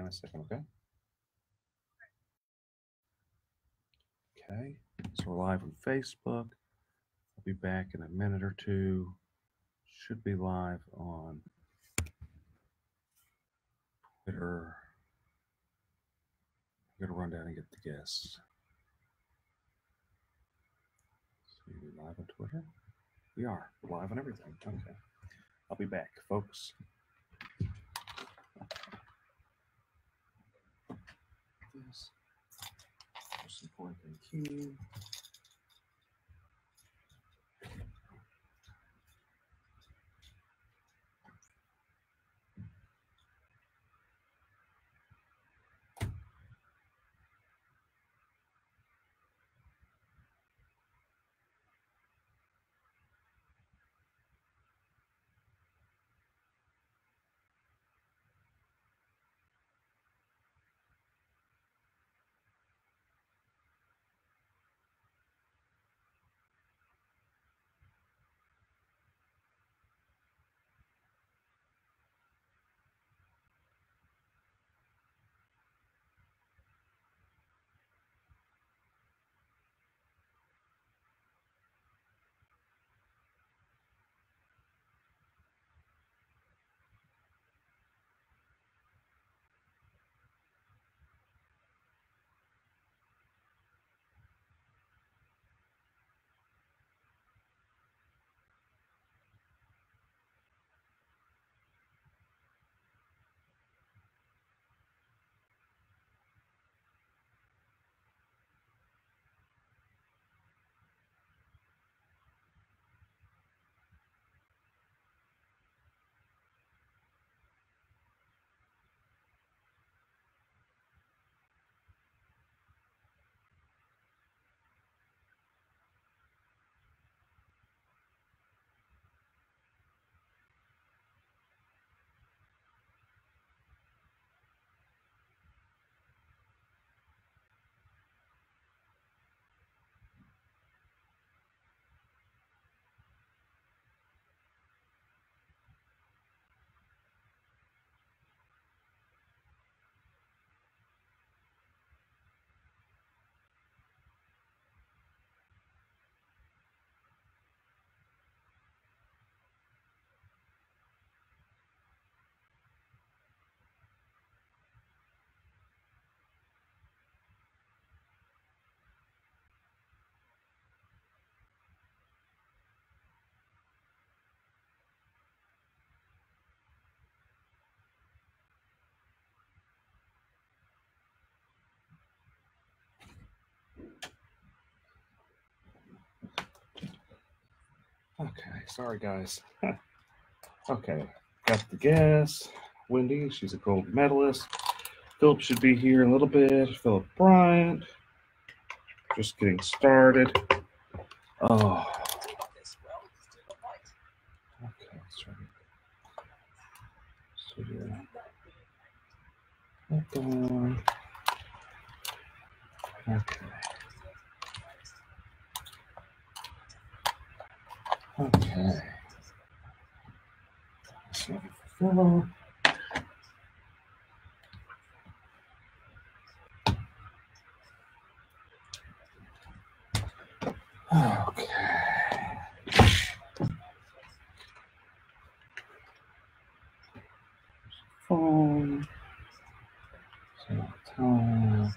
a second, okay? Okay, so we're live on Facebook. I'll be back in a minute or two. Should be live on Twitter. I'm gonna run down and get the guests. So we're live on Twitter? We are. We're live on everything. Okay. I'll be back, folks. This most important thing here. Okay, sorry guys. Okay, got the guests. Wendy, she's a gold medalist. Philip should be here in a little bit. Philip Bryant. Just getting started. Oh. Okay, let's try it. So yeah. Hold on. Okay. Okay. So Philip. Okay. Phone. So time.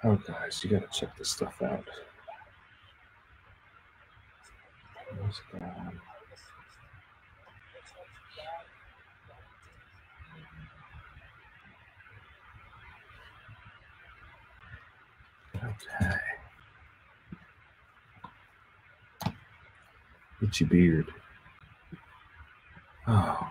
Oh, guys, you gotta check this stuff out. Where's it going? Okay. Itchy beard. Oh.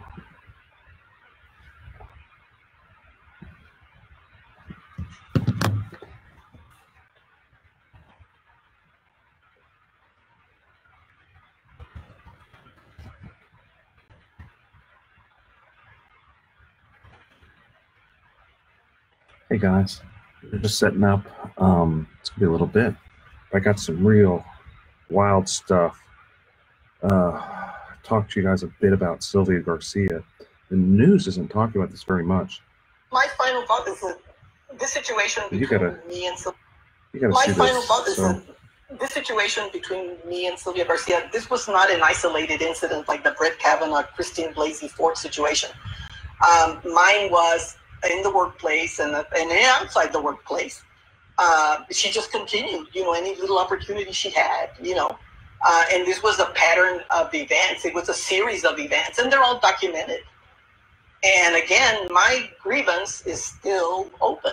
Hey guys, we're just setting up. It's gonna be a little bit. I got some real wild stuff. Talk to you guys a bit about Sylvia Garcia. The news isn't talking about this very much. My final thought is that this situation between me and Sylvia. This situation between me and Sylvia Garcia, this was not an isolated incident like the Brett Kavanaugh, Christine Blasey Ford situation. Mine was in the workplace and outside the workplace. She just continued, any little opportunity she had, and this was a pattern of events. It was a series of events, and they're all documented. And again, my grievance is still open.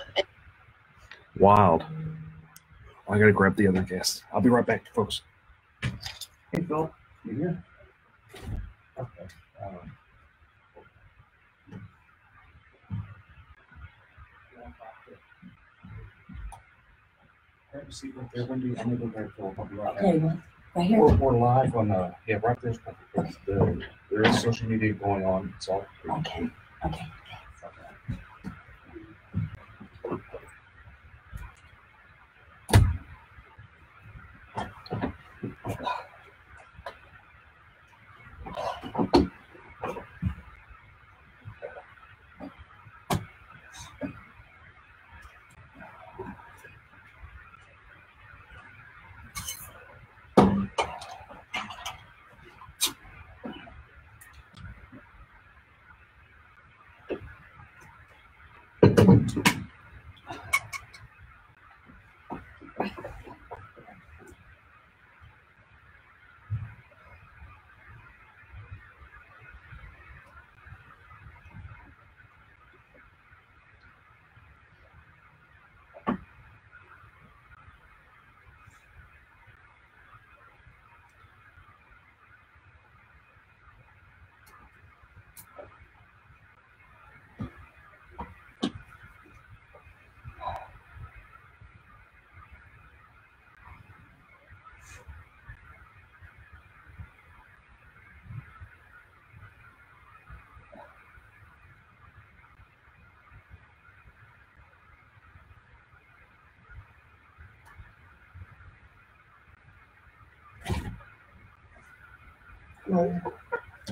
Wild. I gotta grab the other guest. I'll be right back, folks. Hey, Phil, you here? Okay. Have a seat right there, Wendy. I'm gonna go grab Phil. I'll be right back. Okay, right here. We're live on right there's there is social media going on. It's all okay.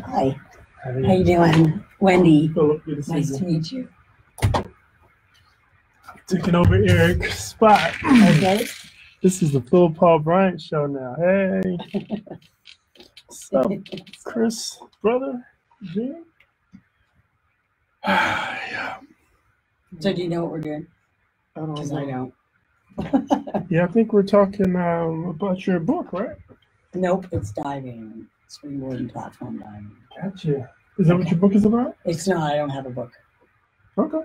Hi. How you doing? Wendy. Philip, Nice to meet you. Taking over Eric's spot. Okay. This is the Philip Paul Bryant show now. Hey. What's up, Chris, brother? Jim? Yeah. So do you know what we're doing? I don't Because know. I don't. Yeah, I think we're talking about your book, right? Nope, it's diving. Springboard and platform diving. Gotcha. Is that what your book is about? It's not. I don't have a book. Okay.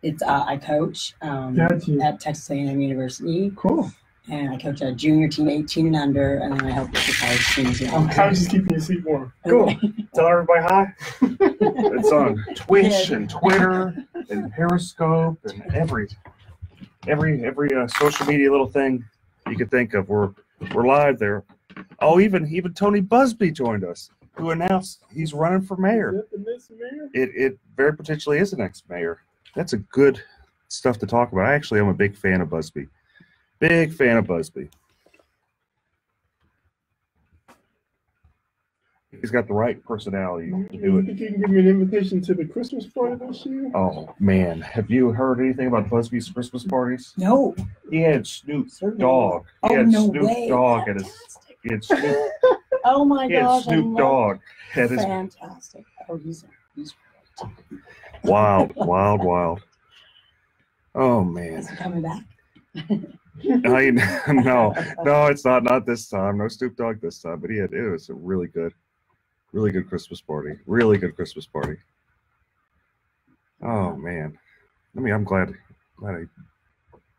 It's I coach Gotcha. at Texas A&M University, Cool. and I coach a junior team, 18 and under, and then I help with the college teams. I'm just keeping your seat warm. Cool. Tell everybody hi. It's on Twitch and Twitter and Periscope and every social media little thing you could think of. We're live there. Oh, even Tony Busby joined us, who announced he's running for mayor. Is that the next mayor? It very potentially is the next mayor. That's a good stuff to talk about. I actually am a big fan of Busby. Big fan of Busby. He's got the right personality to do You it. think you can give me an invitation to the Christmas party this year? Oh man, have you heard anything about Busby's Christmas parties? No. He had Snoop Certainly. Dogg. He Oh, had no Snoop way. Dogg at his. He had Snoop, Oh my he had gosh. Snoop Dogg at his. Fantastic. Oh, he's great. Wild. Oh man. Is he coming back? No, it's not this time. No Snoop Dogg this time. But it was a really good Christmas party. Really good Christmas party. Oh man. I mean, I'm glad I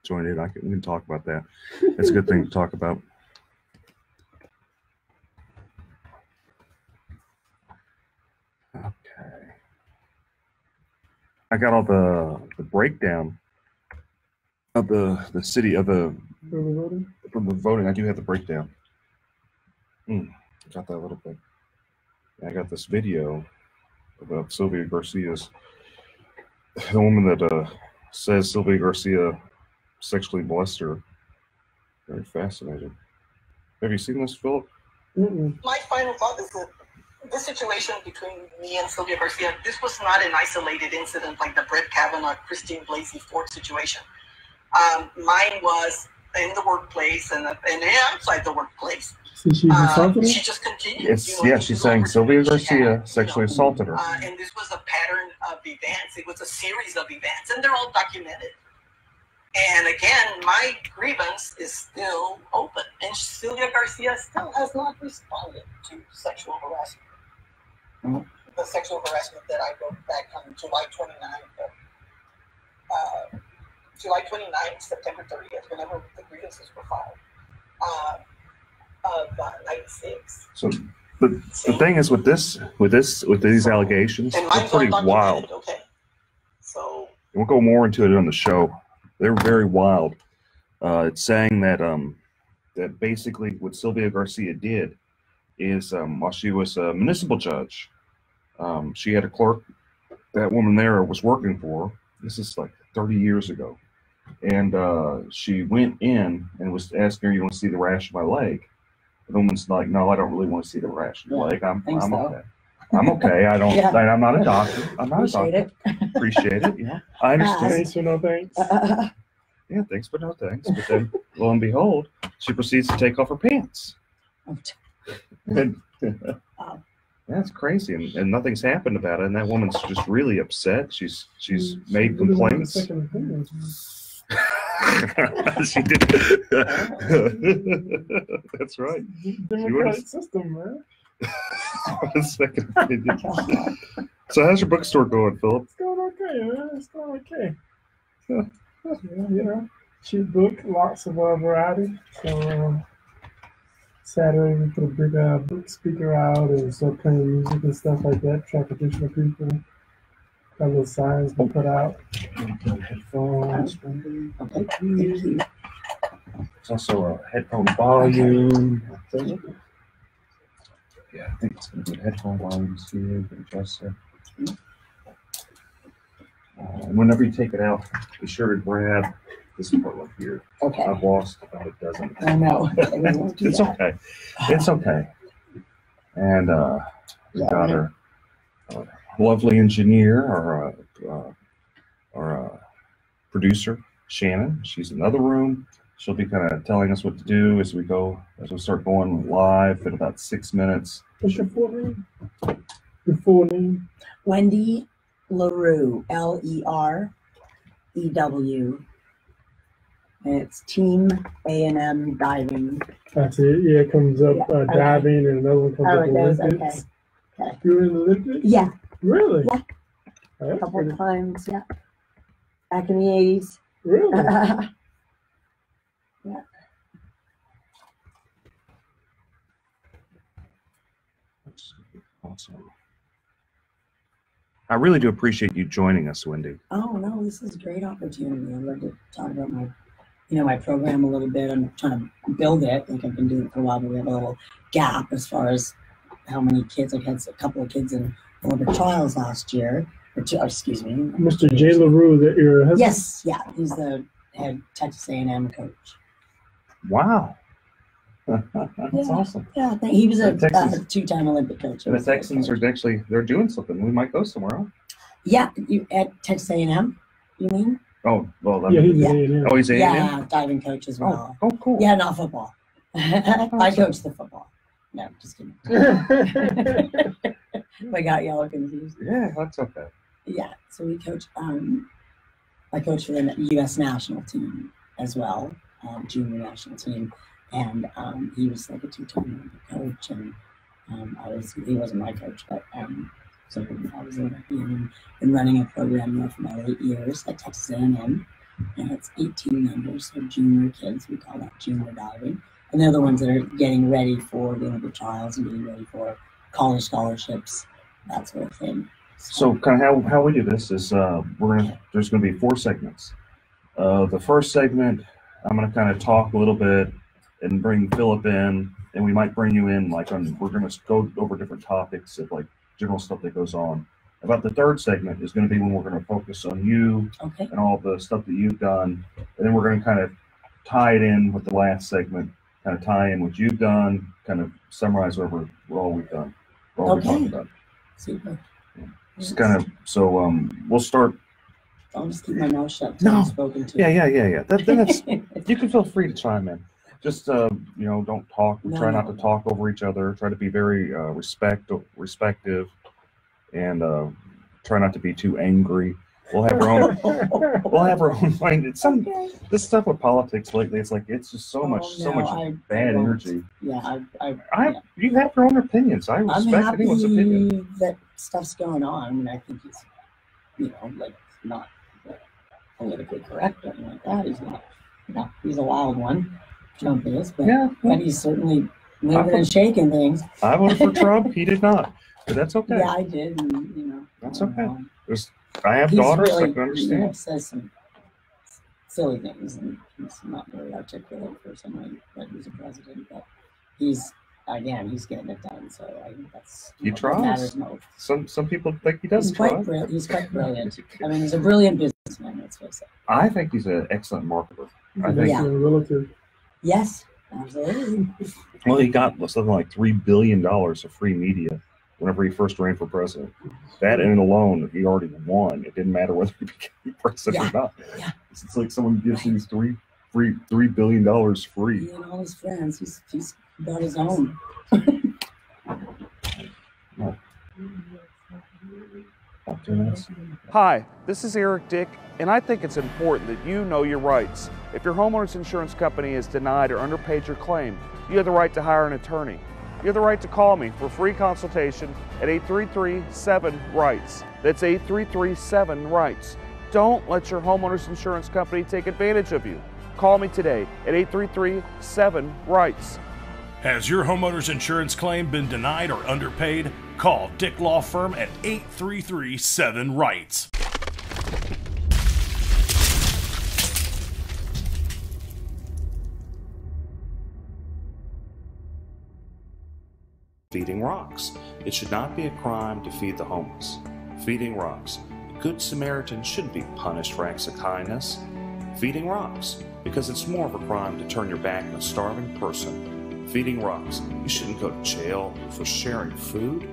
joined in. We can talk about that. It's a good thing to talk about. Okay. I got all the breakdown of the city of the from the voting. I do have the breakdown. Got that a little bit. I got this video about Sylvia Garcia's, the woman that says Sylvia Garcia sexually molested her. Very fascinating. Have you seen this, Philip? Mm-mm. My final thought is that this situation between me and Sylvia Garcia, this was not an isolated incident like the Brett Kavanaugh, Christine Blasey Ford situation. Mine was in the workplace and outside the workplace. So she assaulted her? She just continued. It's, yeah, she's saying Sylvia Garcia sexually assaulted her. And this was a pattern of events. It was a series of events, and they're all documented. And again, my grievance is still open, and Sylvia Garcia still has not responded to sexual harassment. Mm-hmm. The sexual harassment that I wrote back on July 29th, July 29th, September 30th, whenever the grievances were filed, of 96. So the thing is with these allegations, And they're mine's all pretty wild. documented, okay. So We'll go more into it on the show. They're very wild. It's saying that that basically what Sylvia Garcia did is while she was a municipal judge, she had a clerk. That woman there was working for her. This is like 30 years ago, and she went in and was asking her, "You want to see the rash of my leg?" The woman's like, "No, I don't really want to see the rash of your leg. I'm so. okay. I'm okay. I don't. Yeah. I'm not a doctor. I'm not Appreciate a doctor. Appreciate it. Yeah, I understand. Thanks or no thanks? Yeah, thanks, but no thanks. But then, lo and behold, she proceeds to take off her pants. And, Wow. that's crazy, and nothing's happened about it. And that woman's just really upset. She's made Really wanted a complaints. second opinion. She did. That's right. Democratic system, man. A second opinion. So how's your bookstore going, Philip? It's going okay, man. It's going okay. Yeah, you know, cheap book, lots of variety. So Saturday we put a big book speaker out and start playing music and stuff like that. Attract additional people. Got little signs we put out. Headphones. Okay, thank you. It's also a headphone volume. Yeah, I think it's going to be headphone volumes here. You can adjust it. And whenever you take it out, be sure to grab this part right here. Okay. I've lost about a dozen. I know. I won't do It's that. okay. It's okay. And we got our lovely engineer, our producer, Shannon. She's in another room. She'll be kind of telling us what to do as we start going live in about 6 minutes. What's your full name? Your full name? Wendy LaRue, Lerew. And it's Team A&M Diving. That's it. Yeah, it comes up Yeah, okay. diving, and another one comes Oh, up it goes, Olympics. okay. You're in the Olympics? Yeah, Really? Yeah. Oh, a that's couple pretty- of times, yeah. Back in the 80s. Really? Awesome. I really do appreciate you joining us, Wendy. Oh no, this is a great opportunity. I'd love to talk about my program a little bit. I'm trying to build it. Like I've been doing it for a while, but we have a little gap as far as how many kids. I've had a couple of kids in Olympic trials last year. Excuse me. Mr. J. LaRue, that your husband? Yes, yeah, he's the head Texas A&M coach. Wow. That's Yeah. awesome. Yeah, he was a Texas- two-time Olympic coach. And the Texans are actually, they're doing something. We might go somewhere else. Yeah, you at Texas A&M. You mean? Oh, well, Yeah, he's Yeah. A&M. oh, he's A&M? Yeah, diving coach as well. Oh, cool. Yeah, not football. I coach the football. No, just kidding. I got y'all confused. Yeah, that's okay. Yeah, so we coach. I coach for the U.S. national team as well, junior national team, and he was like a two-time coach, and he wasn't my coach, but so I was been running a program there for about 8 years at Texas A&M, and it's 18 members, so junior kids. We call that junior diving, and they're the ones that are getting ready for the Olympic trials and getting ready for college scholarships, that sort of thing. So kind of how we do this is there's going to be 4 segments. The first segment, I'm going to kind of talk a little bit and bring Philip in, and we might bring you in we're going to go over different topics of like general stuff that goes on. About the third segment is going to be when we're going to focus on you Okay. and all the stuff that you've done, and then we're going to kind of tie it in with the last segment, kind of tie in what you've done, kind of summarize what all we've done. for all we Okay. talked about. Super. Just kind of, so we'll start. I'll just keep my mouth shut until No. I'm spoken to. Yeah. That's you can feel free to chime in. Just don't talk. We try not to talk over each other. Try to be very respective, and try not to be too angry. We'll have our own. We'll have our own mind. It's this stuff with politics lately. It's like it's just so much bad energy. Yeah, You have your own opinions. I I'm respect anyone's opinion. happy that stuff's going on. I mean, I think he's, like not politically correct or anything like that. He's not. He's a wild one. Trump is, but he's certainly moving and shaking things. I voted for Trump. He did not, but that's okay. Yeah, I did, and that's okay. I have daughters. I can understand. Says some silly things, and he's not very articulate for someone who's a president. But he's getting it done. So I think that's he what tries. matters most. Some people think he doesn't try. He's quite brilliant. I mean, he's a brilliant businessman. Let's face it. I think he's an excellent marketer. I think. Yeah. Relative. Yes, absolutely. Well, he got something like $3 billion of free media whenever he first ran for president. That in alone, he already won. It didn't matter whether he became president or not. Yeah. It's like someone gives him $3 billion free. He and all his friends. He's got his own. Hi, this is Eric Dick, and I think it's important that you know your rights. If your homeowner's insurance company has denied or underpaid your claim, you have the right to hire an attorney. You have the right to call me for free consultation at 833-7-RIGHTS. That's 833-7-RIGHTS. Don't let your homeowner's insurance company take advantage of you. Call me today at 833-7-RIGHTS. Has your homeowner's insurance claim been denied or underpaid? Call Dick Law Firm at 833-7-RIGHTS. Feeding rocks. It should not be a crime to feed the homeless. Feeding rocks. A good Samaritan shouldn't be punished for acts of kindness. Feeding rocks. Because it's more of a crime to turn your back on a starving person. Feeding rocks. You shouldn't go to jail for sharing food.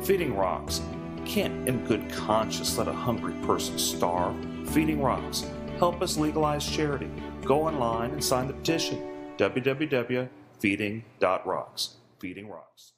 Feeding rocks. You can't in good conscience let a hungry person starve. Feeding rocks. Help us legalize charity. Go online and sign the petition. www.feeding.rocks. Feeding rocks.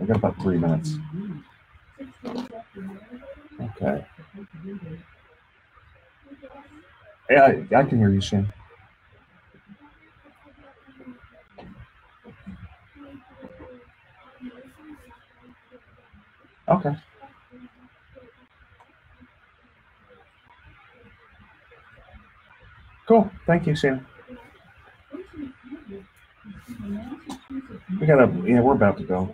I got about 3 minutes. Okay. Yeah, I can hear you, Shane. Okay. Cool. Thank you, Shane. We're about to go.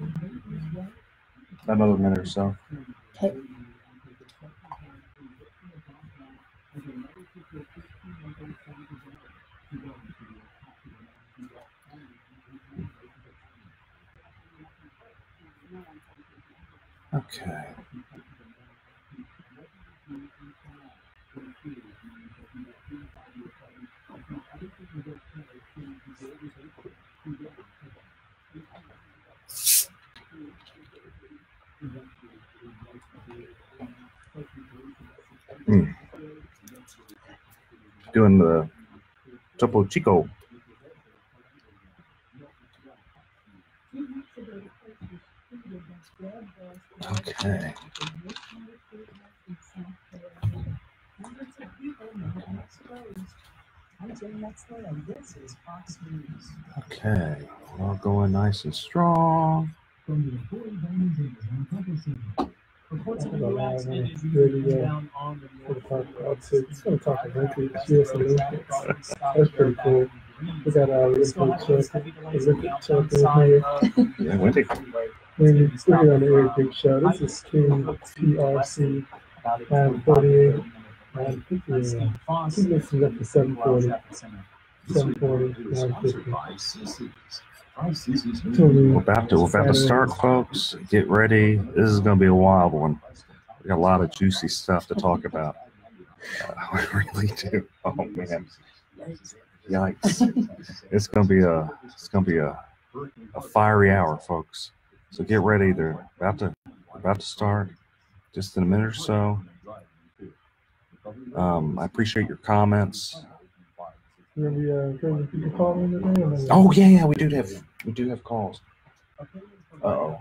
Another minute or so. Okay. Okay. Doing the Topo Chico. Okay. Okay. We're all going nice and strong. Reports of a new accident is really down on the it's going to talk about the US Olympics. That's pretty cool. We got our Olympic champion here. Yeah, Wendy. We're on the Eric Big Show. This is King PRC 948. I think this is up to 740. 740, 950. We're about to start, folks. Get ready. This is going to be a wild one. We got a lot of juicy stuff to talk about. We really do. Oh man, yikes! It's going to be a fiery hour, folks. So get ready. They're about to start. Just in a minute or so. I appreciate your comments. Oh yeah, we do have calls. Uh-oh.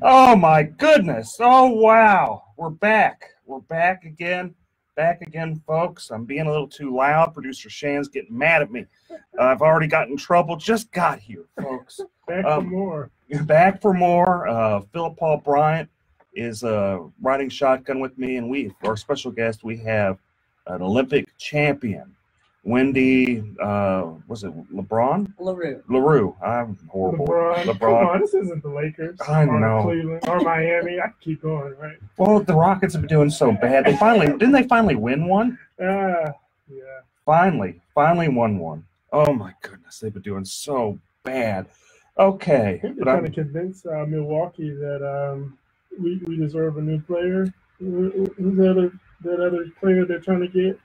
Oh my goodness. Oh wow. We're back. We're back again. Back again, folks. I'm being a little too loud. Producer Shan's getting mad at me. I've already gotten in trouble. Just got here, folks. Back for more. Back for more. Philip Paul Bryant is riding shotgun with me, and our special guest, we have an Olympic champion, Wendy, was it LaRue. I'm horrible. LeBron. Come on, this isn't the Lakers. I know. Cleveland or Miami. I can keep going, right? Well, the Rockets have been doing so bad. Didn't they finally win one? Yeah. Finally won one. Oh my goodness, they've been doing so bad. Okay. They're trying to convince Milwaukee that we deserve a new player. Who's that other player they're trying to get?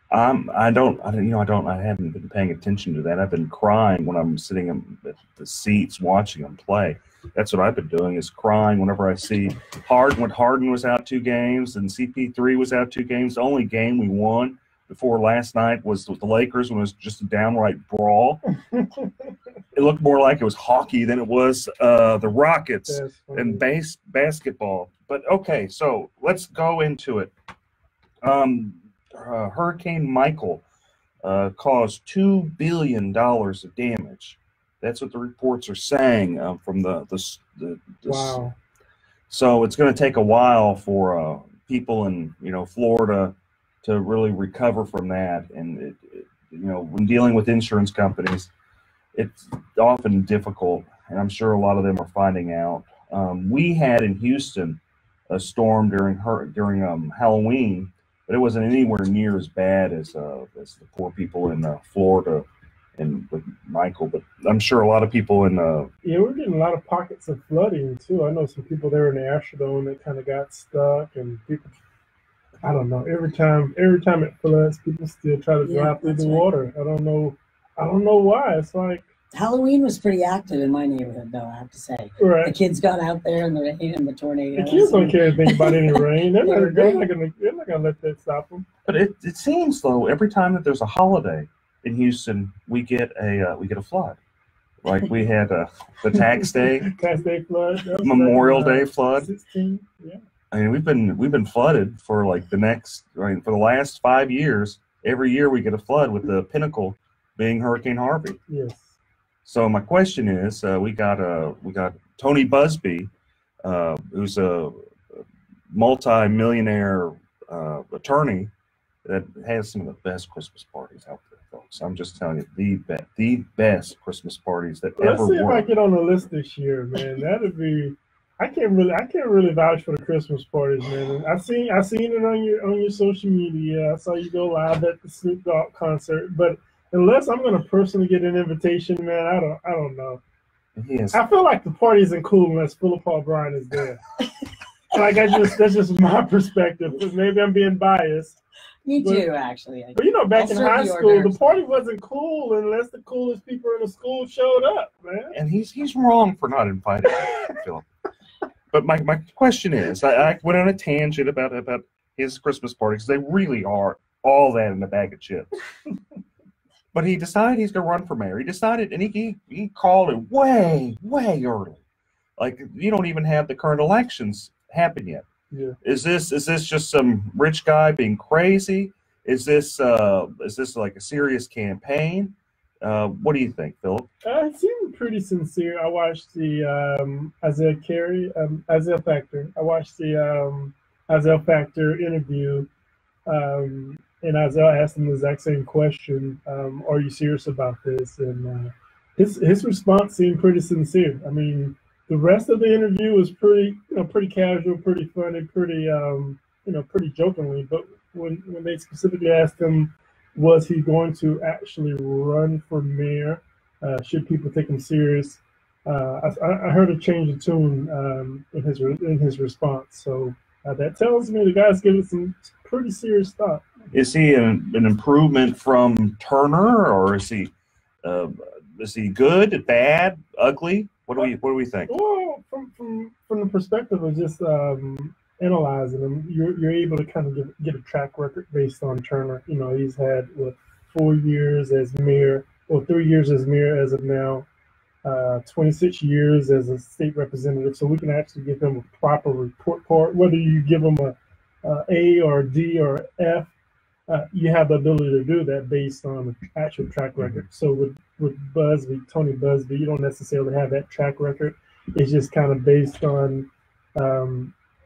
I haven't been paying attention to that. I've been crying when I'm sitting in the seats watching them play. That's what I've been doing, is crying whenever I see Harden was out 2 games and CP3 was out 2 games. The only game we won before last night was with the Lakers, when it was just a downright brawl. It looked more like it was hockey than it was the Rockets and basketball. But okay, so let's go into it. Hurricane Michael caused $2 billion of damage. That's what the reports are saying from the Wow. So it's going to take a while for people in Florida to really recover from that. And when dealing with insurance companies, it's often difficult, and I'm sure a lot of them are finding out. We had in Houston a storm during Halloween, but it wasn't anywhere near as bad as the poor people in Florida and with Michael. But I'm sure a lot of people in we're getting a lot of pockets of flooding too. I know some people there in the Astrodome that kind of got stuck, and people, I don't know. Every time it floods, people still try to drive through the water. I don't know why. It's like Halloween was pretty active in my neighborhood, though, I have to say. Right. The kids got out there in the rain and the tornadoes. The kids don't care anything about any rain. They're not gonna let that stop them. But it seems, though, every time that there's a holiday in Houston, we get a flood. Like we had the tax day flood, Memorial Day flood. 16, yeah. I mean, we've been flooded for like for the last 5 years. Every year we get a flood, with the pinnacle being Hurricane Harvey. Yes. So my question is, we got Tony Busby, who's a multi-millionaire attorney that has some of the best Christmas parties out there, folks. I'm just telling you, the best Christmas parties that ever were. Let's see if I get on the list this year, man. That'd be. I can't really vouch for the Christmas parties, man. I seen it on your social media. I saw you go live at the Snoop Dogg concert, but unless I'm gonna personally get an invitation, man, I don't know. Yes. I feel like the party isn't cool unless Philip Paul Bryant is there. Like that's just my perspective. Maybe I'm being biased. Me too, actually. But back in high school, the party wasn't cool unless the coolest people in the school showed up, man. And he's wrong for not inviting Philip. But my question is, I went on a tangent about his Christmas parties. They really are all that in a bag of chips. But he decided he's going to run for mayor. He decided, and he called it way early. Like, you don't even have the current elections happen yet. Yeah. Is this just some rich guy being crazy? Is this like a serious campaign? What do you think, Philip? It seemed pretty sincere. I watched the Isaiah Factor. I watched the Isaiah Factor interview, and Isaiah asked him the exact same question: "Are you serious about this?" And his response seemed pretty sincere. I mean, the rest of the interview was pretty casual, pretty funny, pretty pretty jokingly. But when they specifically asked him, was he going to actually run for mayor? Should people take him serious? I heard a change of tune in his response. So that tells me the guy's giving some pretty serious thought. Is he an improvement from Turner, or is he good, bad, ugly? What do we think? Well, from the perspective of just analyzing him, you're able to kind of get a track record based on Turner. You know, he's had 4 years as mayor, or 3 years as mayor as of now, 26 years as a state representative. So we can actually give him a proper report card. Whether you give him a or a D or F, you have the ability to do that based on the actual track record. So with Tony Busby, you don't necessarily have that track record. It's just kind of based on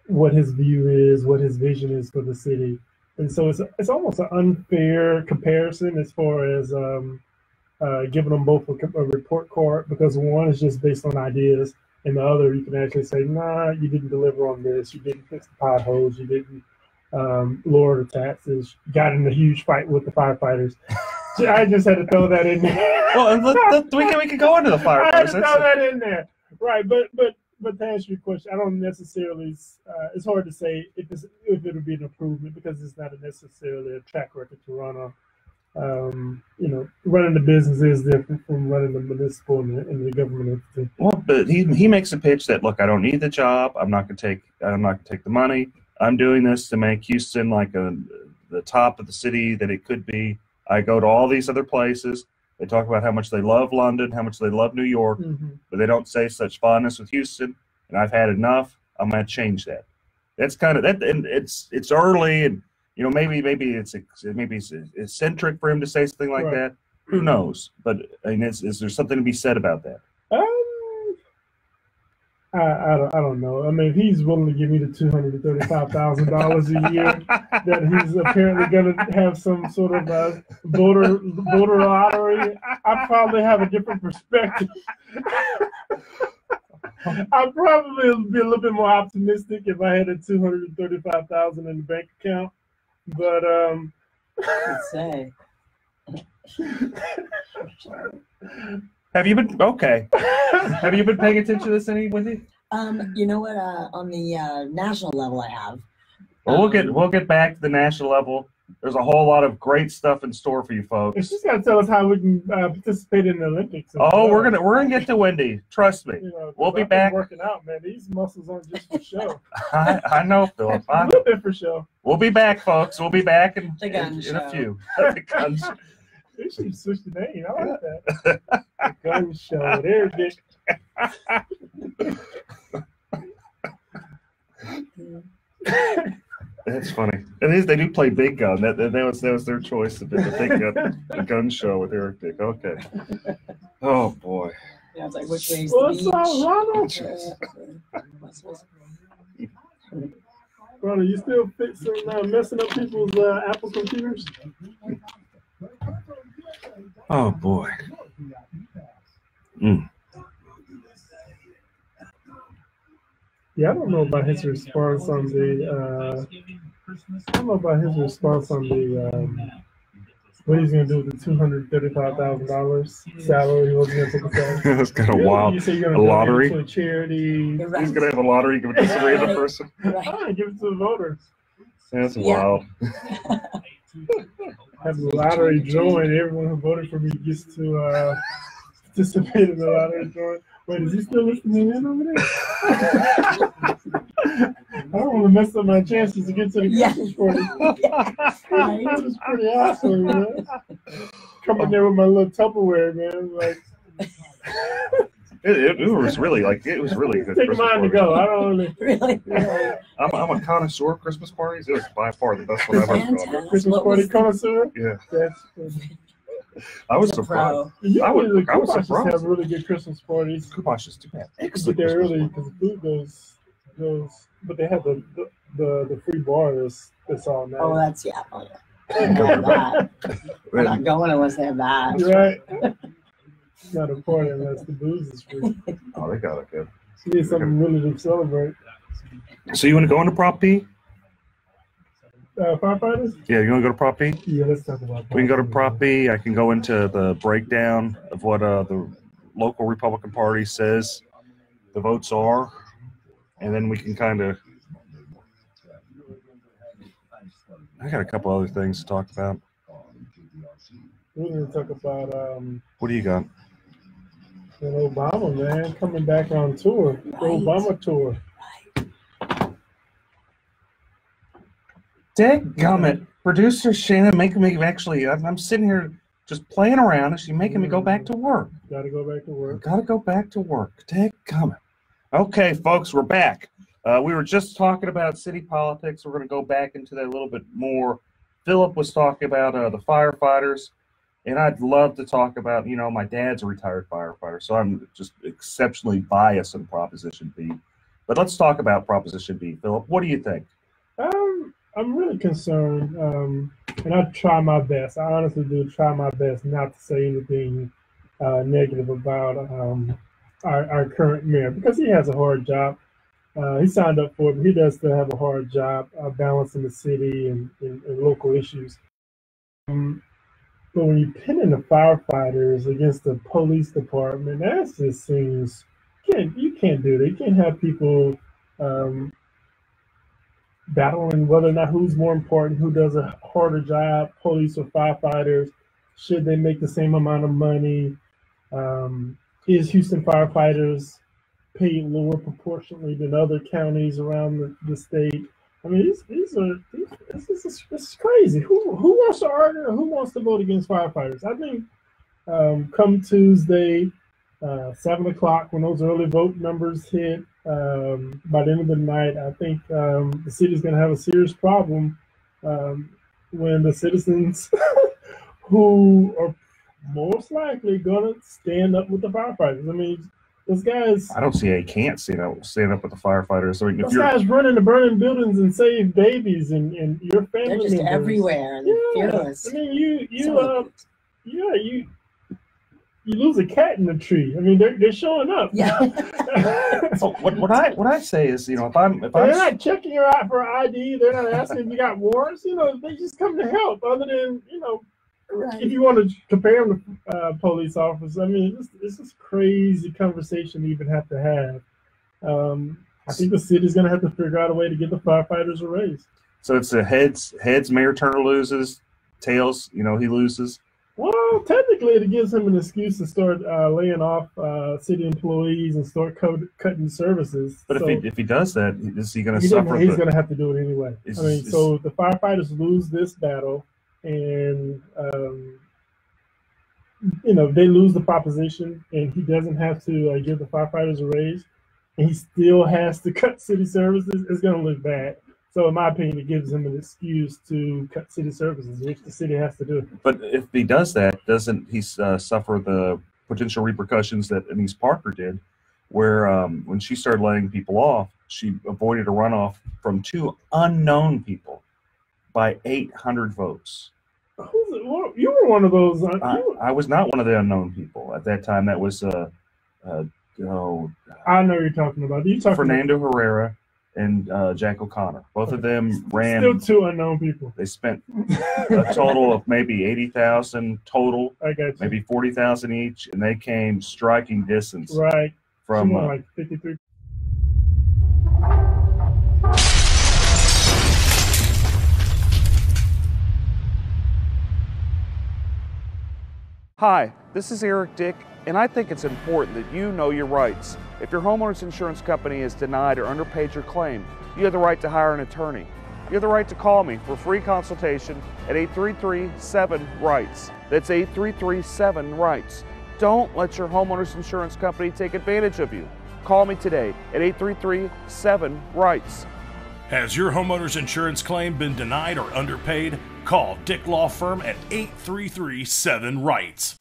what his view is, what his vision is for the city. And so it's almost an unfair comparison as far as giving them both a report card, because one is just based on ideas, and the other you can actually say, nah, you didn't deliver on this, you didn't fix the potholes, you didn't lower the taxes, got in a huge fight with the firefighters. I just had to throw that in there. Well, we can go into the firefighters. I had to throw that in there, right? But to answer your question, I don't necessarily. It's hard to say if it would be an improvement, because it's not necessarily a track record to run on. Running the business is different from running the municipal and the government entity. Well, but he makes a pitch that, look, I don't need the job. I'm not going to take the money. I'm doing this to make Houston like the top of the city that it could be. I go to all these other places. They talk about how much they love London, how much they love New York, but they don't say such fondness with Houston. And I've had enough. I'm going to change that. That's kind of that, and it's early, and maybe it's eccentric for him to say something like that. Who knows? But I mean, is there something to be said about that? I don't know. I mean, if he's willing to give me the $235,000 a year, that he's apparently going to have some sort of voter lottery, I probably have a different perspective. I'd probably be a little bit more optimistic if I had a $235,000 in the bank account. But Let's say. Have you been okay? Have you been paying attention to this any, Wendy? You know what? On the national level, I have. Well, we'll get back to the national level. There's a whole lot of great stuff in store for you folks. She's got to tell us how we can participate in the Olympics. We're gonna get to Wendy. Trust me. We'll be back. Working out, man. These muscles aren't just for show. I know, Philip. A little bit for show. We'll be back, folks. We'll be back in a few. The gun show. They should switch the name. I like that. The gun show. There, Dick. That's funny. It is. They do play Big Gun. That was their choice. The Big Gun, the gun show with Eric Dick. Okay. Oh boy. Yeah, it's like which way's What's the up, beach? Ronald? Ronald, you still fixing messing up people's Apple computers? Oh boy. Yeah, I don't know about his response on the. I don't know about his response on the. What he's going to do with the $235,000 salary he wasn't going to take a salary. That's kind of wild. You say you're a going to lottery. To a charity. He's going to have a lottery. Give it to some random person. Right. Give it to the voters. That's wild. Have the lottery drawing. Everyone who voted for me gets to participate in the lottery drawing. Wait, is he still listening in over there? I don't want to mess up my chances to get to the Christmas party. That is pretty awesome, man. come in there with my little Tupperware, man. Like, it was really like it was really good. Take Christmas mine to party. go. I don't really. Really? Yeah. I'm a connoisseur of Christmas parties. It was by far the best one I've ever gone to. Fantastic. Christmas What party was- connoisseur. Yeah, That's I was He's a surprised. pro. usually I was the surprised. have really good Christmas parties. Kumash is too bad. But they're really because the food goes. But they have the free bar that's all night. Oh, that's yeah. Oh, yeah. They have that. I'm not going unless they have that. You're right. It's not a party unless the booze is free. Oh, they got it good. You need something really to celebrate. So you want to go into Prop P? Firefighters? Yeah, you want to go to Prop P? Yeah, let's talk about that. We can go to Prop B. I can go into the breakdown of what the local Republican Party says the votes are, and then we can kind of. I got a couple other things to talk about. We're going to talk about What do you got? Obama, man, coming back on tour. The Right. Obama tour. Dadgummit. Producer Shannon making me actually, I'm sitting here just playing around and she's making me go back to work. Got to go back to work. Gotta go back to work. Dadgummit. Okay, folks, we're back. We were just talking about city politics. We're going to go back into that a little bit more. Philip was talking about the firefighters, and I'd love to talk about, my dad's a retired firefighter, so I'm just exceptionally biased on Proposition B. But let's talk about Proposition B. Philip, what do you think? I'm really concerned, and I try my best. I honestly do try my best not to say anything negative about our current mayor because he has a hard job. He signed up for it, but he does still have a hard job balancing the city and local issues. But when you pin in the firefighters against the police department, that just seems you can't do that. You can't have people battling whether or not who's more important, who does a harder job, police or firefighters. Should they make the same amount of money? Is Houston firefighters paid lower proportionally than other counties around the state? I mean, this is crazy. Who wants to argue or who wants to vote against firefighters? I think come Tuesday, 7 o'clock, when those early vote numbers hit, by the end of the night, I think the city's going to have a serious problem when the citizens who are most likely going to stand up with the firefighters. I mean, those guys. I don't see how you can't stand up with the firefighters. I mean, Those guys run into burning buildings and save babies and your family They're just members. everywhere and they're fearless. I mean, you lose a cat in the tree. I mean, they're showing up. Yeah. What I say is, if I'm they're not checking you out for ID. They're not asking if you got warrants. They just come to help. Other than Right. if you want to compare them to police officers, I mean, it's this crazy conversation we even have to have. I think the city's going to have to figure out a way to get the firefighters a raise. So it's the heads. Mayor Turner loses. Tails, he loses. Well, technically, it gives him an excuse to start laying off city employees and start cutting services. But so if he does that, is he going to he's suffer? He's going to have to do it anyway. Is- so the firefighters lose this battle, and they lose the proposition, and he doesn't have to give the firefighters a raise, and he still has to cut city services. It's going to look bad. So in my opinion, it gives him an excuse to cut city services, which the city has to do. But if he does that, doesn't he suffer the potential repercussions that Anise Parker did, where when she started letting people off, she avoided a runoff from 2 unknown people by 800 votes. You were one of those. I was not one of the unknown people at that time. That was I know you're talking about. Fernando Herrera and Jack O'Connor. Both of them ran. Still 2 unknown people. They spent a total of maybe 80,000 total. I got you. Maybe 40,000 each, and they came striking distance. Right. From like 53. Hi, this is Eric Dick, and I think it's important that you know your rights. If your homeowner's insurance company has denied or underpaid your claim, you have the right to hire an attorney. you have the right to call me for a free consultation at 833-7-RIGHTS. That's 833-7-RIGHTS. Don't let your homeowner's insurance company take advantage of you. Call me today at 833-7-RIGHTS. Has your homeowner's insurance claim been denied or underpaid? Call Dick Law Firm at 833-7-RIGHTS.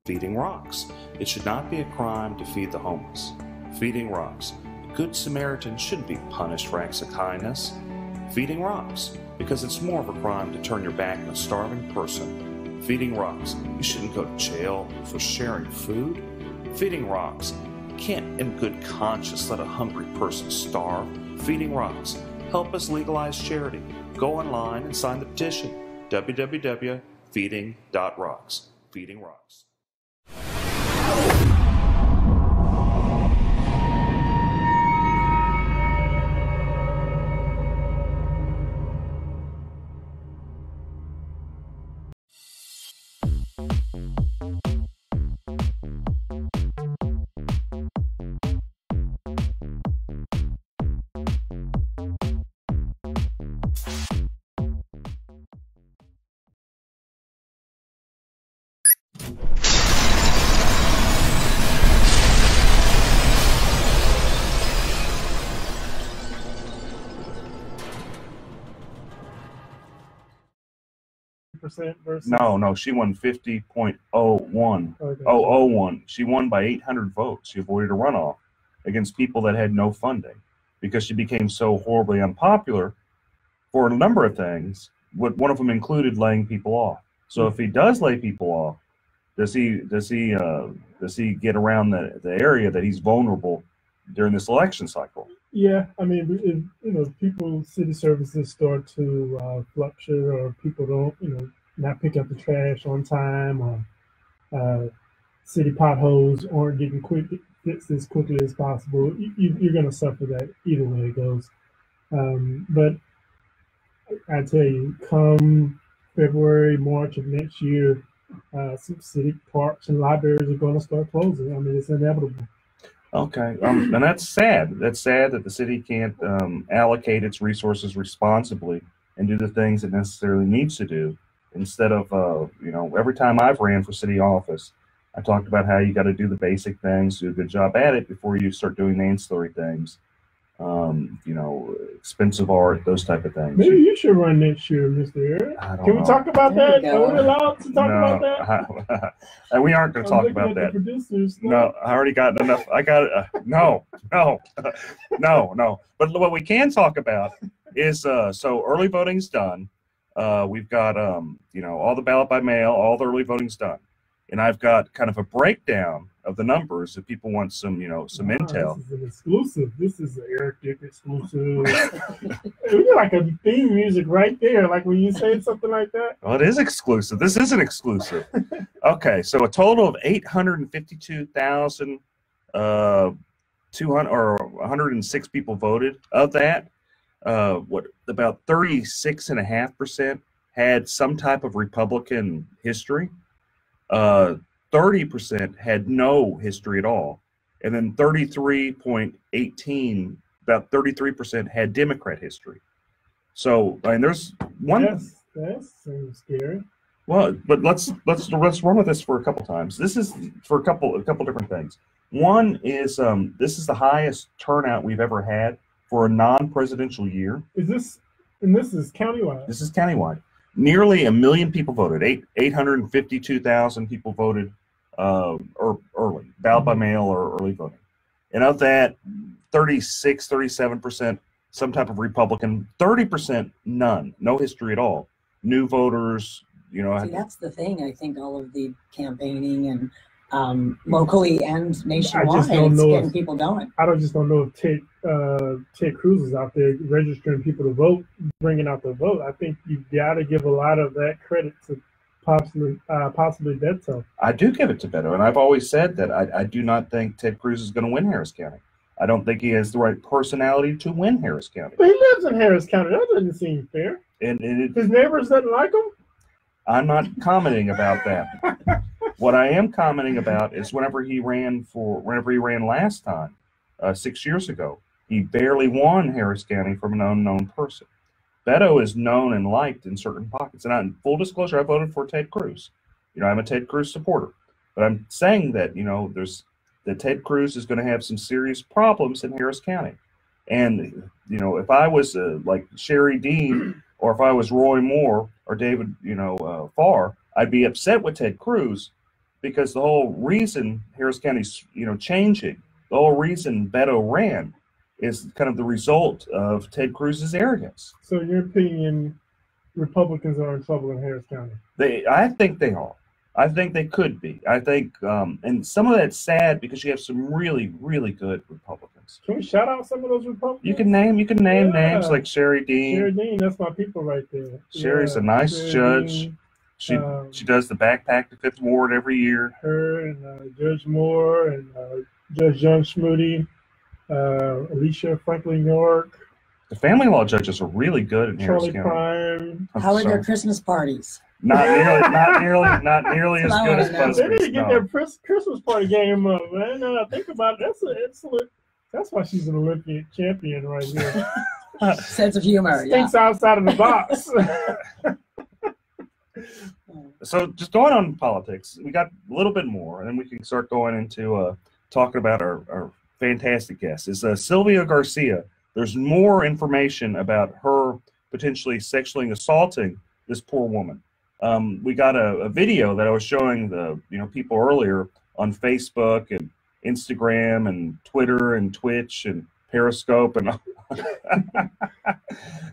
Feeding Rocks. It should not be a crime to feed the homeless. Feeding Rocks. A good Samaritan shouldn't be punished for acts of kindness. Feeding Rocks. Because it's more of a crime to turn your back on a starving person. Feeding Rocks. You shouldn't go to jail for sharing food. Feeding Rocks. You can't in good conscience let a hungry person starve. Feeding Rocks. Help us legalize charity. Go online and sign the petition. www.feeding.rocks. Feeding Rocks. Versus No, she won 50.01. Okay. 001. She won by 800 votes. She avoided a runoff against people that had no funding because she became so horribly unpopular for a number of things. One of them included laying people off. So if he does lay people off, does he get around the area that he's vulnerable during this election cycle? Yeah, I mean, if people, city services start to fluctuate, or people don't, not pick up the trash on time, or city potholes aren't getting fixed as quickly as possible, you're going to suffer that either way it goes. But I tell you, come February, March of next year, some city parks and libraries are going to start closing. I mean, it's inevitable. Okay, and that's sad. That's sad that the city can't allocate its resources responsibly and do the things it necessarily needs to do. Instead of, every time I've ran for city office, I talked about how you got to do the basic things, do a good job at it before you start doing the ancillary things. Expensive art, those type of things. Maybe you should run next year, Mr. Eric. Can we talk about that? Are we allowed to talk about that? And we aren't going to talk about that. No, I already got enough. I got it. No. But what we can talk about is so early voting's done. We've got all the ballot by mail, all the early voting's done, and I've got kind of a breakdown of the numbers if people want some intel. This is an exclusive. This is an Eric Dick exclusive. We got like a theme music right there, like when you say something like that. Well, it is exclusive. This isn't exclusive. Okay, so a total of 106 people voted. Of that, about 36.5% had some type of Republican history. 30% had no history at all, and then 33.18, about 33% had Democrat history. So, I mean, there's one. That seems scary. Well, but let's run with this for a couple times. This is for a couple different things. One is this is the highest turnout we've ever had for a non-presidential year. This is countywide. This is countywide. Nearly 1 million people voted. 852,000 people voted early, ballot by mail or early voting. And of that, 37%, some type of Republican, 30% none, no history at all. New voters, See, that's the thing. I think all of the campaigning and locally and nationwide, it's getting people going. I just don't know if Ted Cruz is out there registering people to vote, bringing out the vote. I think you got to give a lot of that credit to possibly Beto. I do give it to Beto, and I've always said that I do not think Ted Cruz is going to win Harris County. I don't think he has the right personality to win Harris County. But he lives in Harris County. That doesn't seem fair. And his neighbors doesn't like him? I'm not commenting about that. What I am commenting about is whenever he ran last time, 6 years ago, he barely won Harris County from an unknown person. Beto is known and liked in certain pockets. And in full disclosure, I voted for Ted Cruz. I'm a Ted Cruz supporter. But I'm saying that, that Ted Cruz is going to have some serious problems in Harris County. And, if I was like Sherry Dean, or if I was Roy Moore or David, Farr, I'd be upset with Ted Cruz, because the whole reason Harris County's, changing, the whole reason Beto ran is kind of the result of Ted Cruz's arrogance. So in your opinion, Republicans are in trouble in Harris County? I think they are. I think they could be. I think, and some of that's sad because you have some really, really good Republicans. Can we shout out some of those Republicans? You can name names like Sherry Dean. Sherry Dean, that's my people right there. Sherry's a nice Sherry judge. Dean, she does the backpack to Fifth Ward every year. Her and Judge Moore and Judge John Schmoody, Alicia Franklin York. The family law judges are really good in Harris Charlie County. Prime. How are their Christmas parties? Not nearly as good as BuzzFeed. They need to get their Christmas party game up, man. Think about it. That's an excellent. That's why she's an Olympic champion right here. Sense of humor. Thinks outside of the box. So just going on politics, we got a little bit more, and then we can start going into talking about our fantastic guest. Is Sylvia Garcia. There's more information about her potentially sexually assaulting this poor woman. We got a video that I was showing the people earlier on Facebook and Instagram and Twitter and Twitch and Periscope, and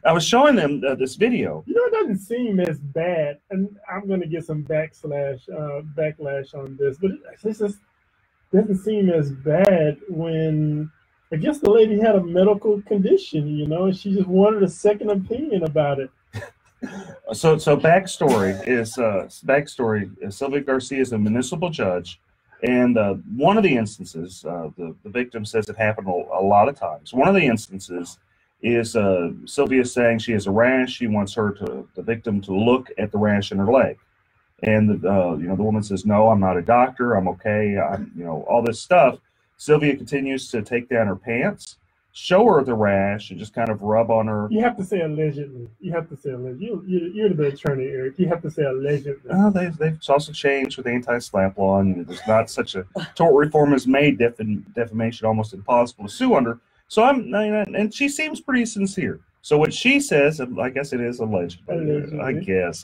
I was showing them this video. It doesn't seem as bad, and I'm going to get some backlash on this, but it just doesn't seem as bad when I guess the lady had a medical condition, and she just wanted a second opinion about it. So backstory is Sylvia Garcia is a municipal judge, and one of the instances, the victim says it happened a lot of times. One of the instances is Sylvia saying she has a rash. She wants the victim to look at the rash in her leg, and the woman says, "No, I'm not a doctor. I'm okay. All this stuff." Sylvia continues to take down her pants, show her the rash, and just kind of rub on her. You have to say allegedly. You're the best attorney, Eric. You have to say allegedly. They've also changed with the anti-SLAPP law, and there's not such a tort reform has made defamation almost impossible to sue under. So and she seems pretty sincere. So what she says, I guess it is allegedly. I guess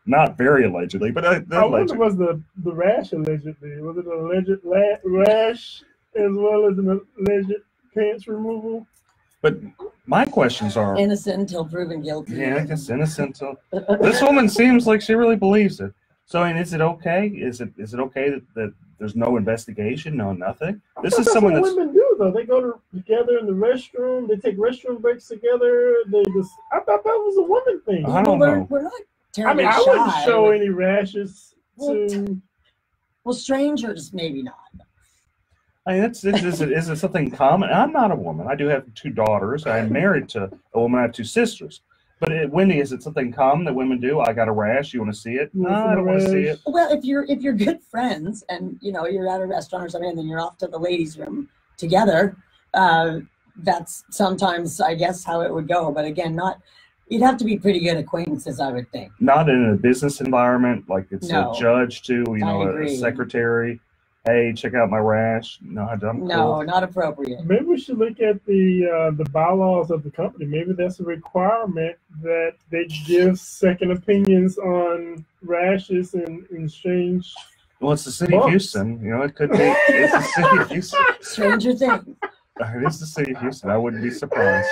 not very allegedly, but I wonder, was the rash allegedly? Was it an alleged rash as well as an alleged pants removal? But my questions are innocent until proven guilty. Yeah, I guess innocent until this woman seems like she really believes it. So, is it okay? Is it okay that there's no investigation, no nothing? This is someone what that's women do though. They go together in the restroom. They take restroom breaks together. I thought that was a woman thing. I don't know. We're not terribly I shy. wouldn't show any rashes to. Well, strangers maybe not. Is it something common? I'm not a woman. I do have 2 daughters. I'm married to a woman. I have 2 sisters. But Wendy, is it something common that women do? I got a rash. You want to see it? No, I don't want to see it. Well, if you're good friends and you're at a restaurant or something, and then you're off to the ladies' room together, that's sometimes, I guess, how it would go. But again, you'd have to be pretty good acquaintances, I would think. Not in a business environment, like it's a judge to a secretary. Hey, check out my rash. No, I don't. No, not appropriate. Maybe we should look at the bylaws of the company. Maybe that's a requirement that they give second opinions on rashes and strange. Well, it's the city of Houston. It could be. It's the city of Houston. Stranger thing. It is the city of Houston. I wouldn't be surprised.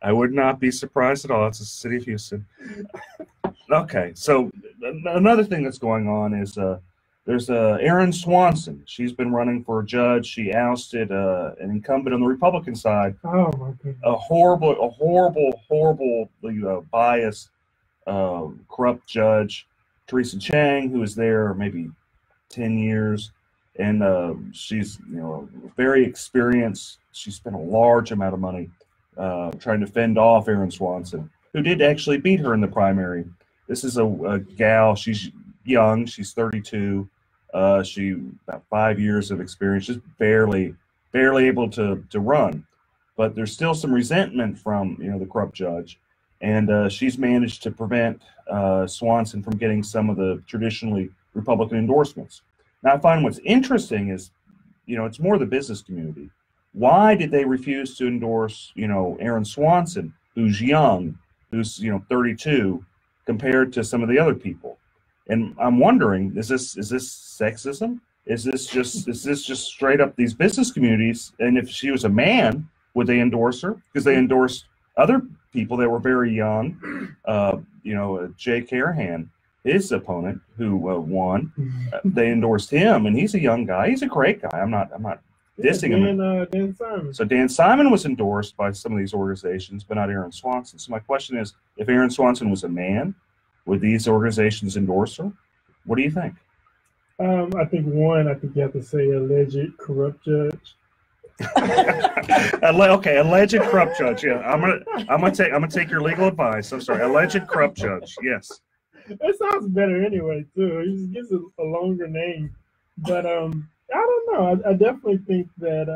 I would not be surprised at all. It's the city of Houston. Okay, so another thing that's going on is there's Erin Swanson. She's been running for a judge. She ousted an incumbent on the Republican side. Oh my goodness! A horribly biased, corrupt judge, Teresa Chang, who was there maybe 10 years, and she's very experienced. She spent a large amount of money trying to fend off Erin Swanson, who did actually beat her in the primary. This is a gal. She's young. She's 32. She about 5 years of experience, just barely able to run. But there's still some resentment from the corrupt judge, and she's managed to prevent Swanson from getting some of the traditionally Republican endorsements. Now, I find what's interesting is, it's more the business community. Why did they refuse to endorse, Aaron Swanson, who's young, who's 32, compared to some of the other people? And I'm wondering, is this sexism? Is this just straight up these business communities? And if she was a man, would they endorse her? Because they endorsed other people that were very young. Jay Carahan, his opponent, who won, they endorsed him, and he's a young guy. He's a great guy. I'm not dissing him. Dan Simon. So Dan Simon was endorsed by some of these organizations, but not Aaron Swanson. So my question is, if Aaron Swanson was a man, would these organizations endorse her? What do you think? I think you have to say alleged corrupt judge. Okay, alleged corrupt judge. Yeah, I'm gonna take your legal advice. I'm sorry, alleged corrupt judge. Yes. That sounds better anyway too. He just gives it a longer name, but I don't know. I definitely think that.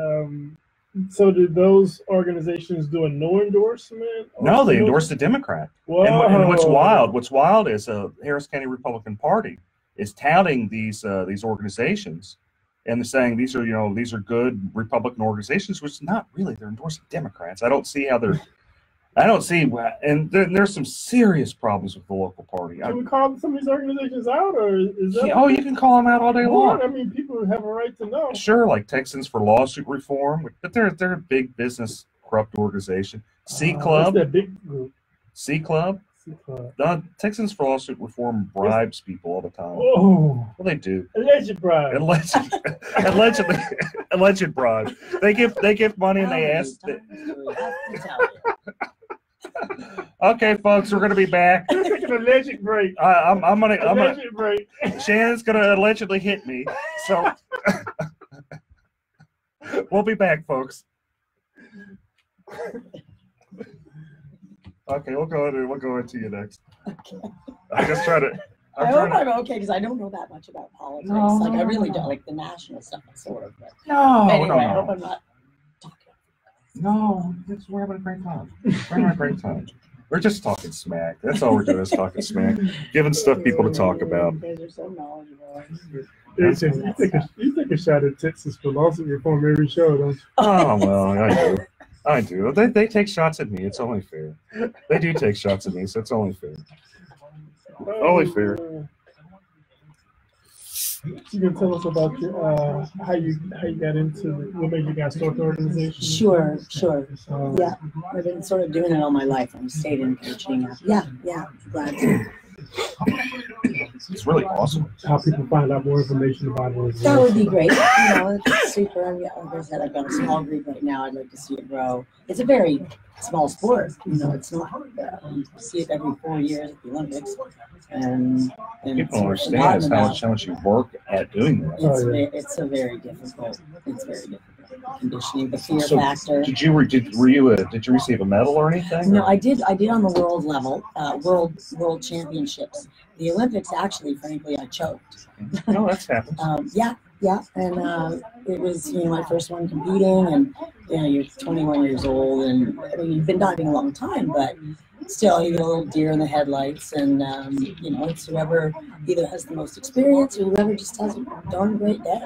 So did those organizations do a no endorsement? No, they endorsed a Democrat. Whoa. And what's wild is Harris County Republican Party is touting these organizations, and they're saying these are good Republican organizations, which is not really. They're endorsing Democrats. I don't see, and there's some serious problems with the local party. Can we call some of these organizations out, or is that? Oh, you can call them out all day long. I mean, people have a right to know. Sure, like Texans for Lawsuit Reform, but they're a big business corrupt organization. C Club, that big group. C Club. Texans for Lawsuit Reform bribes people all the time. Oh, well, they do. Alleged bribe. Alleged bribe. They give money and they ask. Okay, folks, we're gonna be back. We're taking an alleged break. I'm gonna break. Shannon's gonna allegedly hit me, so we'll be back, folks. Okay, we'll go into you next. Okay. I just try to. I hope I'm okay because I don't know that much about politics. I really don't like the national stuff, sort of. But anyway, I hope I'm not talking. No, we're having a great time. We're just talking smack. That's all we're doing is talking smack, giving stuff people to talk about. You guys are so knowledgeable. You take a shot at Texas for Lawsuit Reform every show, don't you? Oh well, I do. They take shots at me. It's only fair. They do take shots at me, so it's only fair. Only fair. You can tell us about your, how you got into what made you guys start the organization? Sure. Yeah, I've been sort of doing it all my life. I'm stayed in coaching. Yeah, glad to. It's really awesome. How people find out more information about it. That would be great. It's super. Like I said, I've got a small group right now. I'd like to see it grow. It's a very small sport. It's not. You see it every 4 years at the Olympics. And people understand is how much you work at doing that. It's very difficult. Conditioning, the fear factor. Did you receive a medal or anything? No, I did on the world level, world championships. The Olympics, actually, frankly, I choked. No, that's happened. Yeah, and it was my first one competing, and you're 21 years old, and I mean you've been diving a long time, but still you get a little deer in the headlights, and it's whoever either has the most experience or whoever just has a darn great day.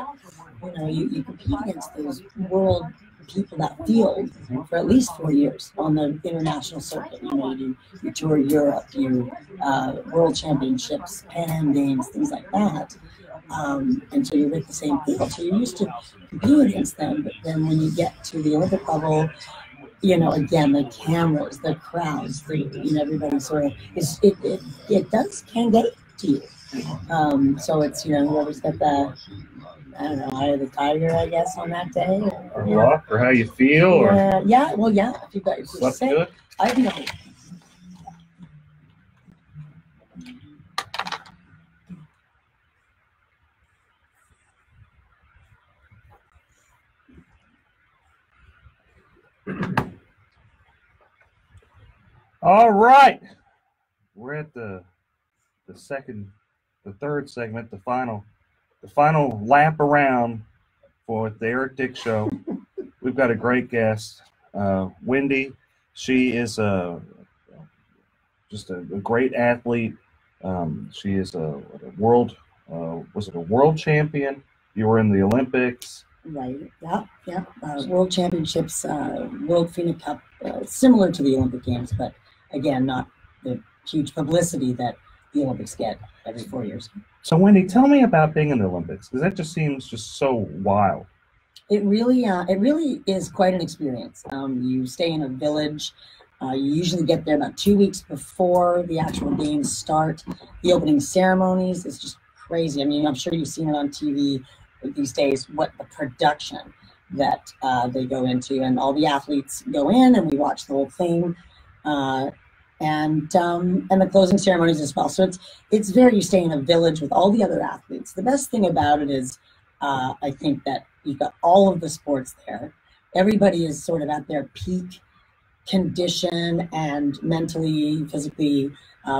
You compete against those world people, that field, for at least 4 years on the international circuit. You tour Europe, world championships, Pan Am Games, things like that. And so you're with the same field. So you're used to competing against them. But then when you get to the Olympic level, again, the cameras, the crowds, everybody sort of, it can get to you. So it's, whoever's got the, I don't know, eye of the tiger, I guess, on that day. Or luck, or how you feel, or yeah. If you've got your slept good. I know. All right, we're at the third segment, the final the final lap around for the Eric Dick Show. We've got a great guest, Wendy. She is just a great athlete. She is a world, was it a world champion? You were in the Olympics. Right. Yeah. World Championships, World Phoenix Cup, similar to the Olympic Games, but again, not the huge publicity that the Olympics get every 4 years. So, Wendy, tell me about being in the Olympics, because that just seems just so wild. It really is quite an experience. You stay in a village. You usually get there about 2 weeks before the actual games start. The opening ceremonies is just crazy. I mean, I'm sure you've seen it on TV these days, what the production that they go into, and all the athletes go in and we watch the whole thing, and the closing ceremonies as well. So it's very, you stay in a village with all the other athletes. The best thing about it is I think that you've got all of the sports there. Everybody is sort of at their peak condition and mentally, physically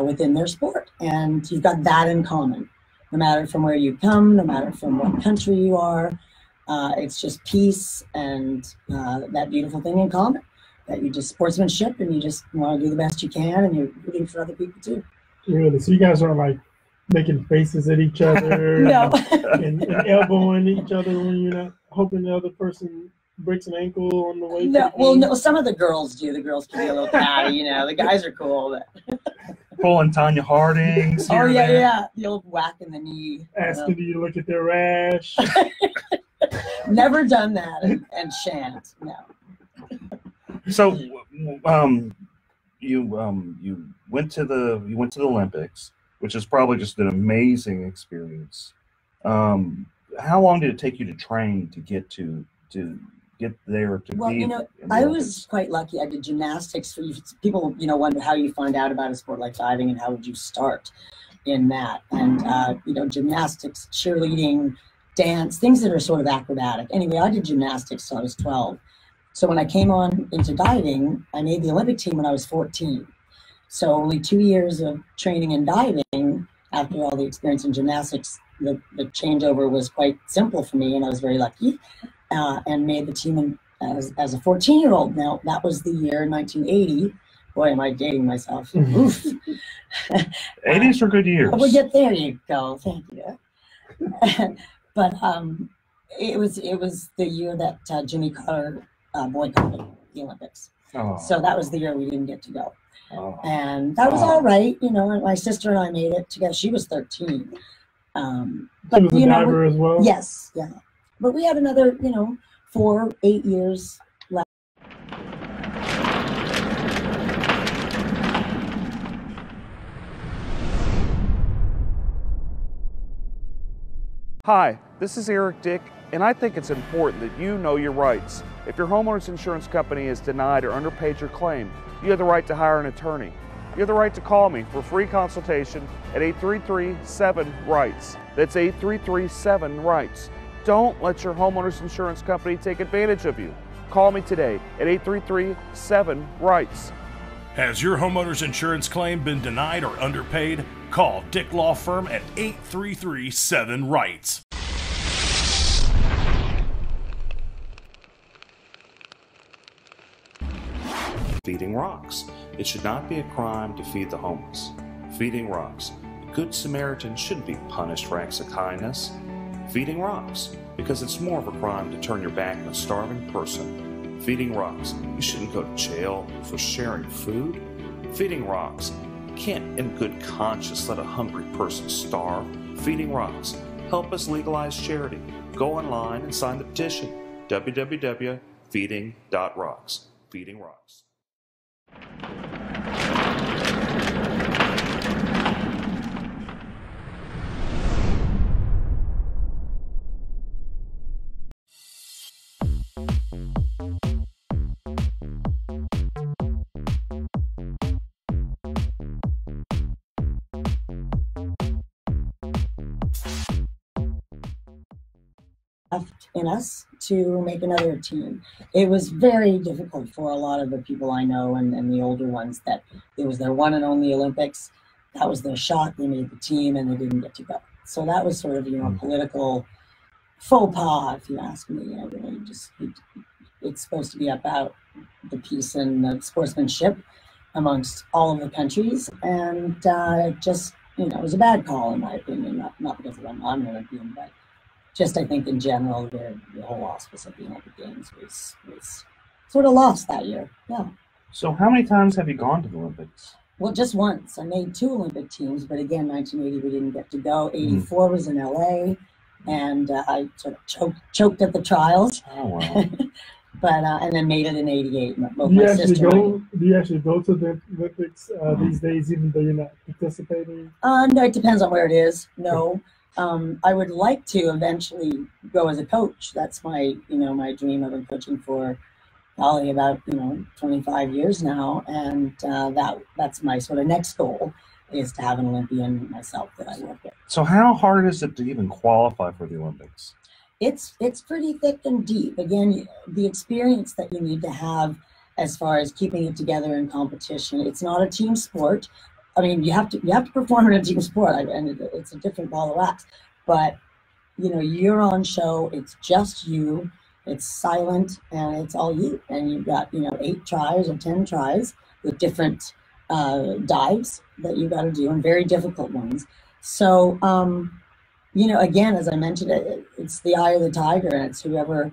within their sport, and you've got that in common. No matter from where you come, no matter from what country you are, it's just peace and that beautiful thing in common, that you just sportsmanship and you just want to do the best you can, and you're rooting for other people too. Really? So you guys aren't like making faces at each other No. and elbowing each other when you're not hoping the other person breaks an ankle on the way? No, well, no. Some of the girls do. The girls can be a little catty, you know. The guys are cool. But Pulling Tanya Harding's. oh here yeah, and there. yeah. The old whack in the knee. Asking you to look at their rash. Never done that, and shan't. No. So, you went to the Olympics, which is probably just an amazing experience. How long did it take you to train to get there to Well, be? you know, in the I Olympics? was quite lucky. I did gymnastics. For people, you know, wonder how you find out about a sport like diving and how would you start in that. And you know, gymnastics, cheerleading, dance, things that are sort of acrobatic. Anyway, I did gymnastics till I was 12. So when I came on into diving, I made the Olympic team when I was 14. So only 2 years of training in diving after all the experience in gymnastics, the changeover was quite simple for me, and I was very lucky, and made the team as a 14-year-old. Now, that was the year 1980. Boy, am I dating myself. Oof. 80s were good years. Well, there you go. Thank you. But it was the year that Jimmy Carter boycotted the Olympics. Oh. So that was the year we didn't get to go. Oh. And that was all right, you know. And my sister and I made it together. She was 13. But She was a you know, diver as well? yes, yeah. But we had another, 4-8 years left. Hi, this is Eric Dick, and I think it's important that you know your rights. If your homeowner's insurance company has denied or underpaid your claim, you have the right to hire an attorney. You have the right to call me for free consultation at 833-7-RIGHTS. That's 833-7-RIGHTS. Don't let your homeowner's insurance company take advantage of you. Call me today at 833-7-RIGHTS. Has your homeowner's insurance claim been denied or underpaid? Call Dick Law Firm at 833-7-RIGHTS. Feeding rocks. It should not be a crime to feed the homeless. Feeding rocks. A good Samaritan shouldn't be punished for acts of kindness. Feeding rocks. Because it's more of a crime to turn your back on a starving person. Feeding rocks. You shouldn't go to jail for sharing food. Feeding rocks. You can't in good conscience let a hungry person starve. Feeding rocks. Help us legalize charity. Go online and sign the petition. www.feeding.rocks. Feeding rocks. In us to make another team. It was very difficult for a lot of the people I know and the older ones that it was their one and only Olympics. That was their shot. They made the team and they didn't get to go. So that was sort of, you know, a political faux pas, if you ask me. You know, really just it's supposed to be about the peace and the sportsmanship amongst all of the countries, and just, you know, it was a bad call in my opinion. Not because I'm an Olympian, but just I think in general the whole auspice of the Olympic Games was sort of lost that year. Yeah. So how many times have you gone to the Olympics? Well, just once. I made 2 Olympic teams, but again, 1980 we didn't get to go. 84 was in LA, and I sort of choked at the trials. Oh wow! But and then made it in '88. Do you actually go to the Olympics these days, even though you're not participating? No, it depends on where it is. No, I would like to eventually go as a coach. That's my my dream. I've been coaching for probably about 25 years now, and that's my sort of next goal, is to have an Olympian myself that I work with. So how hard is it to even qualify for the Olympics? It's pretty thick and deep. Again, the experience that you need to have as far as keeping it together in competition. It's not a team sport. I mean, you have to perform in a team sport, and it's a different ball of wax. But you're on show. It's just you. It's silent, and it's all you. And you've got 8 tries or 10 tries with different dives that you got to do, and very difficult ones. So again, as I mentioned, it's the eye of the tiger, and it's whoever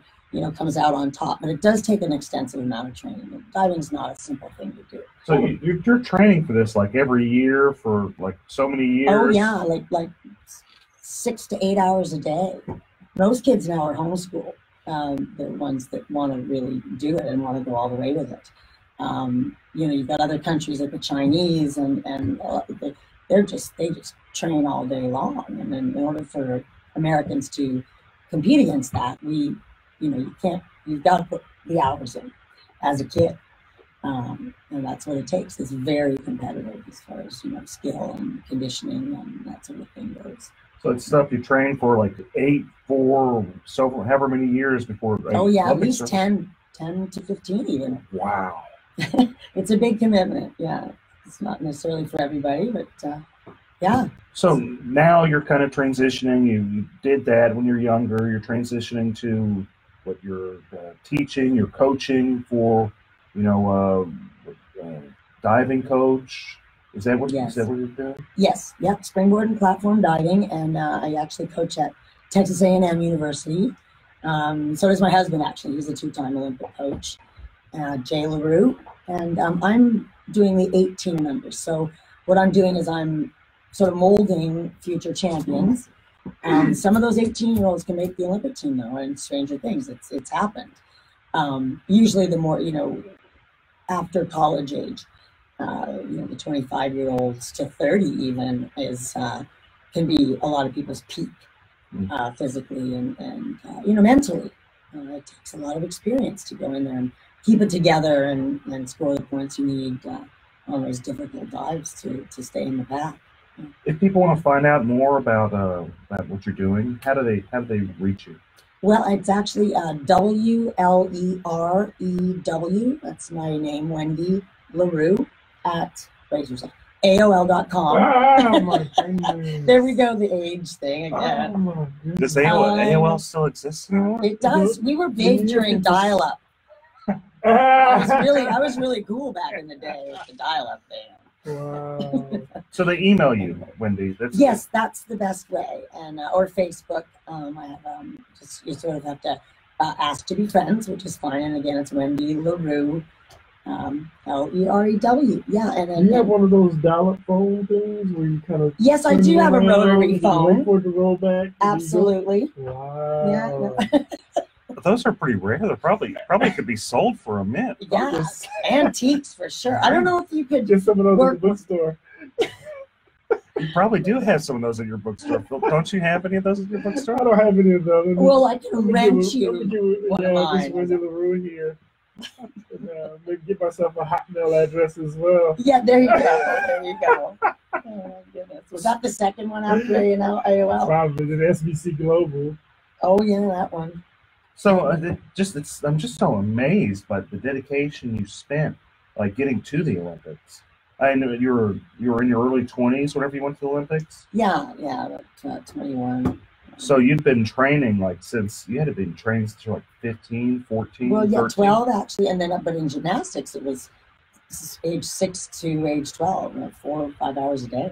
comes out on top. But it does take an extensive amount of training. Diving is not a simple thing to do. So you're training for this like every year for like so many years? Oh yeah, like 6 to 8 hours a day. Most kids now are homeschooled. The ones that want to really do it and want to go all the way with it. You've got other countries like the Chinese, and they just train all day long. And then in order for Americans to compete against that, you've got to put the hours in as a kid. And that's what it takes. It's very competitive as far as, skill and conditioning and that sort of thing goes. So it's stuff you train for like 8, 4, so however many years before. Oh yeah, at least 10 to 15 even. Wow. It's a big commitment. Yeah. It's not necessarily for everybody, but yeah. So now you're kind of transitioning. You did that when you're younger. You're transitioning to what you're teaching. You're coaching for, diving coach. Is that what you're doing? Yes. Yep. Springboard and platform diving, and I actually coach at Texas A&M University. So does my husband. Actually, he's a 2-time Olympic coach, Jay LaRue, and I'm doing the 18 members. So what I'm doing is I'm sort of molding future champions, and some of those 18-year-olds can make the Olympic team now. And stranger things, it's happened. Usually, the more after college age. The 25-year-olds to 30 even can be a lot of people's peak physically and mentally. It takes a lot of experience to go in there and keep it together and score the points you need on those difficult dives to stay in the pack. If people want to find out more about what you're doing, how do they reach you? Well, it's actually WLEREW. That's my name, Wendy LaRue, at AOL.com. Oh my goodness. There we go, the age thing again. Oh, does AOL still exist now? It does. We were big during dial-up. I was really cool back in the day with the dial-up thing. Wow. So they email you, Wendy. Yes, that's the best way, and or Facebook. I have you sort of have to ask to be friends, which is fine. And again, it's Wendy LaRue. LEREW. Yeah, and then you have one of those dial-up phone things where you kind of. Yes, I do have a rotary phone. Wait for it to roll back. Absolutely. Wow. Yeah. Those are pretty rare. They probably could be sold for a mint. Yeah, antiques for sure. I don't know if you could get some of those at the bookstore. You probably do have some of those at your bookstore. Don't you have any of those at your bookstore? I don't have any of those. Well, I can rent you one of mine. This Wendy LaRue here. And, maybe get myself a Hotmail address as well. Yeah, there you go. There you go. Oh my goodness. Was that the second one after AOL? Probably the SBC Global. Oh yeah, that one. So I'm just so amazed by the dedication you spent, like getting to the Olympics. I know you were in your early 20s whenever you went to the Olympics. Yeah, about 21. So you've been training since you had to be training since you were 15, 14, Well, yeah, 13? 12 actually, and then but in gymnastics it was age 6 to age 12, 4 or 5 hours a day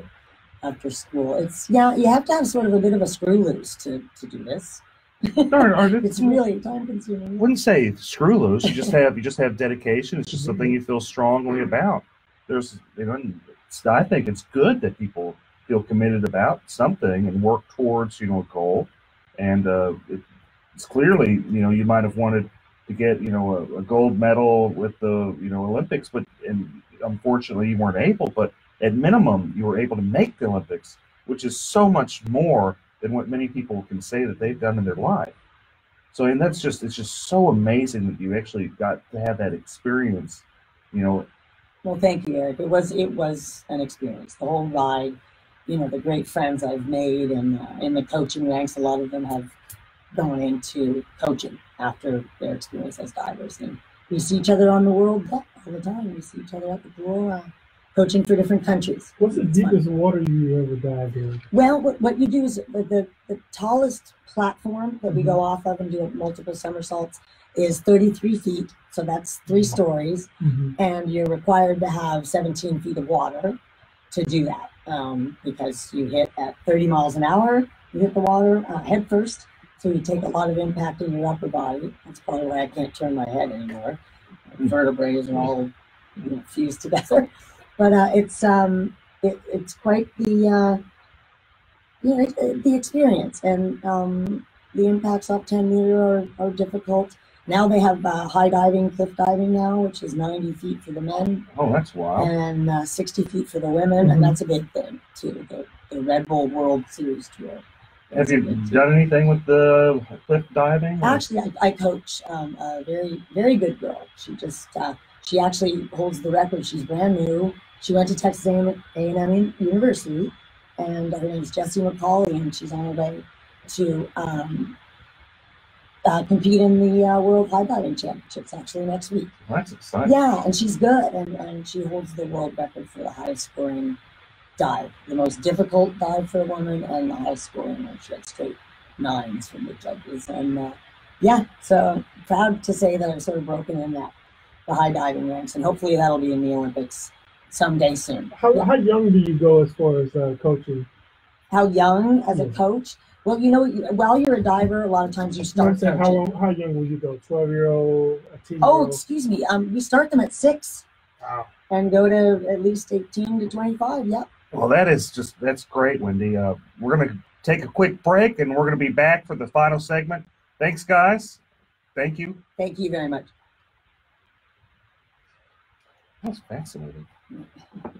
after school. It's you have to have sort of a bit of a screw loose to do this. It's really time consuming. I wouldn't say screw loose. You just have dedication. It's just something you feel strongly about. I think it's good that people feel committed about something and work towards a goal. And it's clearly you might have wanted to get a gold medal with the Olympics, and unfortunately you weren't able. But at minimum, you were able to make the Olympics, which is so much more than what many people can say that they've done in their life. So, and it's just so amazing that you actually got to have that experience, Well, thank you, Eric. It was an experience. The whole ride, the great friends I've made, and in the coaching ranks, a lot of them have gone into coaching after their experience as divers, and we see each other on the World Cup all the time. We see each other at the pool, coaching for different countries. What's the deepest water you ever dived in? Well, what you do is the tallest platform that we go off of and do multiple somersaults is 33 feet. So that's 3 stories. And you're required to have 17 feet of water to do that because you hit at 30 miles an hour, you hit the water head first. So you take a lot of impact in your upper body. That's probably why I can't turn my head anymore. Vertebrae are all fused together. But it's quite the experience, and the impacts up 10 meter are difficult. Now they have high diving, cliff diving now, which is 90 feet for the men. Oh, that's wild. And 60 feet for the women, and that's a big thing too. The Red Bull World Series Tour. Have you done anything with the cliff diving? Actually, I coach a very, very good girl. She actually holds the record. She's brand new. She went to Texas A&M University, and her name is Jessie McCauley, and she's on her way to compete in the World High Diving Championships actually next week. Well, that's exciting. Yeah, and she's good, and she holds the world record for the highest scoring dive, the most difficult dive for a woman, and the highest scoring. She had straight 9s from the judges, and so proud to say that I've sort of broken in the high diving ranks, and hopefully that'll be in the Olympics someday soon. How young do you go as far as coaching? How young as a coach? Well, while you're a diver, a lot of times you start coaching. How young will you go? 12-year-old, a 10-year-old? Oh, excuse me. We start them at 6. Wow. And go to at least 18 to 25. Yep. Well, that's great, Wendy. We're going to take a quick break, and we're going to be back for the final segment. Thanks, guys. Thank you. Thank you very much. That's fascinating.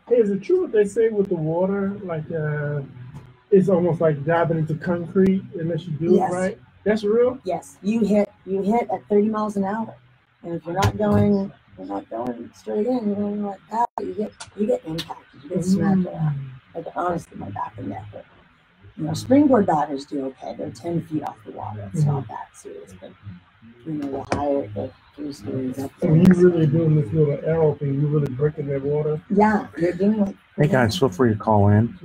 Hey, is it true what they say with the water? It's almost like diving into concrete unless you do it right. That's real? Yes. You hit at 30 miles an hour. And if you're not going straight in, you're going like that, you get impacted, you get smacked around. Like honestly, my back and neck hurt. Springboard divers do okay. They're 10 feet off the water. It's not that serious, but the higher the 3 stories up there. And you really doing this little arrow thing, you really breaking that water? Yeah, you're doing it. Hey guys, feel free to call in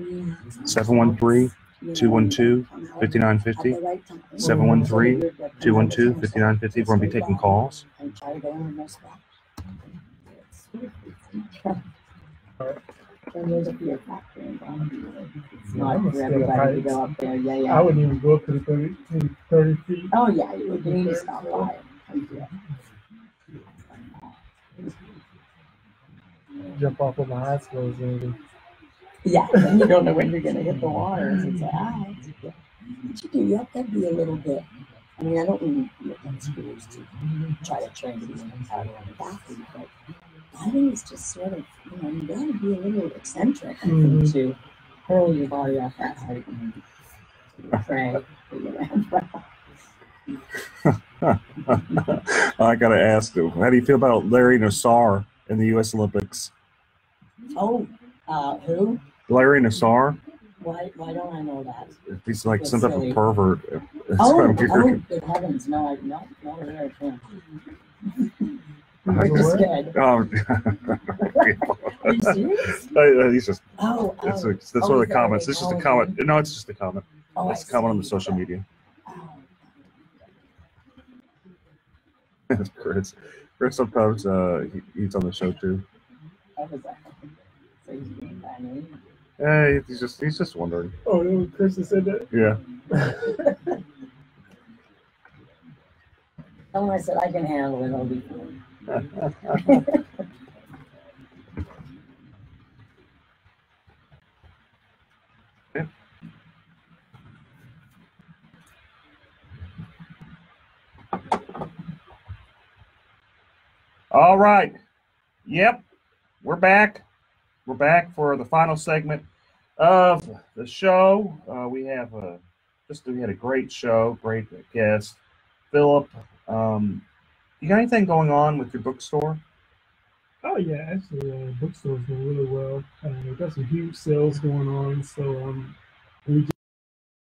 713-212-5950. 713-212-5950. We're going to be taking calls. And try to go in the spot. And there's a fear factor involved. It's not for everybody to go up there. Yeah. I wouldn't even go up to the 30 feet. Oh, yeah, you would need to stop by and come Jump off of my high schools, maybe. Yeah, and you don't know when you're going to hit the water. It's what you have to be a little bit. I mean, I don't mean look at schools to try to train these things out of the bathroom, but diving is just sort of, you got to be a little eccentric, I think, to hurl your body off that height and pray for your land. I got to ask you, how do you feel about Larry Nassar in the U.S. Olympics? Oh, who? Larry Nassar. Why don't I know that? He's like some type of pervert. Good heavens, no, I've not heard of him. What? Good. Oh. Are you serious? He's just. Oh, That's oh. one Oh, of is the that comments. what It's they just a call comment. it? No, it's just a comment. Oh, It's I a comment on the see. social Okay. media. Oh. Chris sometimes he's on the show too. That was that. So he's being funny. Yeah, he's just wondering. Oh, it was Chris that said that? Yeah. Tell him I said I can handle it. I'll be fine. All right. Yep. We're back. We're back for the final segment of the show. We had a great show, great guest, Philip. You got anything going on with your bookstore? Oh yeah, actually, bookstore's doing really well. We've got some huge sales going on. So we just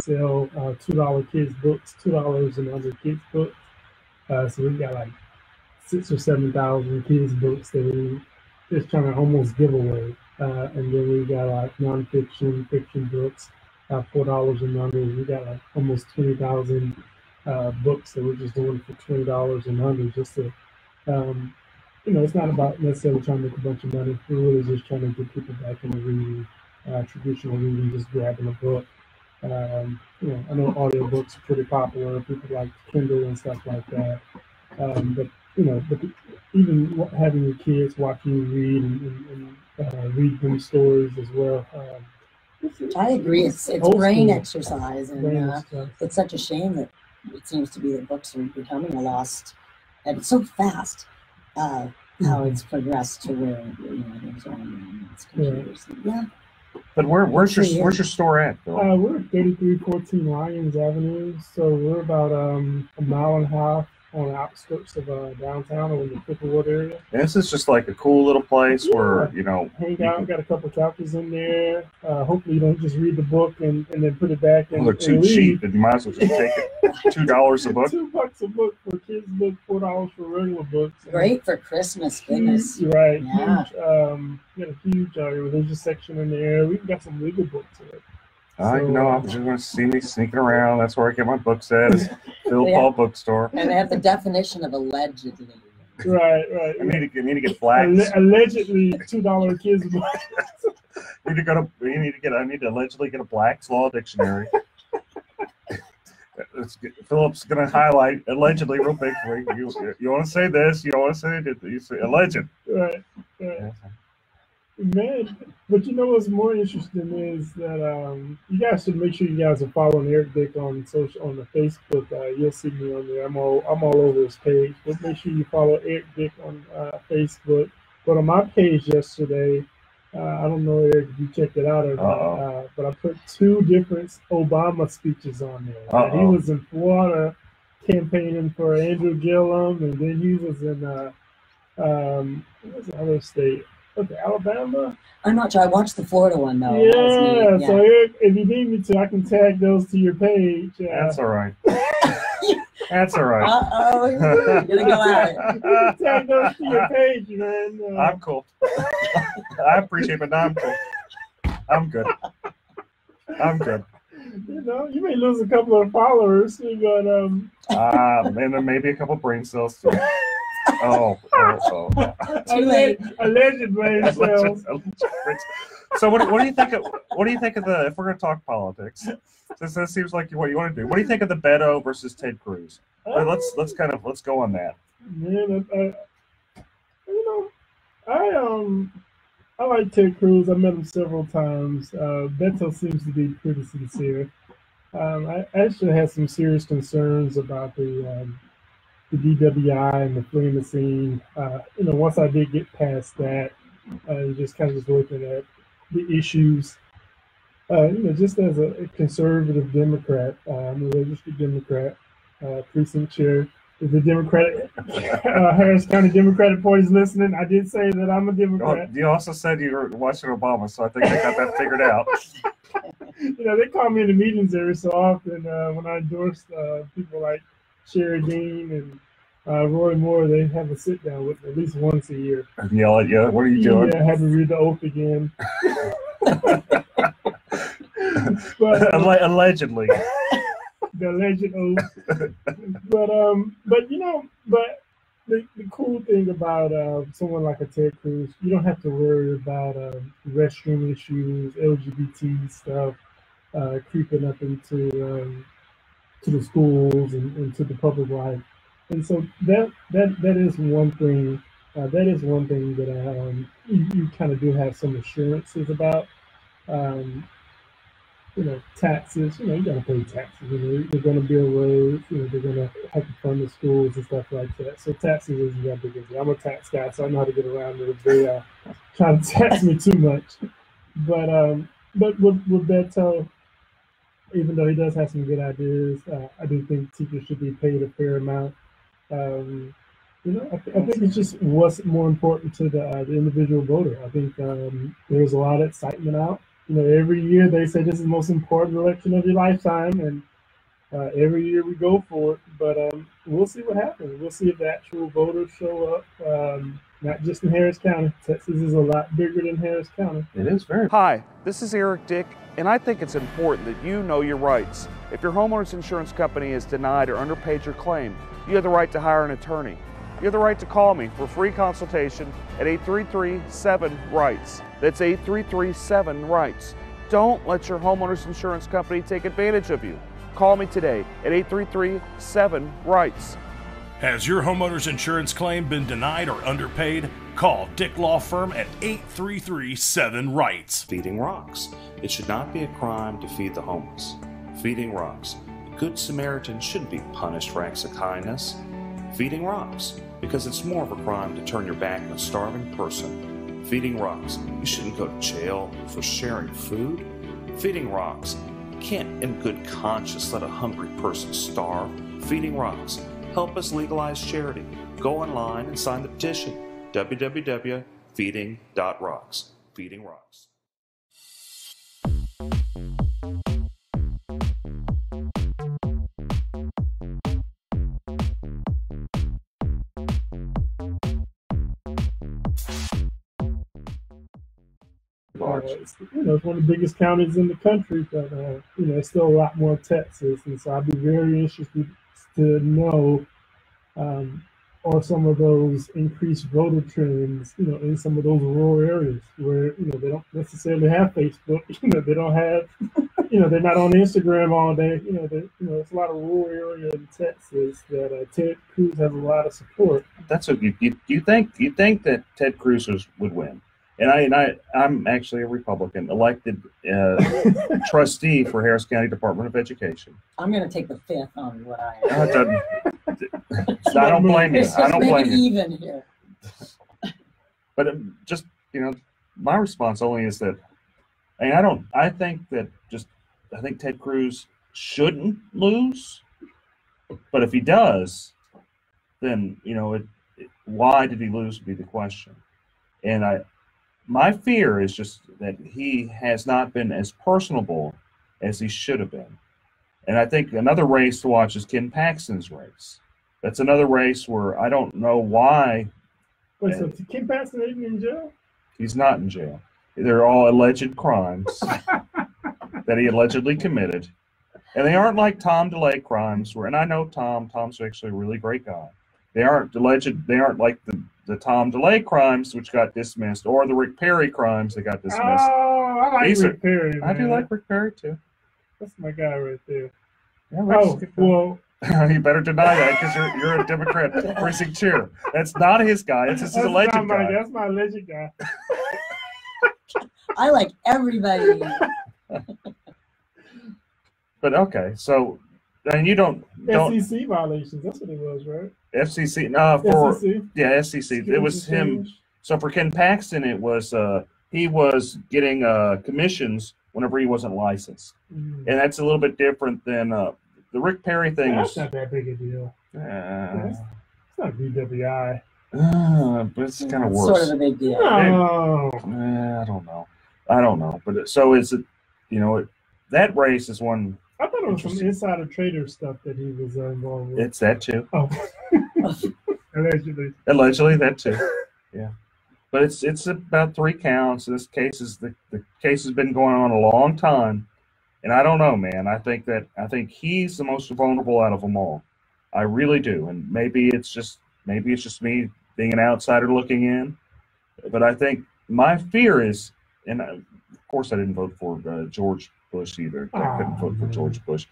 sell $2 kids books, $2 and under kids books. So we've got like 6,000 or 7,000 kids books that we just trying to almost give away. And then we got like nonfiction, fiction books, $4 and under. We got like almost 20,000 books that we're just doing for $20 and under, just to it's not about necessarily trying to make a bunch of money. We're really just trying to get people back into reading, traditional reading, just grabbing a book. I know audiobooks are pretty popular. People like Kindle and stuff like that. But even having your kids watching you read and read them stories as well. I agree. It's brain exercise, and it's such a shame that it seems to be that books are becoming a lost, and it's so fast. How it's progressed to where there's only computers. Yeah. But where's your store at, Phil? We're at 3314 Lyons Avenue, so we're about a mile and a half on the outskirts of downtown or in the Picklewood area. And this is just like a cool little place where hang out. Got a couple of couches in there. Hopefully you don't just read the book and then put it back. They're too cheap, and you might as well just take it. $2 a book. $2 a book for kids' book, $4 for regular books. Great for Christmas, goodness. Right. Yeah. Huge, got a huge religious section in there. We've got some legal books in it. I'm just going to see me sneaking around. That's where I get my books at. Is Phil Paul Bookstore. And they have the definition of allegedly. Right. I need to get black. Allegedly $2 kids books. I need to allegedly get a Black's Law Dictionary. Philip's going to highlight allegedly real big for you. You want to say this? You don't want to say it? You say alleged. Right. Yeah. Man, but what's more interesting is that you guys should make sure you guys are following Eric Dick on the Facebook. You'll see me on there. I'm all over his page. But make sure you follow Eric Dick on Facebook. But on my page yesterday, I don't know, Eric, if you checked it out or not, but I put 2 different Obama speeches on there. He was in Florida campaigning for Andrew Gillum, and then he was in what was the other state? Okay, Alabama. I'm not sure. I watched the Florida one though. Yeah. So Eric, if you need me to, I can tag those to your page. That's all right. That's all right. You're gonna go at it. Tag those to your page, man. I'm cool. I appreciate it, but I'm cool. I'm good. You may lose a couple of followers, but and then maybe a couple brain cells too. Oh. Too late. Alleged brain cells. So what do you think of the, if we're going to talk politics, since that seems like what you want to do, what do you think of the Beto versus Ted Cruz? Let's go on that. Man, I like Ted Cruz. I met him several times. Beto seems to be pretty sincere. I actually had some serious concerns about the DWI and the fleeing scene. Once I did get past that, just looking at the issues. Just as a conservative Democrat, I'm a registered Democrat, precinct chair. If the Harris County Democratic Party is listening, I did say that I'm a Democrat. You also said you were watching Obama, so I think they got that figured out. They call me in the meetings every so often when I endorsed people like Sherry Dean Roy Moore, they have a sit down with at least once a year. And yell at you, what are you doing? Yeah, have to read the oath again. But, Allegedly. The alleged oath. But the cool thing about someone like a Ted Cruz, you don't have to worry about restroom issues, LGBT stuff creeping up into to the schools and into the public life. And so that is one thing. That is one thing that you kind of do have some assurances about. Taxes. You got to pay taxes. They're going to build roads. They're going to have to fund the schools and stuff like that. So taxes is that big deal. I'm a tax guy, so I know how to get around it if they try to tax me too much. But with Beto, even though he does have some good ideas, I do think teachers should be paid a fair amount. I think it's just what's more important to the individual voter. I think there's a lot of excitement out. Every year they say this is the most important election of your lifetime, and every year we go for it. But we'll see what happens. We'll see if the actual voters show up, not just in Harris County. Texas is a lot bigger than Harris County. It is very. Hi, this is Eric Dick, and I think it's important that you know your rights. If your homeowner's insurance company has denied or underpaid your claim, you have the right to hire an attorney. You have the right to call me for a free consultation at 833-7-RIGHTS. That's 833-7-RIGHTS. Don't let your homeowner's insurance company take advantage of you. Call me today at 833-7-RIGHTS. Has your homeowner's insurance claim been denied or underpaid? Call Dick Law Firm at 833-7-RIGHTS. Feeding rocks. It should not be a crime to feed the homeless. Feeding rocks. A good Samaritan shouldn't be punished for acts of kindness. Feeding rocks. Because it's more of a crime to turn your back on a starving person. Feeding rocks. You shouldn't go to jail for sharing food. Feeding rocks. You can't in good conscience let a hungry person starve. Feeding rocks. Help us legalize charity. Go online and sign the petition. www.feeding.rocks. Feeding rocks. It's one of the biggest counties in the country, but it's still a lot more Texas, and so I'd be very interested to know are some of those increased voter trends, in some of those rural areas where they don't necessarily have Facebook, they don't have, they're not on Instagram all day, it's a lot of rural area in Texas that Ted Cruz has a lot of support. That's what you think that Ted Cruz would win. And I'm actually a Republican, elected trustee for Harris County Department of Education. I'm going to take the fifth on what I am. I don't blame you. I don't blame you. Even here. But just my response only is that, I think Ted Cruz shouldn't lose. But if he does, then why did he lose would be the question. And my fear is just that he has not been as personable as he should have been. And I think another race to watch is Ken Paxton's race. That's another race where I don't know why. Wait, so Ken Paxton isn't in jail? He's not in jail. They're all alleged crimes that he allegedly committed. And they aren't like Tom DeLay crimes, and I know Tom's actually a really great guy. They aren't like the Tom DeLay crimes, which got dismissed, or the Rick Perry crimes that got dismissed. Oh, I like Rick Perry. Man. I do like Rick Perry, too. That's my guy right there. Yeah, well, you better deny that because you're a Democrat precinct chair. That's not his guy. It's his alleged guy. That's my alleged guy. I like everybody. But okay, so and you don't FCC violations. That's what it was, right? FCC. FCC. Yeah, FCC. It was him. So for Ken Paxton, it was he was getting commissions whenever he wasn't licensed, and that's a little bit different than the Rick Perry thing. That's not that big a deal. It's not VWI. But it's kind of worse. Sort of a big deal. No. I don't know. But so is it? That race is one. I thought it was some insider trader stuff that he was involved with. It's that too. Oh. Allegedly. Allegedly, that too. Yeah, but it's about 3 counts. This case is the case has been going on a long time, and I don't know, man. I think he's the most vulnerable out of them all. I really do, and maybe it's just me being an outsider looking in, but I think my fear is, and of course I didn't vote for George Bush either. I couldn't vote for George Bush.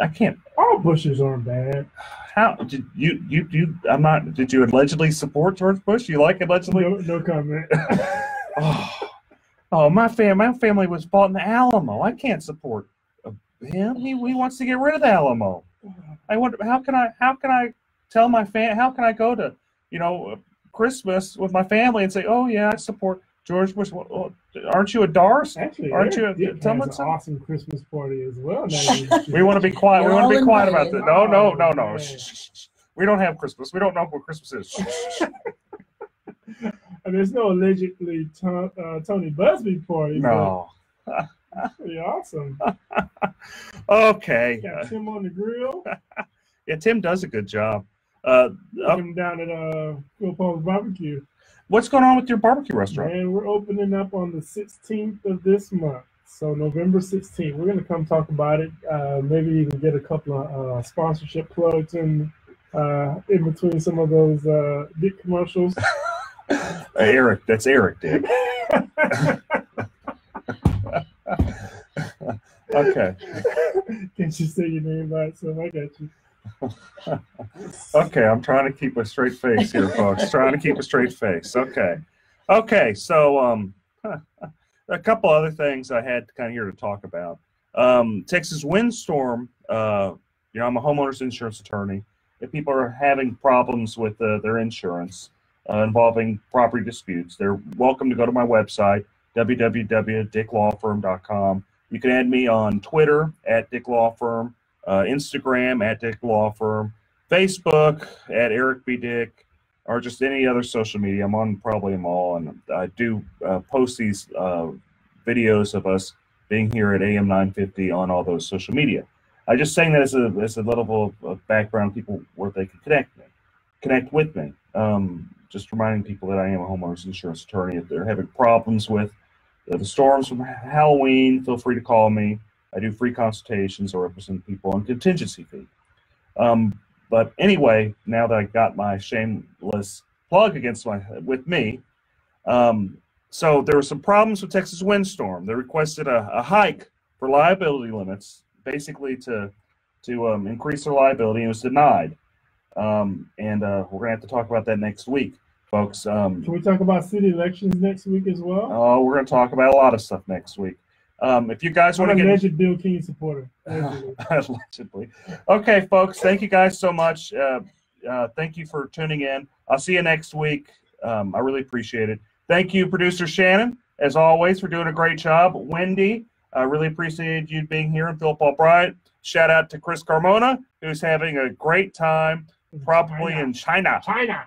I can't. All Bushes aren't bad. How did you? I'm not. Did you allegedly support George Bush? You like allegedly? No comment. My family was fought in the Alamo. I can't support him. He wants to get rid of the Alamo. I wonder how can I tell my how can I go to Christmas with my family and say, oh yeah, I support George Bush. Well, aren't you a Darce? Actually, aren't you? Has an awesome Christmas party as well. We want to be quiet. We want to be quiet about this. No. Man. Shh. We don't have Christmas. We don't know what Christmas is. And there's no allegedly Tony Busby party. No. Pretty awesome. Okay. Got Tim on the grill. Yeah, Tim does a good job. Him down at Phil Paul's Barbecue. What's going on with your barbecue restaurant? And we're opening up on the 16th of this month. So November 16th. We're going to come talk about it. Maybe even get a couple of sponsorship plugs in between some of those Dick commercials. Eric, that's Eric, Dick. Okay. Can't you say your name by itself? I got you. Okay, I'm trying to keep a straight face here, folks. Trying to keep a straight face. Okay. So a couple other things I had kind of here to talk about. Texas windstorm. I'm a homeowners insurance attorney. If people are having problems with their insurance involving property disputes, they're welcome to go to my website, www.dicklawfirm.com. You can add me on Twitter @DickLawFirm, Instagram @DickLawFirm, Facebook @EricBDick, or just any other social media. I'm on probably them all, and I do post these videos of us being here at AM 950 on all those social media. I just saying that as a little of background, people where they can connect with me. Just reminding people that I am a homeowners insurance attorney. If they're having problems with the storms from Halloween, feel free to call me. I do free consultations or represent people on contingency fee. But anyway, now that I got my shameless plug with me, so there were some problems with Texas windstorm. They requested a hike for liability limits, basically to increase their liability, and it was denied. And we're gonna have to talk about that next week, folks. Can we talk about city elections next week as well? Oh, we're gonna talk about a lot of stuff next week. If you guys want to get alleged Bill King supporter, allegedly. Okay, folks. Thank you guys so much. Thank you for tuning in. I'll see you next week. I really appreciate it. Thank you, producer Shannon, as always, for doing a great job. Wendy, I really appreciate you being here, and Philip Albright. Shout out to Chris Carmona, who's having a great time, probably in China. China.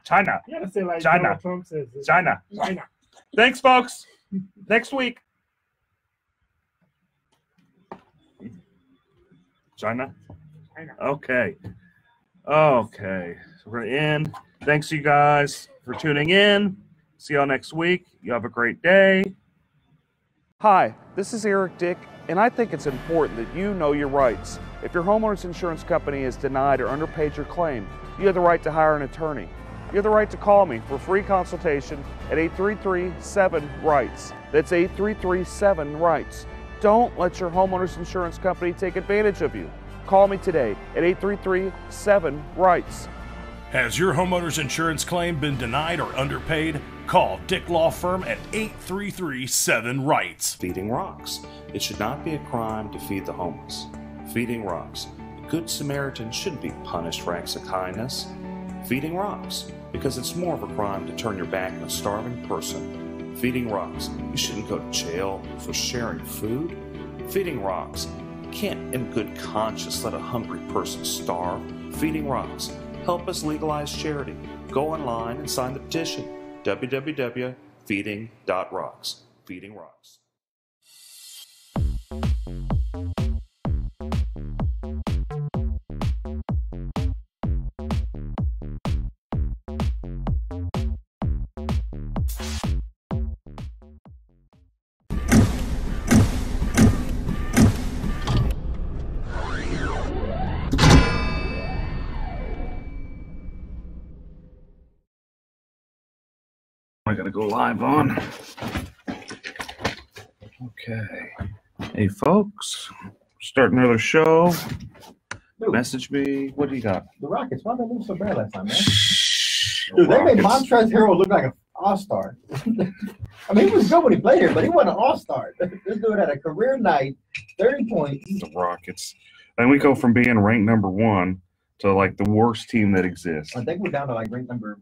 You gotta say like China. Donald Trump says. China. China. Thanks, folks. Next week. China? Okay. So we're going to end. Thanks, you guys, for tuning in. See y'all next week. You have a great day. Hi, this is Eric Dick, and I think it's important that you know your rights. If your homeowner's insurance company has denied or underpaid your claim, you have the right to hire an attorney. You have the right to call me for free consultation at 833-7-RIGHTS. That's 833-7-RIGHTS. Don't let your homeowner's insurance company take advantage of you. Call me today at 833-7-RIGHTS. Has your homeowner's insurance claim been denied or underpaid? Call Dick Law Firm at 833-7-RIGHTS. Feeding rocks. It should not be a crime to feed the homeless. Feeding rocks. A good Samaritan shouldn't be punished for acts of kindness. Feeding rocks. Because it's more of a crime to turn your back on a starving person. Feeding rocks. You shouldn't go to jail for sharing food. Feeding rocks. You can't in good conscience let a hungry person starve. Feeding rocks. Help us legalize charity. Go online and sign the petition. www.feeding.rocks. Feeding Rocks. I gotta go live on. Okay. Hey, folks. Start another show. Dude, Message me. What do you got? the Rockets, why did they lose so bad last time, man? The Dude, they made Rockets. Montrezl Harrell look like an all-star. I mean, he was good when he played here, but he wasn't an all-star. This dude had a career night, 30 points. The Rockets. And we go from being ranked number 1 to like the worst team that exists. I think we're down to like rank number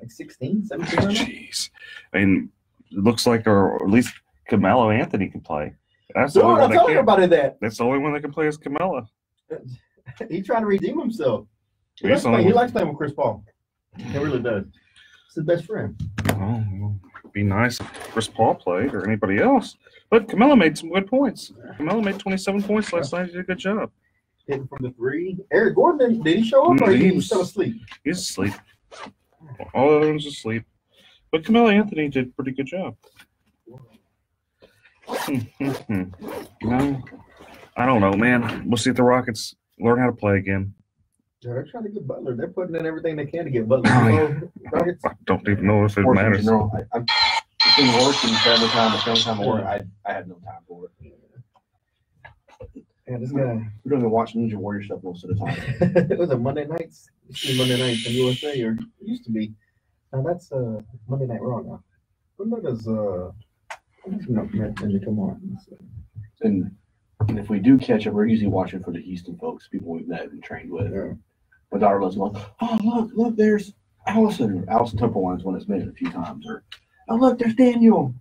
16, 17 right now. Jeez. I mean, it looks like, or at least Carmelo Anthony can play. That's Dude, the only I one that told can. everybody that. That's the only one that can play is Carmelo. He's trying to redeem himself. He He's likes playing with Chris Paul. He really does. It's his best friend. Oh, it'd be nice if Chris Paul played or anybody else. But Carmelo made some good points. Carmelo made 27 points last night. He did a good job. Hitting from the 3. Eric Gordon, did he show up or He he was- still asleep? He's asleep. All the other ones asleep. But Carmelo Anthony did a pretty good job. No, I don't know, man. We'll see if the Rockets learn how to play again. Yeah, they're trying to get Butler. They're putting in everything they can to get Butler. Oh, yeah. Rockets. I don't even know if it Work in matters. general. I'm between work and family time, but family time at work, I have no time for it. Yeah, this guy. We don't even watch Ninja Warrior stuff most of the time. It was a Monday nights. Monday nights in USA, or it used to be. Now that's Monday Night Raw now. What does Ninja come on? And if we do catch up, we're usually watching for the Houston folks, people we've met and trained with. Yeah. My daughter loves going, oh, look, there's Allison. Allison Templewine's one that's mentioned a few times. Or, oh, look, there's Daniel.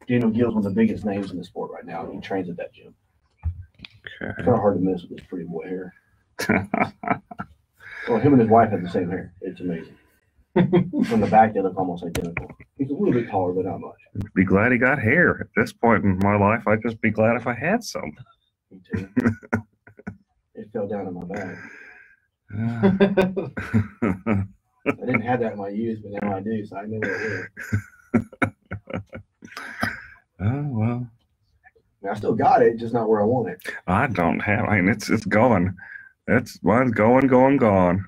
Daniel Gill's one of the biggest names in the sport right now. He trains at that gym. Okay. It's kind of hard to miss with his pretty boy hair. Well, him and his wife have the same hair. It's amazing. From the back, they look almost identical. He's a little bit taller, but not much. Be glad he got hair. At this point in my life, I'd just be glad if I had some. Me too. It fell down in my bag. I didn't have that in my youth, but now I do, so I know what it is. Oh, well. I mean, I still got it, just not where I want it. I don't have. I mean, it's gone. Mine's gone.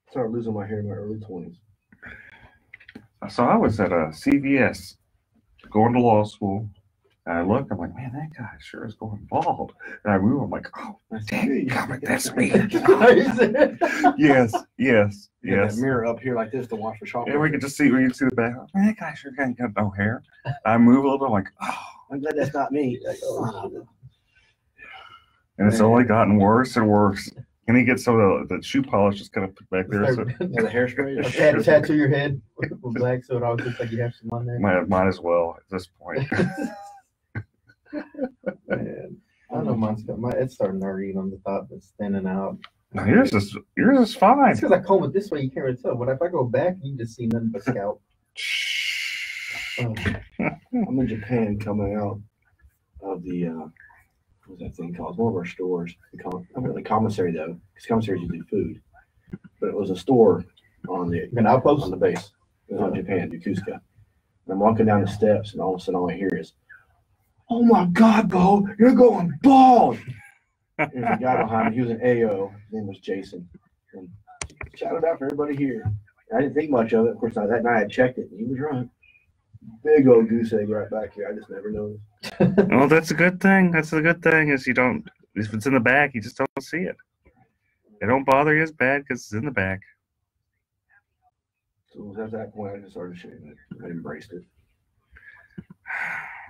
I started losing my hair in my early 20s. So I was at a CVS going to law school. And I look, I'm like, man, that guy sure is going bald. And I move, I'm like, oh, dang, that's me. Yes. That mirror up here like this to watch for sharp. And we can see the back. Man, that guy sure ain't got no hair. I move a little bit, I'm like, oh. I'm glad that's not me. And it's only gotten worse and worse. And he gets some of the shoe polish just kind of put back there. So Yeah, the hairspray. Tattoo your head with black so it always looks like you have some on there. might as well at this point. Man, I don't know mine's got it's starting to hurt on the top that's standing out. No, yours is fine. It's because I comb it this way, you can't really tell. But if I go back, you just see nothing but scalp. Oh. I'm in Japan coming out of the what's that thing called? It's one of our stores. I'm at the commissary though, because commissaries usually food. But it was a store on the An outpost? on the base. It was on Japan, Yokosuka. And I'm walking down the steps, and all of a sudden, all I hear is, "Oh my God, Bo, you're going bald!" There's a guy behind me. He was an AO. His name was Jason. And shouted out for everybody here. And I didn't think much of it. Of course, that night I checked it, and he was right. Big old goose egg right back here. I just never noticed. Well, that's a good thing. That's a good thing is you don't, if it's in the back, you just don't see it. It don't bother you as bad because it's in the back. So at that point, I just started shaving it. I embraced it.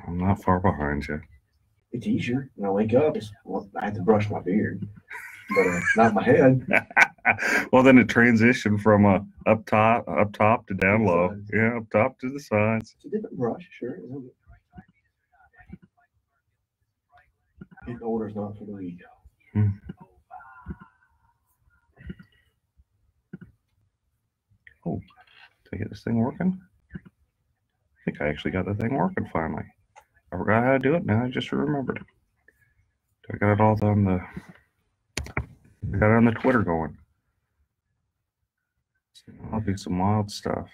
I'm not far behind you. It's easier. When I wake up, I have to brush my beard, but not my head. Well, then it transitioned from up top to down low. Yeah, up top to the sides. It's a different brush, sure. Getting older is not for the weak. Oh, did I get this thing working? I think I actually got the thing working finally. I forgot how to do it. Now I just remembered. I got it all on the. I got it on the Twitter going. I'll do some wild stuff.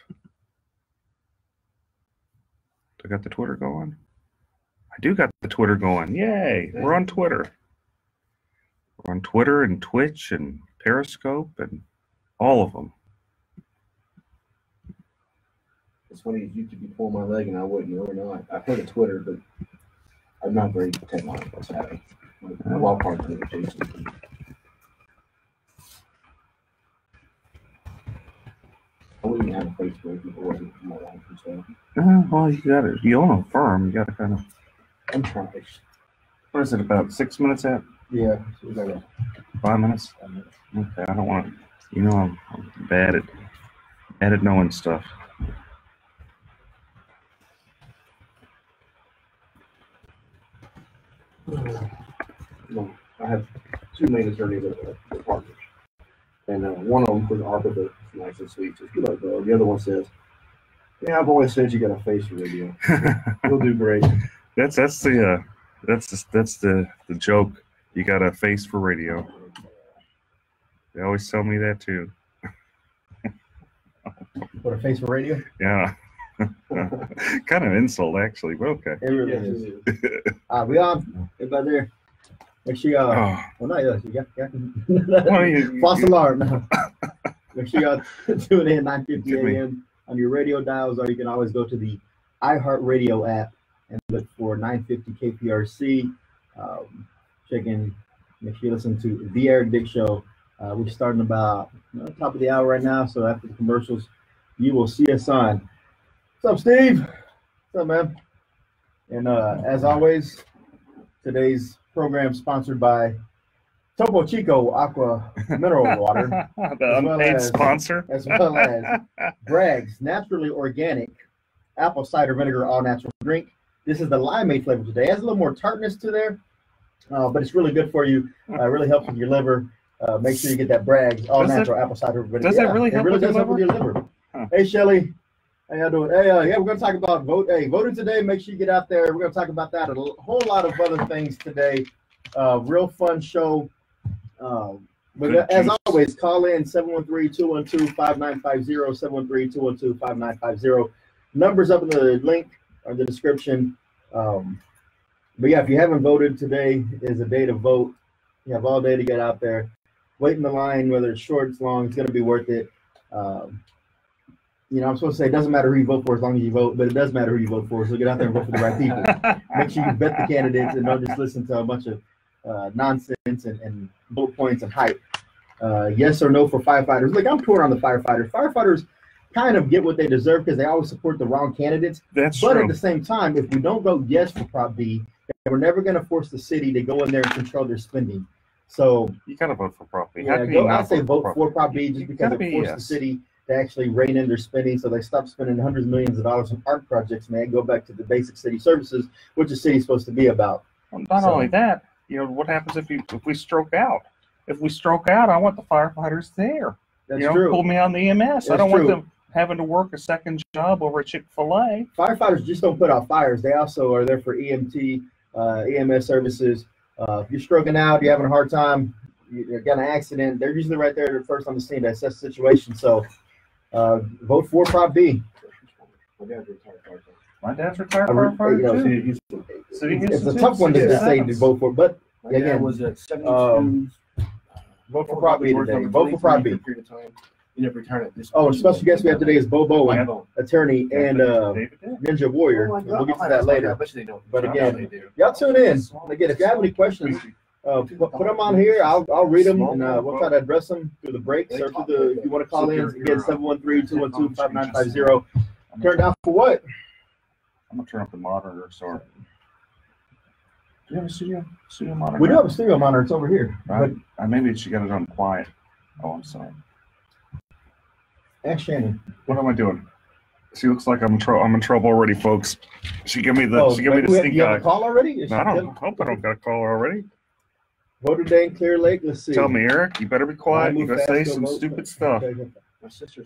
I got the Twitter going. I do got the Twitter going. Yay! We're on Twitter. We're on Twitter and Twitch and Periscope and all of them. It's funny, you could be pulling my leg and I wouldn't, you know. I've heard of Twitter, but I'm not very technological savvy. My wild card notifications. I wouldn't even have a Facebook if it wasn't for my life and stuff. Well, you own a firm. You got to kind of. I'm trying. What is it, about 6 minutes at? Yeah. So we got 5 minutes? Okay, I don't want to. You know, I'm bad at knowing stuff. Well, I have two main attorneys that are partners. And one of them was Arbiter, nice and sweet. Says, good luck, bro. The other one says, yeah, I've always said you got a face for radio. You'll do great. That's the joke. You got a face for radio. They always tell me that too. What, a face for radio? Yeah. Kind of insult actually, but okay. It really is. We on? Everybody there? Make sure y'all. Well, not us. You got false alarm now. Make sure y'all tune in 9:50 a.m. on your radio dials, or you can always go to the iHeartRadio app and look for 950 KPRC. Check in. Make sure you listen to The Eric Dick Show. We're starting about top of the hour right now, so after the commercials, you will see us on. What's up, Steve? What's up, man? And as always, today's program sponsored by Topo Chico Aqua Mineral Water. The unpaid sponsor. As well as Bragg's Naturally Organic Apple Cider Vinegar All Natural Drink. This is the limeade flavor today. It has a little more tartness to there, but it's really good for you. Really helps with your liver. Make sure you get that Bragg's All Natural Apple Cider Vinegar. Does it really help with your liver? Huh. Hey, Shelly. How y'all doing? Hey, yeah, we're going to talk about voting today. Make sure you get out there. We're going to talk about that and a whole lot of other things today. Real fun show. But as always, call in 713-212-5950, 713-212-5950. Numbers up in the link or the description. But yeah, if you haven't voted, today is a day to vote. You have all day to get out there. Wait in the line, whether it's short, it's long, it's going to be worth it. I'm supposed to say it doesn't matter who you vote for as long as you vote, but it does matter who you vote for. So get out there and vote for the right people. Make sure you vet the candidates and don't just listen to a bunch of nonsense and bullet points and hype. Yes or no for firefighters. Look, I'm torn on the firefighters. Firefighters kind of get what they deserve because they always support the wrong candidates. That's true. At the same time, if we don't vote yes for Prop B, we're never going to force the city to go in there and control their spending. So you got to vote for Prop B. Yeah, I say vote for Prop B just because it forced the city to actually rein in their spending, so they stop spending hundreds of millions of dollars on art projects, man. Go back to the basic city services, which the city's supposed to be about. Well, not only that, what happens if we stroke out? If we stroke out, I want the firefighters there. That's true. Pull me on the EMS. I don't want them having to work a second job over at Chick-fil-A. Firefighters just don't put out fires. They also are there for EMT, EMS services. If you're stroking out, you're having a hard time, you got an accident, they're usually right there first on the scene to assess the situation. So vote for Prop B. My dad's retired firefighter too. It's a tough one to say to vote for, but again, was at 72. Vote for Prop B today. Vote for Prop B. You never return it. Oh, and special guest we have today is Bo Bowen, attorney and Ninja Warrior. We'll get to that later. But again, y'all tune in. Again, if you have any questions, put them on here. I'll read them and we'll try to address them through the breaks or if you want to call in. Again, 713-212-5950. Turn down for what? I'm gonna turn up the monitor. Sorry. Do you have a studio monitor? We do have a studio monitor. It's over here. But maybe she got it on quiet. Oh, I'm sorry. Ask Shannon. What am I doing? She looks like I'm in trouble already, folks. She gave me the stink eye. You have a call already? No, I hope I don't got a call already. Vote today in Clear Lake. Let's see. Tell me, Eric. You better be quiet. You gotta say some stupid stuff.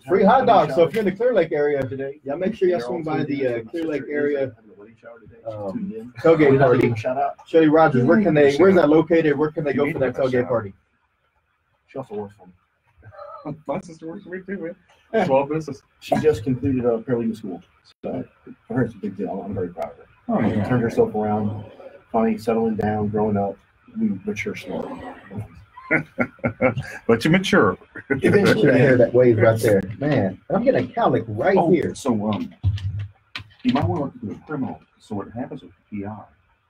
Free hot dogs. So if you're in the Clear Lake area today, y'all make sure y'all swing by the Clear Lake area tailgate party. Shelly Rogers, where's that located? Where can they go for that tailgate party? She also works for me. My sister works for me too, man. Small business. She just completed a paralegal school. So for her, it's a big deal. I'm very proud of her. Oh, yeah. Turned herself around, finally settling down, growing up. We mature slowly. But you mature. Eventually, I hear that wave right there. Man, I'm getting a cowlick right here. So, you might want to look at the criminal. So what happens with PI,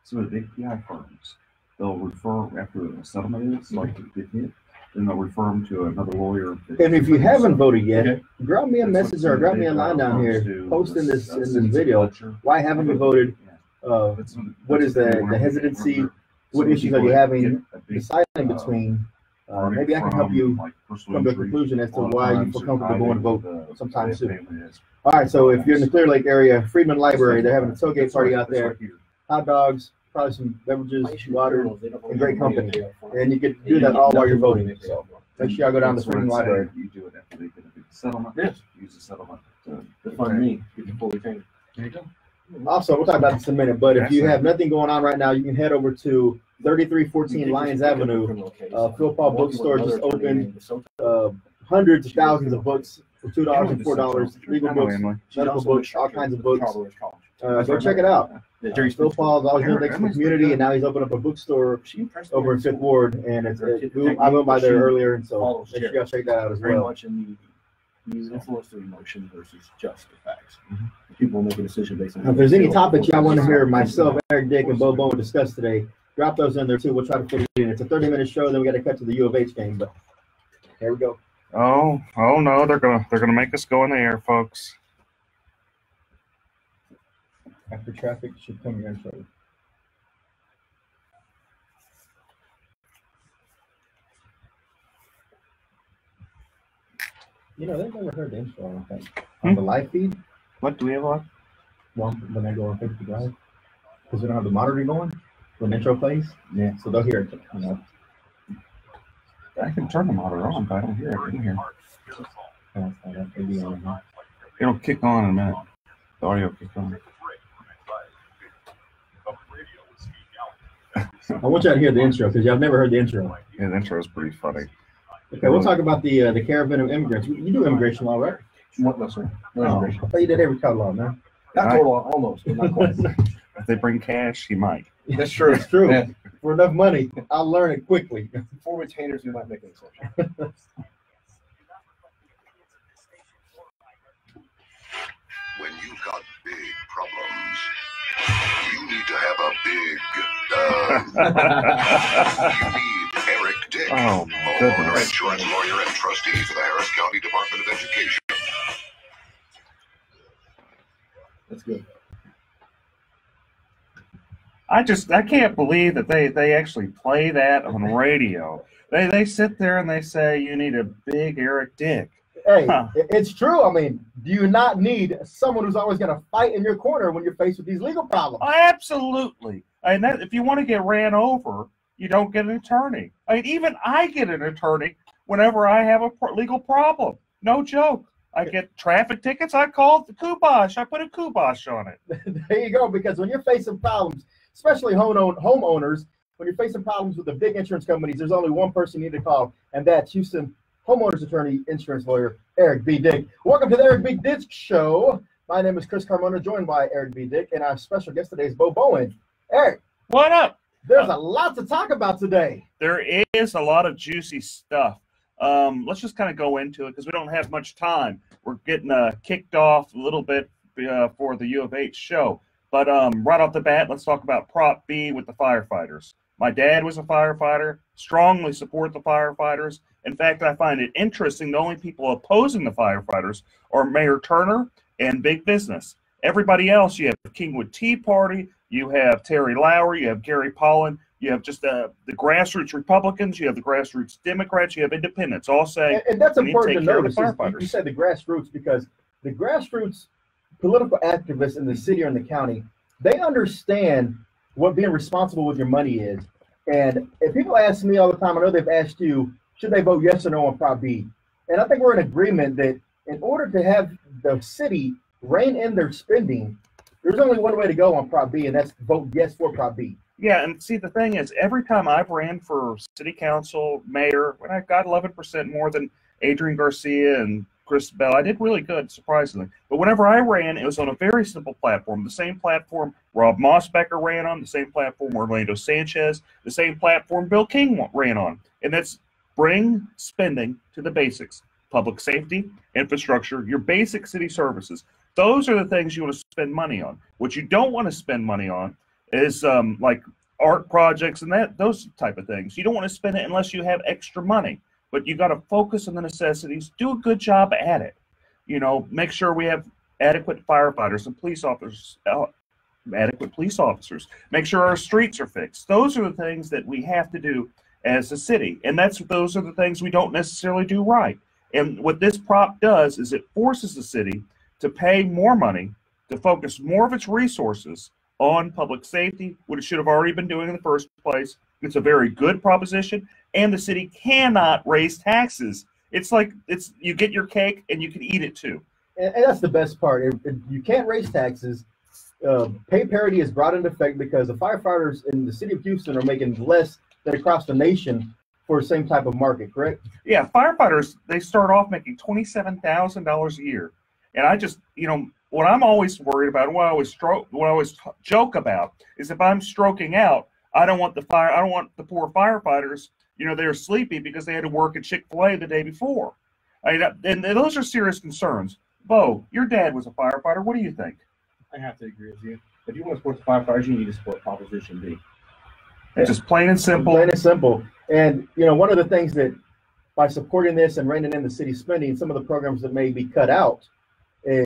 some of the big PI firms, they'll refer after a settlement is like get hit, then they'll refer them to another lawyer. And if you haven't voted yet, drop me a message or drop me a line down here, post in this video. Why haven't you voted? What is the hesitancy? What issues are you having deciding between? Maybe I can help you come to a conclusion as to why you feel comfortable going to vote sometime soon. All right, so if you're in the Clear Lake area, Freedman Library, they're having a tailgate party out there. Hot dogs, probably some beverages, water, and great company. And you get to do that all while you're voting. So make sure y'all go down to Freedman Library. You do it after they get a big settlement. Yes. Use the settlement to fund me. Get the full retainer. There you go. Also, we'll talk about this in a minute, but if you have nothing going on right now, you can head over to 3314 Lyons Avenue. Phil Paul Bookstore just opened. Hundreds of thousands of books for $2 and $4. Legal books, medical books, all kinds of books. Go check it out. Phil Paul's always doing things for the community, and now he's opened up a bookstore over in Fifth Ward, and I went by there earlier, and so make sure y'all check that out as Very well. much in the influence of emotion versus just the facts. People make a decision based on. If there's any topics y'all want to hear myself, Eric Dick, and Bo Bowen discuss today, drop those in there too. We'll try to fit it in. It's a 30-minute show, then we got to cut to the U of H game, but here we go. Oh no, they're gonna make us go in the air, folks. After traffic should come here and show you. You know, they've never heard the intro, I don't think. On the live feed? What do we have on? Well, when I go on Facebook Live. Because we don't have the monitor going when the intro plays. Yeah. So they'll hear it. You know. I can turn the monitor on, but I don't hear it in here. It'll kick on in a minute. The audio will kick on. I want y'all to hear the intro because y'all never heard the intro. Yeah, the intro is pretty funny. Okay, we'll talk about the caravan of immigrants. You do immigration law, right? No, sir. No immigration. I thought you did every color law, man. Not total law, almost, but not quite. If they bring cash, he might. That's true. It's true. Yeah. For enough money, I'll learn it quickly. For retainers, we might make an exception. When you've got big problems, you need to have a big you need Eric Dick, Oh my homeowner goodness. insurance lawyer and trustee for the Harris County Department of Education. That's good. I can't believe that they actually play that on radio. They sit there and they say you need a big Eric Dick. Hey, it's true. I mean, do you not need someone who's always going to fight in your corner when you're faced with these legal problems? Absolutely. And that, if you want to get ran over, you don't get an attorney. I mean, even I get an attorney whenever I have a legal problem. No joke. I get traffic tickets. I call the kibosh. I put a kibosh on it. There you go. Because when you're facing problems, especially homeowners, when you're facing problems with the big insurance companies, there's only one person you need to call, and that's Houston homeowners attorney, insurance lawyer, Eric B. Dick. Welcome to the Eric B. Dick Show. My name is Chris Carmona, joined by Eric B. Dick, and our special guest today is Bo Bowen. Eric. What up? There's a lot to talk about today. There is a lot of juicy stuff. Let's just kind of go into it because we don't have much time. We're getting kicked off a little bit for the U of H show. But right off the bat, let's talk about Prop B with the firefighters. My dad was a firefighter, strongly support the firefighters. In fact, I find it interesting the only people opposing the firefighters are Mayor Turner and big business. Everybody else, you have Kingwood Tea Party, you have Terry Lowry, you have Gary Pollan, you have just the grassroots Republicans, you have the grassroots Democrats, you have independents, all saying, and that's important to notice. You said the grassroots because the grassroots political activists in the city or in the county, they understand what being responsible with your money is. And if people ask me all the time, I know they've asked you, should they vote yes or no on Prop B? And I think we're in agreement that in order to have the city rein in their spending, there's only one way to go on Prop B, and that's vote yes for Prop B. Yeah, and see, the thing is, every time I've ran for city council, mayor, when I got 11% more than Adrian Garcia and Chris Bell, I did really good, surprisingly. But whenever I ran, it was on a very simple platform, the same platform Rob Mossbecker ran on, the same platform Orlando Sanchez, the same platform Bill King ran on. And that's Bring spending to the basics: public safety, infrastructure, your basic city services. Those are the things you want to spend money on. What you don't want to spend money on is like art projects and those type of things. You don't want to spend it unless you have extra money. But you got to focus on the necessities. Do a good job at it. You know, make sure we have adequate firefighters and police officers. Adequate police officers. Make sure our streets are fixed. Those are the things that we have to do as a city, and those are the things we don't necessarily do right. And what this prop does is it forces the city to pay more money to focus more of its resources on public safety, what it should have already been doing in the first place. It's a very good proposition, and the city cannot raise taxes. It's like you get your cake and you can eat it too. And that's the best part. If you can't raise taxes. Pay parity is brought into effect because the firefighters in the city of Houston are making less than across the nation for the same type of market, correct? Yeah, firefighters, they start off making $27,000 a year. And I just, you know, what I'm always worried about, and what I always joke about is if I'm stroking out, I don't want the poor firefighters, you know, they're sleepy because they had to work at Chick-fil-A the day before. And those are serious concerns. Bo, your dad was a firefighter. What do you think? I have to agree with you. If you want to support the firefighters, you need to support Proposition B. It's just plain and simple. Plain and simple. And, you know, one of the things that by supporting this and reining in the city spending, some of the programs that may be cut out.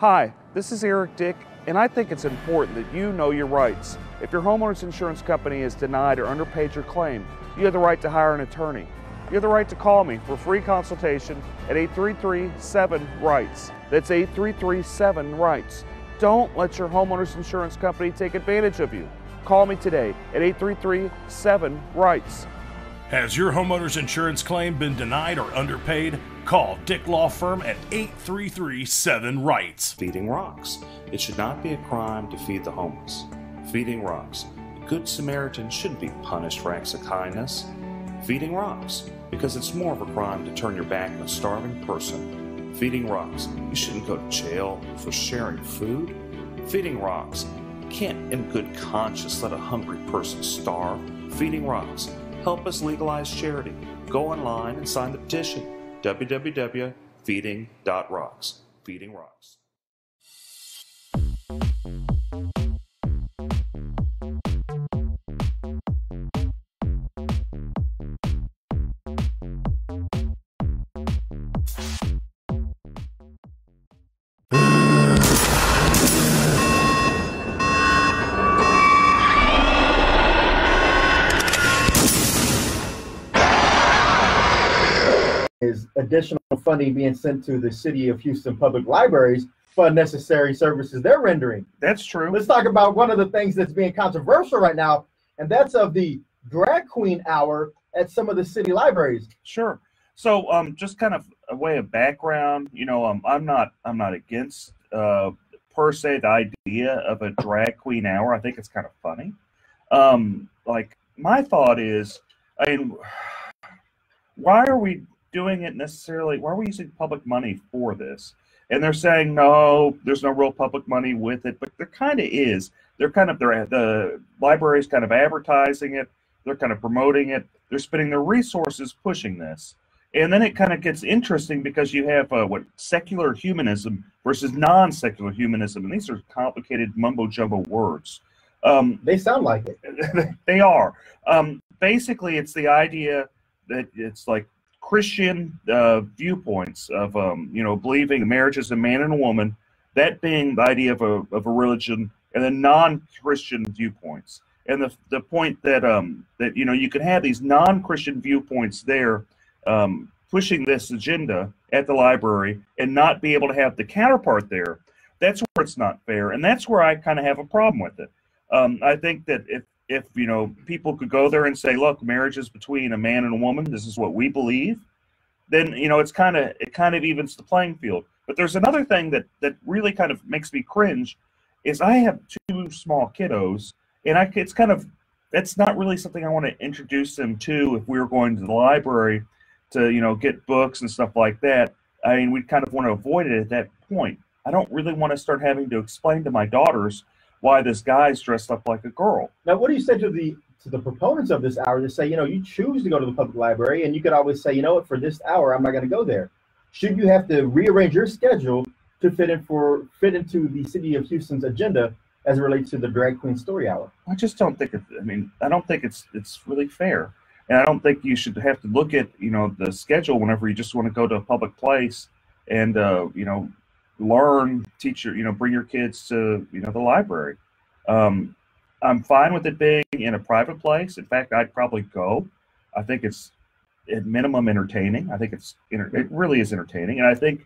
Hi, this is Eric Dick, and I think it's important that you know your rights. If your homeowner's insurance company has denied or underpaid your claim, you have the right to hire an attorney. You have the right to call me for free consultation at 833-7-RIGHTS. That's 833-7-RIGHTS. Don't let your homeowner's insurance company take advantage of you. Call me today at 833-7-RIGHTS. Has your homeowner's insurance claim been denied or underpaid? Call Dick Law Firm at 833-7-RIGHTS. Feeding rocks. It should not be a crime to feed the homeless. Feeding rocks. A good Samaritan shouldn't be punished for acts of kindness. Feeding rocks. Because it's more of a crime to turn your back on a starving person. Feeding rocks. You shouldn't go to jail for sharing food. Feeding rocks. You can't in good conscience let a hungry person starve. Feeding rocks. Help us legalize charity. Go online and sign the petition. www.feeding.rocks. Feeding rocks. Is additional funding being sent to the City of Houston Public Libraries for unnecessary services they're rendering. That's true. Let's talk about one of the things that's being controversial right now, and that's of the drag queen hour at some of the city libraries. Sure. So just kind of a way of background, you know, I'm not against per se the idea of a drag queen hour. I think it's kind of funny. Like my thought is, I mean, why are we doing it necessarily? Why are we using public money for this? And they're saying, no, there's no real public money with it, but there kind of is. The library's kind of advertising it. They're kind of promoting it. They're spending their resources pushing this. And then it kind of gets interesting because you have secular humanism versus non-secular humanism. And these are complicated mumbo-jumbo words. They sound like it. They are. Basically, it's the idea that it's like Christian viewpoints of believing marriage is a man and a woman, that being the idea of a religion, and then non-Christian viewpoints. And the point that you can have these non-Christian viewpoints there pushing this agenda at the library and not be able to have the counterpart there. That's where it's not fair, and that's where I kind of have a problem with it. I think that if people could go there and say, look, marriage is between a man and a woman, this is what we believe, then it kind of evens the playing field. But there's another thing that really kind of makes me cringe is I have 2 small kiddos, and that's not really something I want to introduce them to if we were going to the library to get books and stuff like that. I mean, we kind of want to avoid it at that point. I don't really want to start having to explain to my daughters why this guy's dressed up like a girl. Now, what do you say to the proponents of this hour that say, you know, you choose to go to the public library, and you could always say, you know what, for this hour, I'm not going to go there. Should you have to rearrange your schedule to fit into the city of Houston's agenda as it relates to the drag queen story hour? I just don't think I don't think it's really fair. And I don't think you should have to look at, you know, the schedule whenever you just want to go to a public place and, you know, learn, teach your, you know, bring your kids to, you know, the library. I'm fine with it being in a private place. In fact, I'd probably go. I think it's at minimum entertaining. I think it really is entertaining. And I think,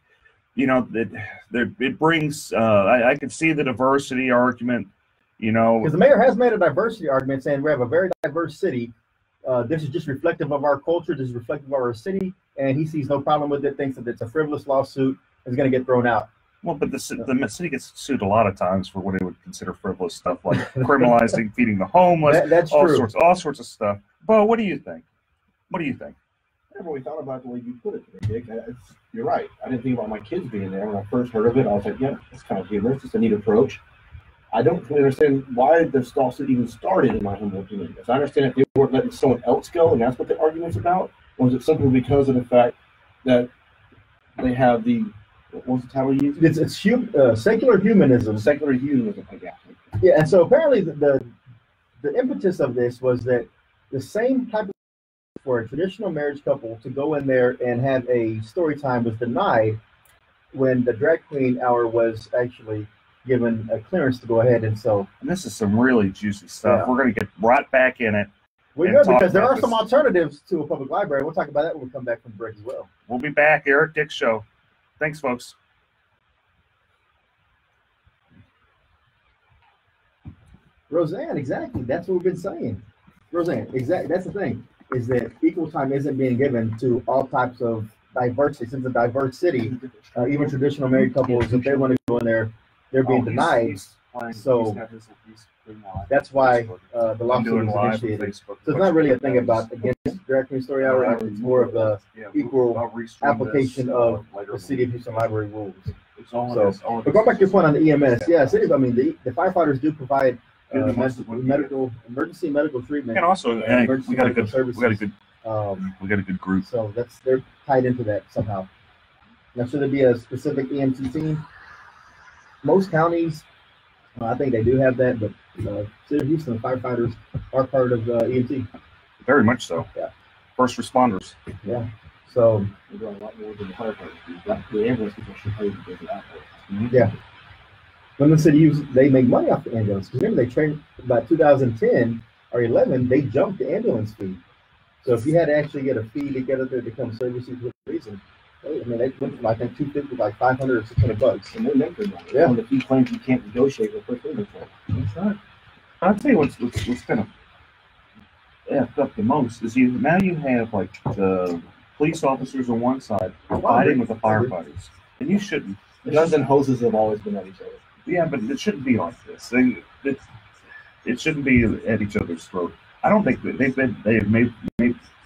you know, that it brings, I can see the diversity argument, you know. Because the mayor has made a diversity argument saying we have a very diverse city. This is just reflective of our culture. This is reflective of our city, and he sees no problem with it. Thinks that it's a frivolous lawsuit. Is going to get thrown out. Well, but the city gets sued a lot of times for what they would consider frivolous stuff, like criminalizing feeding the homeless. That's all true. All sorts of stuff. Bo, what do you think? What do you think? I never really thought about the way you put it today, Dick. You're right. I didn't think about my kids being there. When I first heard of it, I was like, yeah, it's kind of humorous. It's a neat approach. I don't really understand why this lawsuit even started in my humble opinion. I understand if they weren't letting someone else go, and that's what the argument's about, or is it simply because of the fact that they have the, what was the title you used? It's secular humanism. Secular humanism, yeah. Yeah, and so apparently the impetus of this was that the same type of for a traditional marriage couple to go in there and have a story time was denied when the drag queen hour was actually given a clearance to go ahead. And so, and this is some really juicy stuff. Yeah. We're going to get right back in it. We will, because there are some alternatives to a public library. We'll talk about that when we come back from the break as well. We'll be back. Eric Dick Show. Thanks, folks. Roseanne, exactly. That's what we've been saying. Roseanne, exactly. That's the thing, is that equal time isn't being given to all types of diversity. Since a diverse city, even traditional married couples, if they want to go in there, they're being denied. So that's why the lawsuit was initiated. So it's not really a thing about against drag queen story hour. It's more of the equal application of the City of Houston Library rules. So, but going back to your point on the EMS, yes, it is. I mean, the firefighters do provide emergency medical treatment. And also, we got a good group. So they're tied into that somehow. Now, should there be a specific EMT team? Most counties, I think they do have that, but City of Houston firefighters are part of EMT. Very much so. Yeah. First responders. Yeah. So we're doing a lot more than the firefighters. The ambulance people should pay because of that. Yeah. When the city they make money off the ambulance. Because remember, they trained about 2010 or 11, they jumped the ambulance fee. So if you had to actually get a fee to get up there to come service you for a reason, I mean, they went from, I think, $250 like $500 or $600. And they're making money. Yeah. If he claims you can't negotiate with first inventory. That's right. I'll tell you what's kind of effed up the most is now you have like the police officers on one side fighting with the firefighters, and you shouldn't. Guns and hoses have always been at each other. Yeah, but it shouldn't be like this. It shouldn't be at each other's throat. I don't think that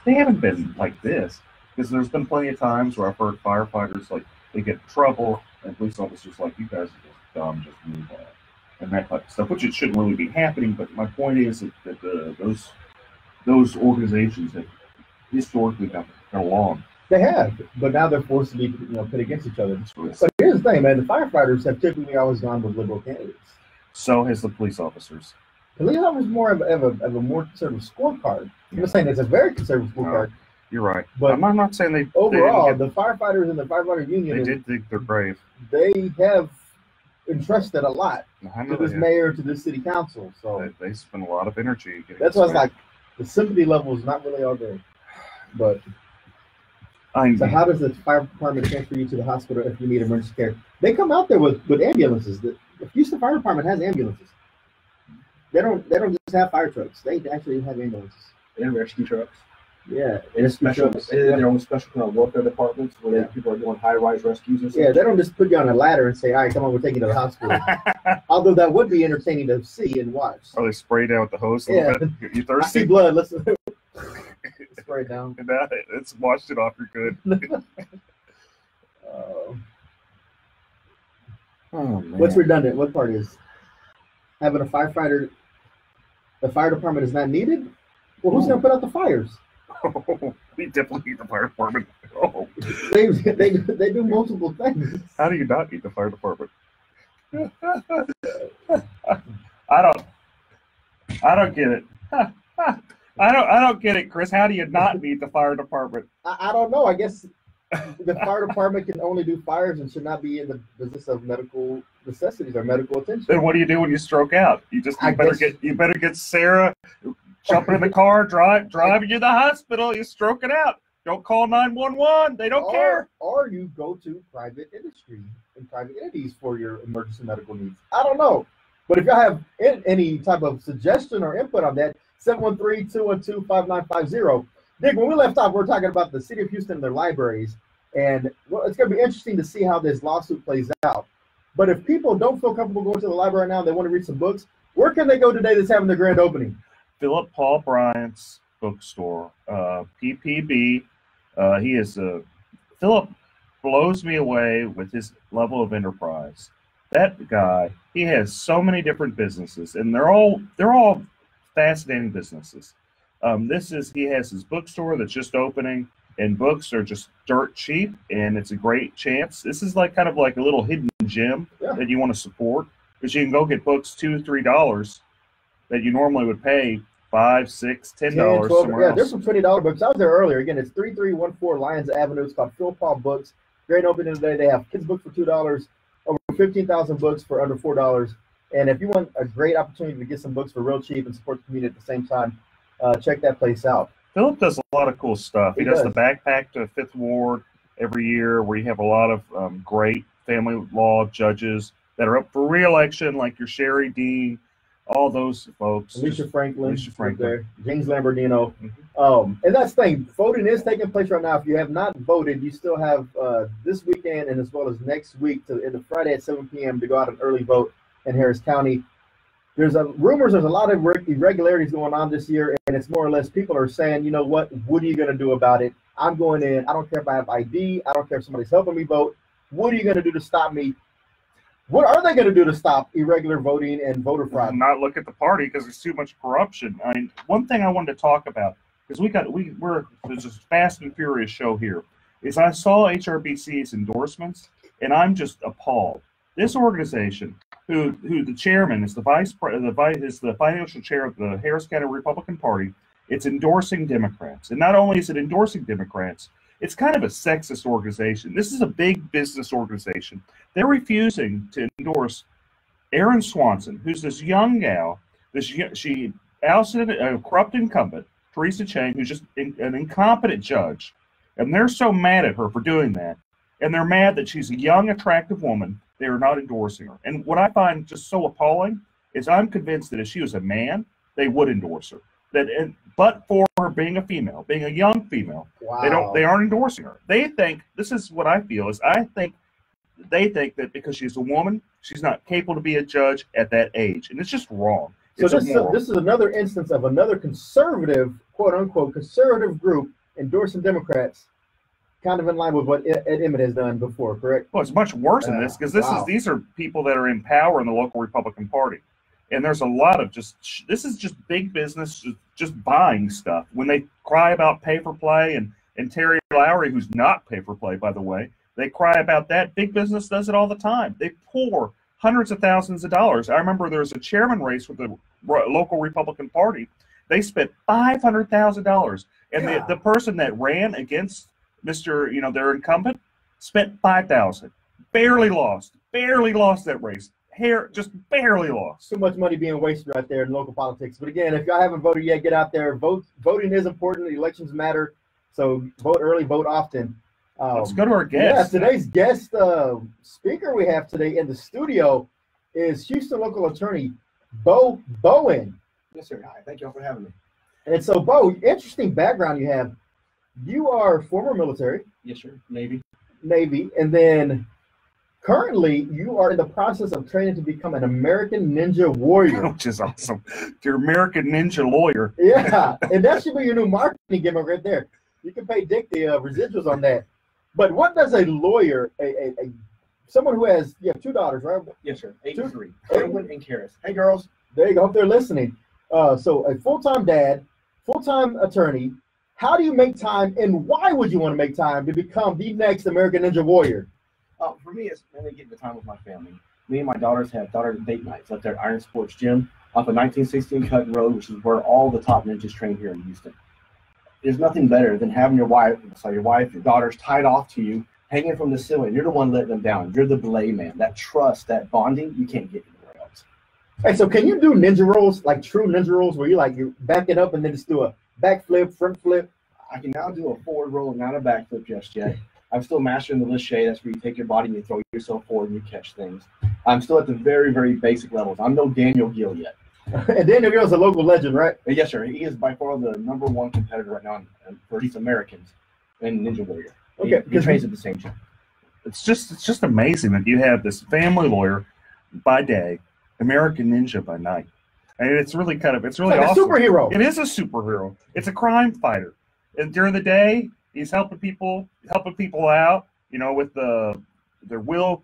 they haven't been like this, because there's been plenty of times where I've heard firefighters like they get in trouble and police officers like, you guys are just dumb, just move on, and that type of stuff, which it shouldn't really be happening. But my point is that those organizations have historically got along. They have, but now they're forced to be put against each other. But here's the thing, man: the firefighters have typically always gone with liberal candidates. So has the police officers. Police officers more of a more conservative scorecard. I'm not saying it's a very conservative scorecard. You're right, but I'm not saying they. Overall, the firefighters and the firefighter union, they did think they're brave. They have entrusted a lot to this mayor, to this city council. So they spend a lot of energy. That's why it's like the sympathy level is not really all there. But so how does the fire department transfer you to the hospital if you need emergency care? They come out there with ambulances. The Houston Fire Department has ambulances. They don't just have fire trucks. They actually have ambulances and rescue trucks. Yeah, and their own special kind of welfare departments where people are doing high-rise rescues and stuff. Yeah, they don't just put you on a ladder and say, "All right, come on, we're taking you to the hospital." Although that would be entertaining to see and watch. Or they spray down with the hose a little bit. You thirsty? I see blood. Let's spray it down. It's washed it off. You're good. Oh man. What's redundant? What part is? having a firefighter, the fire department is not needed? Well, who's going to put out the fires? Oh, we definitely need the fire department. Oh. They do multiple things. How do you not need the fire department? I don't get it. I don't get it, Chris. How do you not need the fire department? I don't know. I guess the fire department can only do fires and should not be in the business of medical necessities or medical attention. Then what do you do when you stroke out? You better get Sarah jumping in the car, driving you to the hospital. You stroking out. Don't call 911. They don't care. Or you go to private industry and private entities for your emergency medical needs. I don't know. But if y'all have any type of suggestion or input on that, 713-212-5950. Dick, when we left off, we were talking about the city of Houston and their libraries. And well, it's going to be interesting to see how this lawsuit plays out. But if people don't feel comfortable going to the library now, they want to read some books, where can they go today that's having the grand opening? Philip Paul Bryant's bookstore, PPB. Philip blows me away with his level of enterprise. That guy, he has so many different businesses, and they're all fascinating businesses. He has his bookstore that's just opening, and books are just dirt cheap, and it's a great chance. This is kind of like a little hidden gem that you want to support, because you can go get books $2 or $3 that you normally would pay $5, $6, $10 somewhere else. There's some $20 books. I was there earlier. Again, it's 3314 Lyons Avenue. It's called Phil Paul Books. Great opening today. They have kids' books for $2, over 15,000 books for under $4. And if you want a great opportunity to get some books for real cheap and support the community at the same time, check that place out. Philip does a lot of cool stuff. He does the backpack to Fifth Ward every year, where you have a lot of great family law judges that are up for re-election, like your Sherry Dean, all those folks. Alicia Franklin. There. James Lamborghino. And that's the thing. Voting is taking place right now. If you have not voted, you still have this weekend and as well as next week to the Friday at 7 p.m. to go out and early vote in Harris County. There's rumors there's a lot of irregularities going on this year, and it's more or less people are saying, you know what are you going to do about it? I'm going in. I don't care if I have ID. I don't care if somebody's helping me vote. What are you going to do to stop me? What are they going to do to stop irregular voting and voter fraud? Not look at the party because there's too much corruption. I mean, one thing I wanted to talk about, because there's this fast and furious show here, is I saw HRBC's endorsements, and I'm just appalled. This organization, who the chairman is the financial chair of the Harris County Republican Party, it's endorsing Democrats. And not only is it endorsing Democrats, it's kind of a sexist organization. This is a big business organization. They're refusing to endorse Erin Swanson, who's this young gal. She ousted a corrupt incumbent, Teresa Chang, who's just an incompetent judge. And they're so mad at her for doing that. And they're mad that she's a young, attractive woman. They are not endorsing her. And what I find just so appalling is I'm convinced that if she was a man, they would endorse her. But for her being a female, being a young female, they aren't endorsing her. They think, this is what I feel, they think that because she's a woman, she's not capable to be a judge at that age. And it's just wrong. So this is another instance of another conservative, quote unquote, conservative group endorsing Democrats, kind of in line with what Ed Emmett has done before, correct? Well, it's much worse than this, because these are people that are in power in the local Republican Party. And there's a lot of this is just big business, just buying stuff. When they cry about pay for play, and Terry Lowry, who's not pay for play, by the way, they cry about that. Big business does it all the time. They pour hundreds of thousands of dollars. I remember there was a chairman race with the local Republican Party. They spent $500,000. And the person that ran against their incumbent spent $5,000. Barely lost that race. Just barely lost. Too much money being wasted right there in local politics. But again, if y'all haven't voted yet, get out there. Vote. Voting is important. Elections matter. So vote early, vote often. Let's go to our guest. Yeah, today's guest speaker we have today in the studio is Houston local attorney Bo Bowen. Yes, sir. Hi. Thank you all for having me. And so, Bo, interesting background you have. You are former military. Yes, sir. Navy. And then currently you are in the process of training to become an American Ninja Warrior. Which is awesome. You're American Ninja Lawyer. Yeah, and that should be your new marketing gimmick right there. You can pay Dick the residuals on that. But what does a lawyer, a someone who has, you have 2 daughters, right? Yes, sir. 8 and 3. Erwin and Karis. Hey, girls. There you go. Hope they're listening. So a full-time dad, full-time attorney. How do you make time, and why would you want to make time to become the next American Ninja Warrior? For me, it's mainly getting the time with my family. Me and my daughters have daughter date nights up there at Iron Sports Gym off of 1916 Cutting Road, which is where all the top ninjas train here in Houston. There's nothing better than having your wife, your daughters tied off to you, hanging from the ceiling. You're the one letting them down. You're the belay man. That trust, that bonding, you can't get anywhere else. Hey, so can you do ninja rolls, like true ninja rolls, where you back it up and then just do a back flip, front flip? I can now do a forward roll, not a back flip just yet. I'm still mastering the Lachey. That's where you take your body and you throw yourself forward and you catch things. I'm still at the very, very basic levels. I'm no Daniel Gill yet. And Daniel Gill is a local legend, right? Yes, sir. He is by far the #1 competitor right now for these Americans in Ninja Warrior. Okay, he trains at the same gym. It's just amazing that you have this family lawyer by day, American Ninja by night. And it's really it's like awesome. a superhero. It is a superhero. It's a crime fighter. And during the day, he's helping people out, with their will,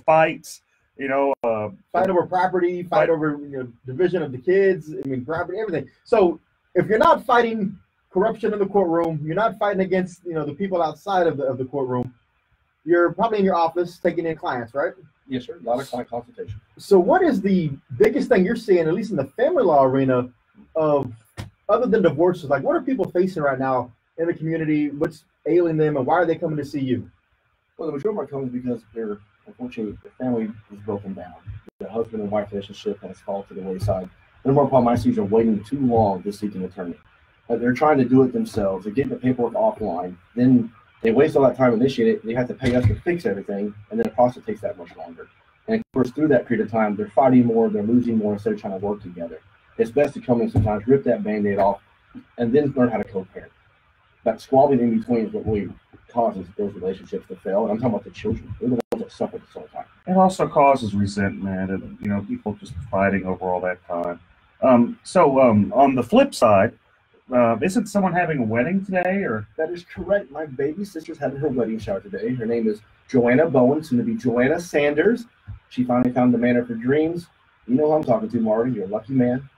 fights, fight over property, fight over division of the kids, property, everything. So if you're not fighting corruption in the courtroom, you're not fighting against, the people outside of the courtroom, you're probably in your office taking in clients, right? Yes, sir. A lot of client consultation. So what is the biggest thing you're seeing, at least in the family law arena, other than divorces? Like, what are people facing right now in the community? What's ailing them, and why are they coming to see you? Well, the majority of them are coming because unfortunately, the family is broken down. The husband and wife relationship has fallen to the wayside. The more problem I see is they're waiting too long to seek an attorney. They're trying to do it themselves. They're getting the paperwork offline. Then they waste all that time initiating it. They have to pay us to fix everything, and then the process takes that much longer. And of course, through that period of time, they're fighting more, they're losing more instead of trying to work together. It's best to come in sometimes, rip that Band-Aid off, and then learn how to co-parent. That squabbling in between is what really causes those relationships to fail. And I'm talking about the children. They're the ones that suffer this whole time. It also causes resentment and, people just fighting over all that time. So on the flip side, isn't someone having a wedding today? Or that is correct. My baby sister's having her wedding shower today. Her name is Joanna Bowen, soon to be Joanna Sanders. She finally found the man of her dreams. You know who I'm talking to, Marty. You're a lucky man.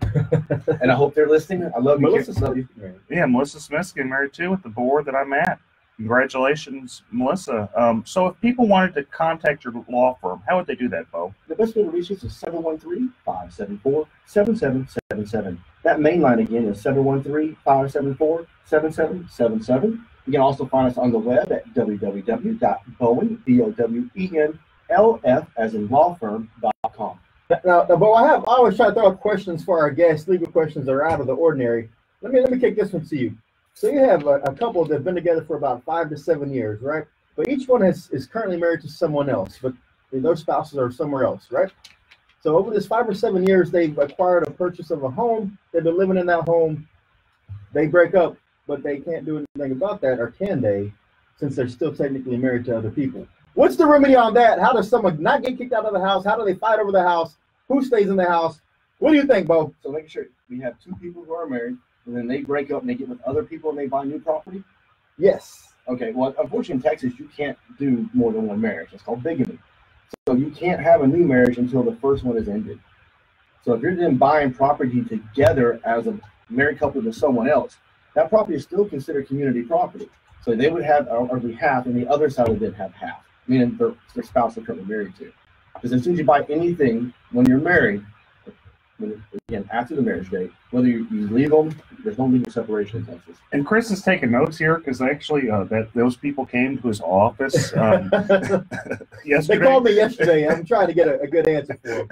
And I hope they're listening. I love you. Melissa, love you. Yeah, Melissa Smith's getting married too at the board that I'm at. Congratulations, Melissa. So if people wanted to contact your law firm, how would they do that, Bo? The best way to reach us is 713-574-7777. That main line again is 713-574-7777. You can also find us on the web at www.bowen, BOWENLF, as in lawfirm.com. Now, Bo, I always try to throw out questions for our guests, legal questions that are out of the ordinary. Let me kick this one to you. So you have a couple that have been together for about 5 to 7 years, right? But each one is currently married to someone else, but those spouses are somewhere else, right? So over this 5 or 7 years, they've acquired a purchase of a home. They've been living in that home. They break up, but they can't do anything about that, or can they, since they're still technically married to other people? What's the remedy on that? How does someone not get kicked out of the house? How do they fight over the house? Who stays in the house? What do you think, Bo? So making sure we have 2 people who are married, and then they break up and they get with other people and they buy new property? Yes. Okay, well, unfortunately in Texas, you can't do more than one marriage. It's called bigamy. So you can't have a new marriage until the first one is ended. So if you're then buying property together as a married couple with someone else, that property is still considered community property. So they would have every half, and the other side would then have half, meaning their spouse they're currently married to. Because as soon as you buy anything when you're married, again, after the marriage date, whether you leave them, there's no legal separation in Texas. And Chris is taking notes here because actually those people came to his office yesterday. They called me yesterday. I'm trying to get a good answer for them.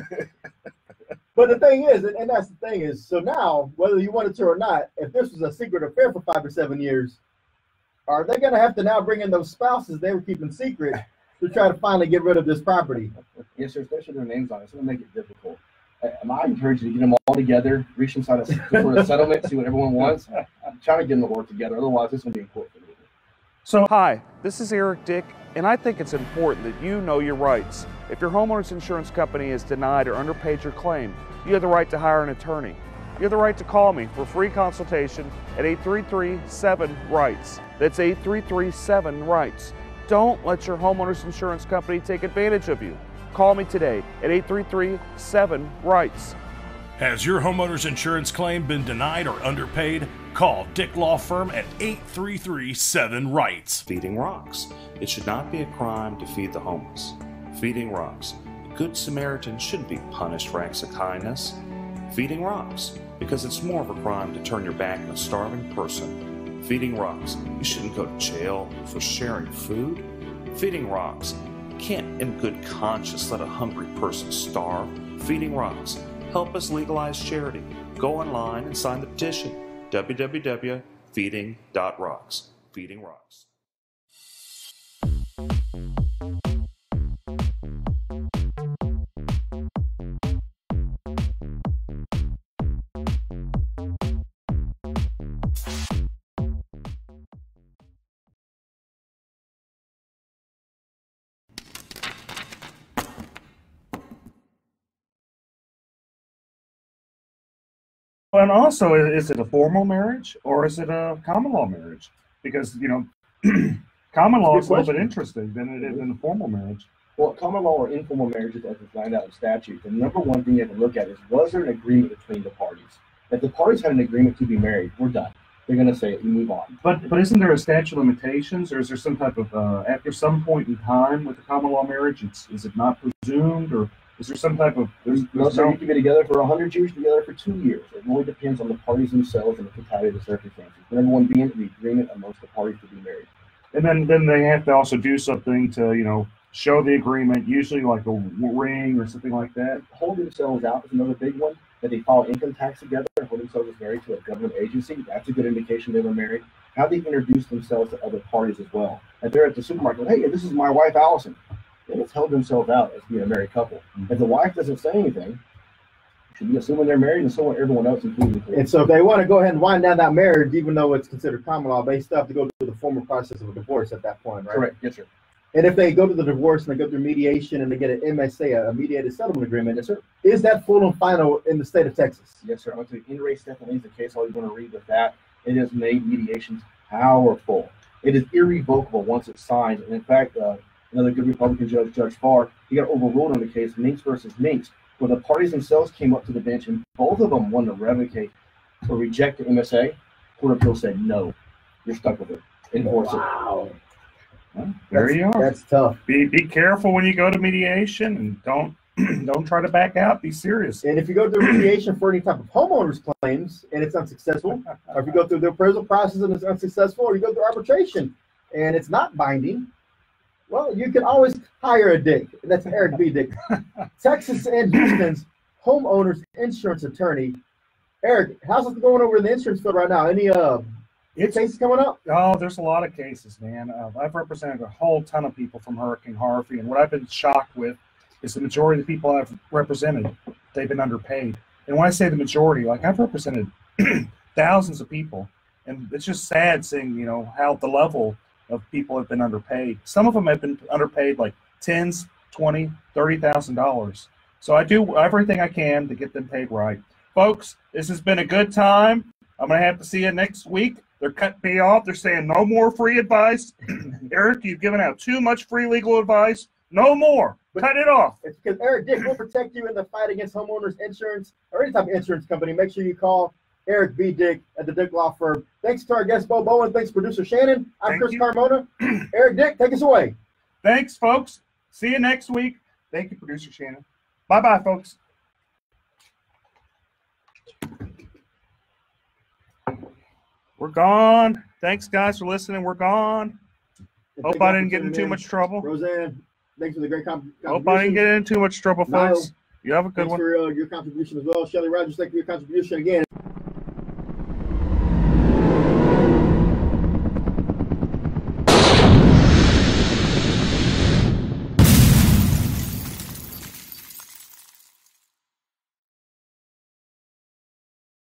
But the thing is, and that's the thing is, so now, whether you wanted to or not, if this was a secret affair for 5 or 7 years, are they going to have to now bring in those spouses they were keeping secret to try to finally get rid of this property? Yes, sir, especially their names on it. It's going to make it difficult. I encourage you to get them all together, reach inside a sort of settlement, see what everyone wants. Try to get them to work together. Otherwise, this will be in court for you. So, hi, this is Eric Dick, and I think it's important that you know your rights. If your homeowner's insurance company has denied or underpaid your claim, you have the right to hire an attorney. You have the right to call me for free consultation at 833-7-RIGHTS. That's 833-7-RIGHTS. Don't let your homeowner's insurance company take advantage of you. Call me today at 833-7-RIGHTS. Has your homeowner's insurance claim been denied or underpaid? Call Dick Law Firm at 833-7-RIGHTS. Feeding rocks. It should not be a crime to feed the homeless. Feeding rocks. A good Samaritan shouldn't be punished for acts of kindness. Feeding rocks. Because it's more of a crime to turn your back on a starving person. Feeding rocks. You shouldn't go to jail for sharing food. Feeding rocks. You can't in good conscience let a hungry person starve. Feeding rocks. Help us legalize charity. Go online and sign the petition. www.feeding.rocks. Feeding Rocks. And also, is it a formal marriage or is it a common law marriage? Because, common law is a little bit interesting than it is in a formal marriage. Well, common law or informal marriages, as defined out in statute, the number one thing you have to look at is, was there an agreement between the parties? If the parties had an agreement to be married, we're done. They're going to say it and move on. But isn't there a statute of limitations, or is there some type of, after some point in time with the common law marriage, is it not presumed, or is there some type of... No, sir, you can be together for 100 years, together for 2 years. It really depends on the parties themselves and the totality of the circumstances. The number one being the agreement amongst the parties to be married. And then they have to also do something to, show the agreement, usually like a ring or something like that. Hold themselves out is another big one. That they file income tax together, hold themselves as married to a government agency. That's a good indication they were married. How they introduce themselves to other parties as well. If they're at the supermarket, hey, this is my wife, Allison. They have held themselves out as being a married couple. If the wife doesn't say anything, you should be assuming they're married, and so are everyone else, including the police. And so if they want to go ahead and wind down that marriage, even though it's considered common law, they still have to go through the formal process of a divorce at that point, right? Correct. Yes, sir. And if they go to the divorce and they go through mediation and they get an MSA, a mediated settlement agreement, yes, sir, is that full and final in the state of Texas? Yes, sir. I'm going to tell you, in Ray Stephanie's the case, all you want to read with that, it has made mediations powerful. It is irrevocable once it's signed. And in fact, another good Republican judge, Judge Farr, he got overruled on the case Minks versus Minks, where the parties themselves came up to the bench and both of them wanted to revocate or reject the MSA. Court of Appeals said, no, you're stuck with it. Enforce it. Well, there you are. That's tough. Be careful when you go to mediation, and don't try to back out. Be serious. And if you go through mediation for any type of homeowners claims and it's unsuccessful, or if you go through the appraisal process and it's unsuccessful, or you go through arbitration and it's not binding, well, you can always hire a Dick. That's Eric B. Dick, Texas and Houston's homeowners insurance attorney. Eric, how's it going over in the insurance field right now? Any cases coming up? Oh, there's a lot of cases, man. I've represented a whole ton of people from Hurricane Harvey, and what I've been shocked with is the majority of the people I've represented, they've been underpaid. And when I say the majority, like I've represented thousands of people, and it's just sad seeing, how the level of people have been underpaid. Some of them have been underpaid like $10,000, $20,000, $30,000. So I do everything I can to get them paid right. Folks, this has been a good time. I'm going to have to see you next week. They're cutting me off. They're saying no more free advice. Eric, you've given out too much free legal advice. No more. Cut it off. It's because Eric Dick will protect you in the fight against homeowners insurance or any type of insurance company. Make sure you call Eric B. Dick at the Dick Law Firm. Thanks to our guest, Bo Bowen. Thanks, producer Shannon. I'm Chris Carmona. Eric Dick, take us away. Thanks, folks. See you next week. Thank you, producer Shannon. Bye-bye, folks. We're gone. Thanks, guys, for listening. We're gone. Hope I didn't get in too much trouble. Roseanne, thanks for the great contribution. Hope I didn't get in too much trouble, folks. You have a good one. Thanks for your contribution as well. Shelly Rogers, thank you for your contribution again.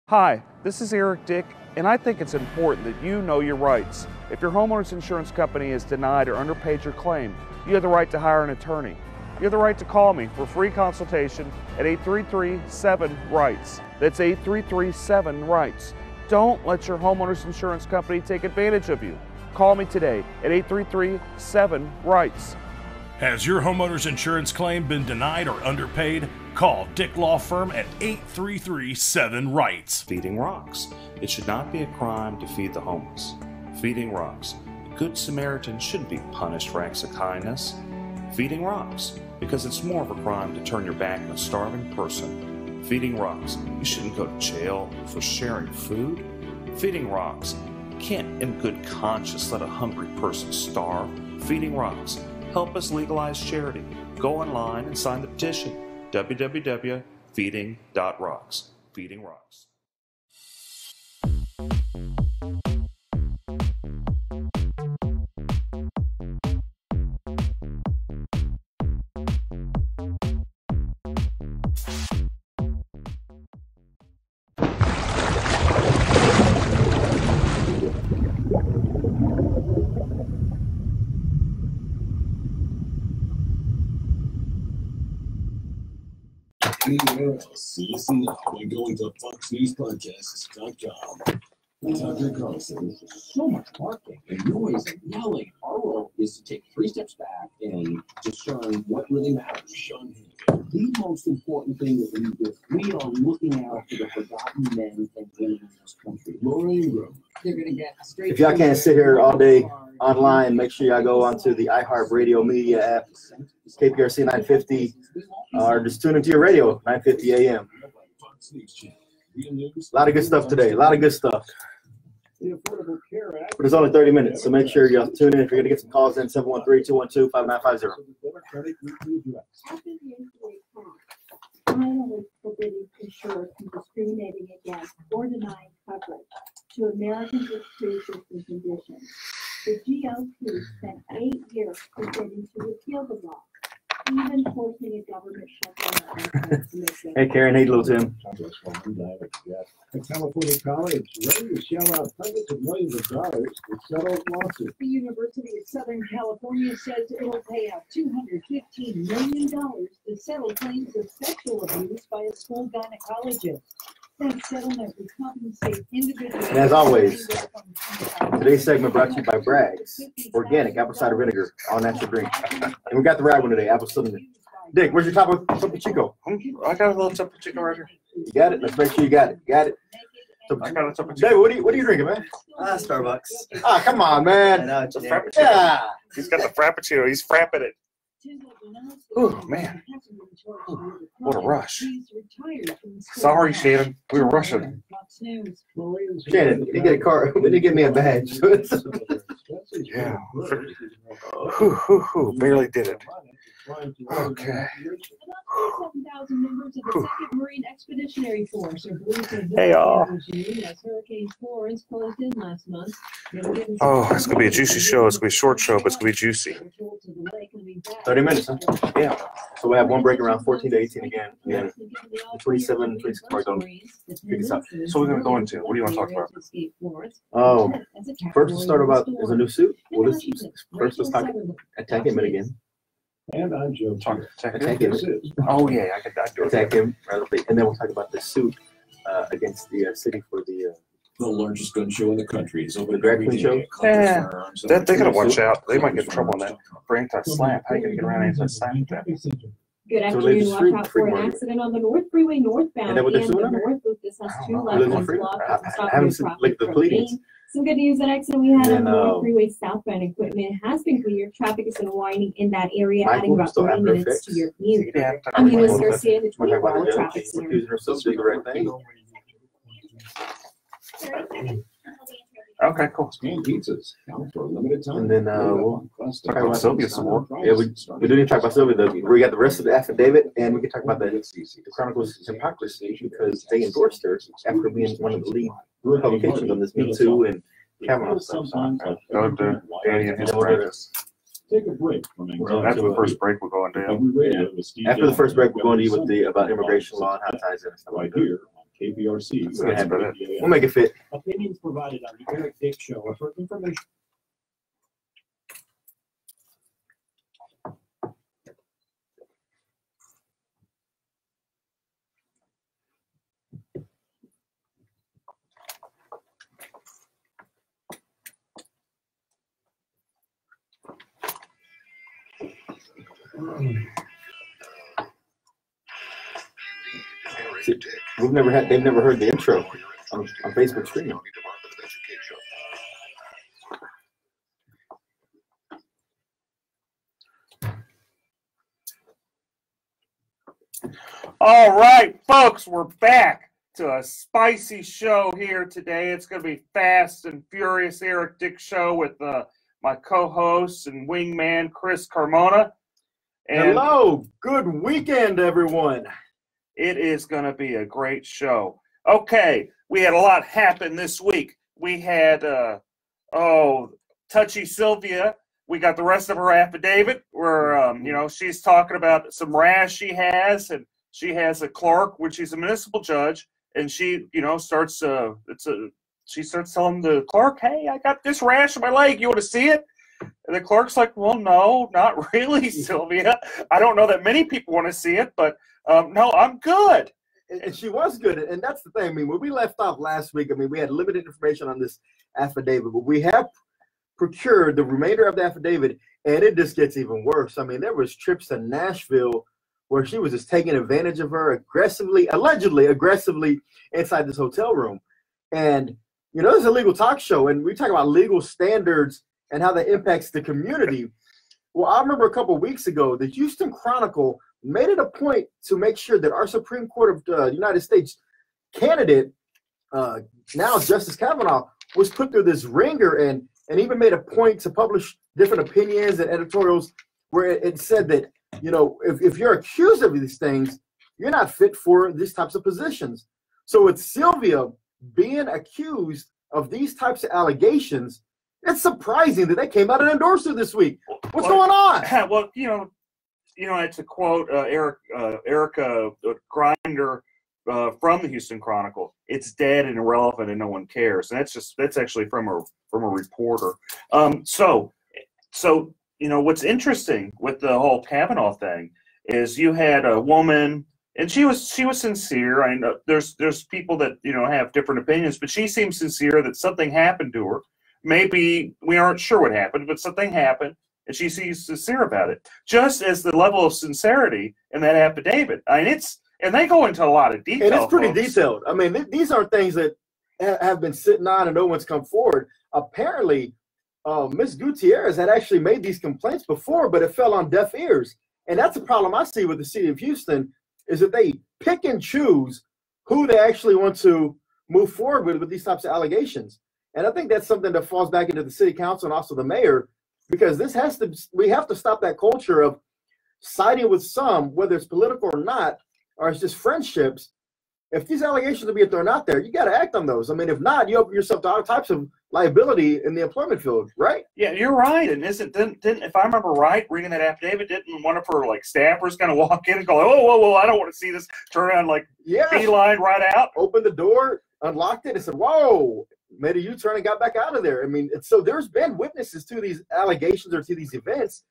Hi, this is Eric Dick, and I think it's important that you know your rights. If your homeowner's insurance company has denied or underpaid your claim, you have the right to hire an attorney. You have the right to call me for a free consultation at 833-7-RIGHTS. That's 833-7-RIGHTS. Don't let your homeowner's insurance company take advantage of you. Call me today at 833-7-RIGHTS. Has your homeowner's insurance claim been denied or underpaid? Call Dick Law Firm at 833-7-RIGHTS. Feeding Rocks. It should not be a crime to feed the homeless. Feeding Rocks. A good Samaritan shouldn't be punished for acts of kindness. Feeding Rocks. Because it's more of a crime to turn your back on a starving person. Feeding Rocks. You shouldn't go to jail for sharing food. Feeding Rocks. You can't in good conscience let a hungry person starve. Feeding Rocks. Help us legalize charity. Go online and sign the petition. www.feeding.rocks. Feeding Rocks. Listen now by going to FoxNewsPodcasts.com. Tucker Carlson. So much barking and noise and yelling. Our role is to take 3 steps back and discern what really matters. Sean Hannity. The most important thing that we do, we are looking out for the forgotten men and women in this country. Laura Ingram. They're going to get straight. If y'all can't sit here all day online, make sure y'all go onto the iHeartRadio Media app, KPRC 950, or just tune into your radio, 950 AM. A lot of good stuff today. A lot of good stuff. But it's only 30 minutes, so make sure y'all tune in. If you're going to get some calls in, 713-212-5950. Finally forbidding insurers from discriminating against or denying coverage to Americans with pre-existing conditions. The GOP spent 8 years preparing to repeal the law, even forcing a government shutdown. Hey, Karen. Hey, little Tim. A California college ready to shell out hundreds of millions of dollars to settle lawsuits. The University of Southern California says it'll pay out $215 million to settle claims of sexual abuse by a school gynecologist. That settlement would compensate individuals. And as always, today's segment brought to you by Bragg's Organic Apple Cider Vinegar, all natural drink. And we got the right one today, apple cinnamon. Dick, where's your Topo Chico? I got a little Topo Chico right here. You got it? Let's make sure you got it. Got it? I got a Topo Chico. David, what are you drinking, man? Starbucks. Ah, come on, man. It's a Frappuccino. Yeah. He's got the Frappuccino. He's frapping it. Oh, man. Ooh, what a rush. Sorry, Shannon. We were rushing. Shannon, you didn't get a car. You didn't give me a badge. Yeah. Barely did it. Okay. 7,000 members of the 2nd Marine Expeditionary Force are believed to have Hey, y'all. as Hurricane Florence closed in last month. Oh, it's going to be a juicy show. It's going to be a short show, but it's going to be juicy. 30 minutes, huh? Yeah. So we have one break around 14 to 18 again. Yeah. 27, 26 more don't pick us up. So we're going to go into, what do you want to talk about? Oh, first let's start about, there's a new suit. Well, first let's talk attack him again. And I'm Joe. Attack him. Oh, yeah, I could attack him. And then we'll talk about the suit against the city for the largest gun show in the country. Is over the drag queen show. Yeah, they got to watch out. They might get in trouble on that for anti-slap. How you going to get around anti-slap with that? Good afternoon. Watch out for an accident on the North Freeway northbound and the North Loop. This has 2 left lanes blocked. I haven't seen like the pleadings. Some good news. That accident we had on the North Freeway southbound equipment has been cleared. Traffic has been winding in that area, adding about 30 minutes to your commute. I'm Eunice Garcia, the 24-hour traffic center. Okay, cool. And pizzas for a limited time. And then we'll talk about Sylvia some more. Yeah, we do need to talk about Sylvia though. We got the rest of the affidavit, and we can talk about the Chronicles hypocrisy because they endorsed her after being one of the lead publications on this Me Too and Kavanaugh stuff. Go to Danny and his friends. Take a break. After the first break, we're going down. After the first break, we're going to you with the about immigration law and how it ties in and stuff like that. KPRC. We'll make it fit. Opinions provided on the Eric Dick Show are for information. See, they've never heard the intro on Facebook streaming. All right, folks, we're back to a spicy show here today. It's going to be Fast and Furious Eric Dick show with my co-host and wingman, Chris Carmona. And hello, good weekend, everyone. It is going to be a great show. Okay, we had a lot happen this week. We had, Touchy Sylvia. We got the rest of her affidavit where, she's talking about some rash she has, and she has a clerk, which she's a municipal judge, and she, starts telling the clerk, hey, I got this rash on my leg. You want to see it? And the clerk's like, well, no, not really, Sylvia. I don't know that many people want to see it, but no, I'm good. And she was good. And that's the thing. I mean, when we left off last week, we had limited information on this affidavit, but we have procured the remainder of the affidavit, and it just gets even worse. I mean, there was trips to Nashville where she was just taking advantage of her allegedly aggressively inside this hotel room. And, this is a legal talk show, and we talk about legal standards and how that impacts the community. Well, I remember a couple of weeks ago, the Houston Chronicle made it a point to make sure that our Supreme Court of the United States candidate, now Justice Kavanaugh, was put through this ringer and even made a point to publish different opinions and editorials where it said that, if you're accused of these things, you're not fit for these types of positions. So with Sylvia being accused of these types of allegations, it's surprising that they came out and endorsed her this week. What's going on? Well, it's a quote, Erica Grinder from the Houston Chronicle. It's dead and irrelevant and no one cares. And that's actually from a reporter. So what's interesting with the whole Kavanaugh thing is you had a woman, and she was sincere. I know there's people that have different opinions, but she seems sincere that something happened to her. Maybe we aren't sure what happened, but something happened, and she seems sincere about it. Just as the level of sincerity in that affidavit. And they go into a lot of detail. And it's pretty folks. Detailed. I mean, these aren't things that have been sitting on and no one's come forward. Apparently, Ms. Gutierrez had actually made these complaints before, but it fell on deaf ears. And that's the problem I see with the city of Houston, is that they pick and choose who they actually want to move forward with these types of allegations. And I think that's something that falls back into the city council and also the mayor, because we have to stop that culture of siding with some, whether it's political or not, or it's just friendships. If these allegations are being thrown out there, you got to act on those. I mean, if not, you open yourself to all types of liability in the employment field, right? Yeah, you're right. And didn't if I remember right, reading that affidavit, didn't one of her staffers kind of walk in and go, whoa, I don't want to see this, turn around beeline right out? Opened the door, unlocked it, and said, whoa, made a U-turn and got back out of there. I mean, so there's been witnesses to these allegations or to these events,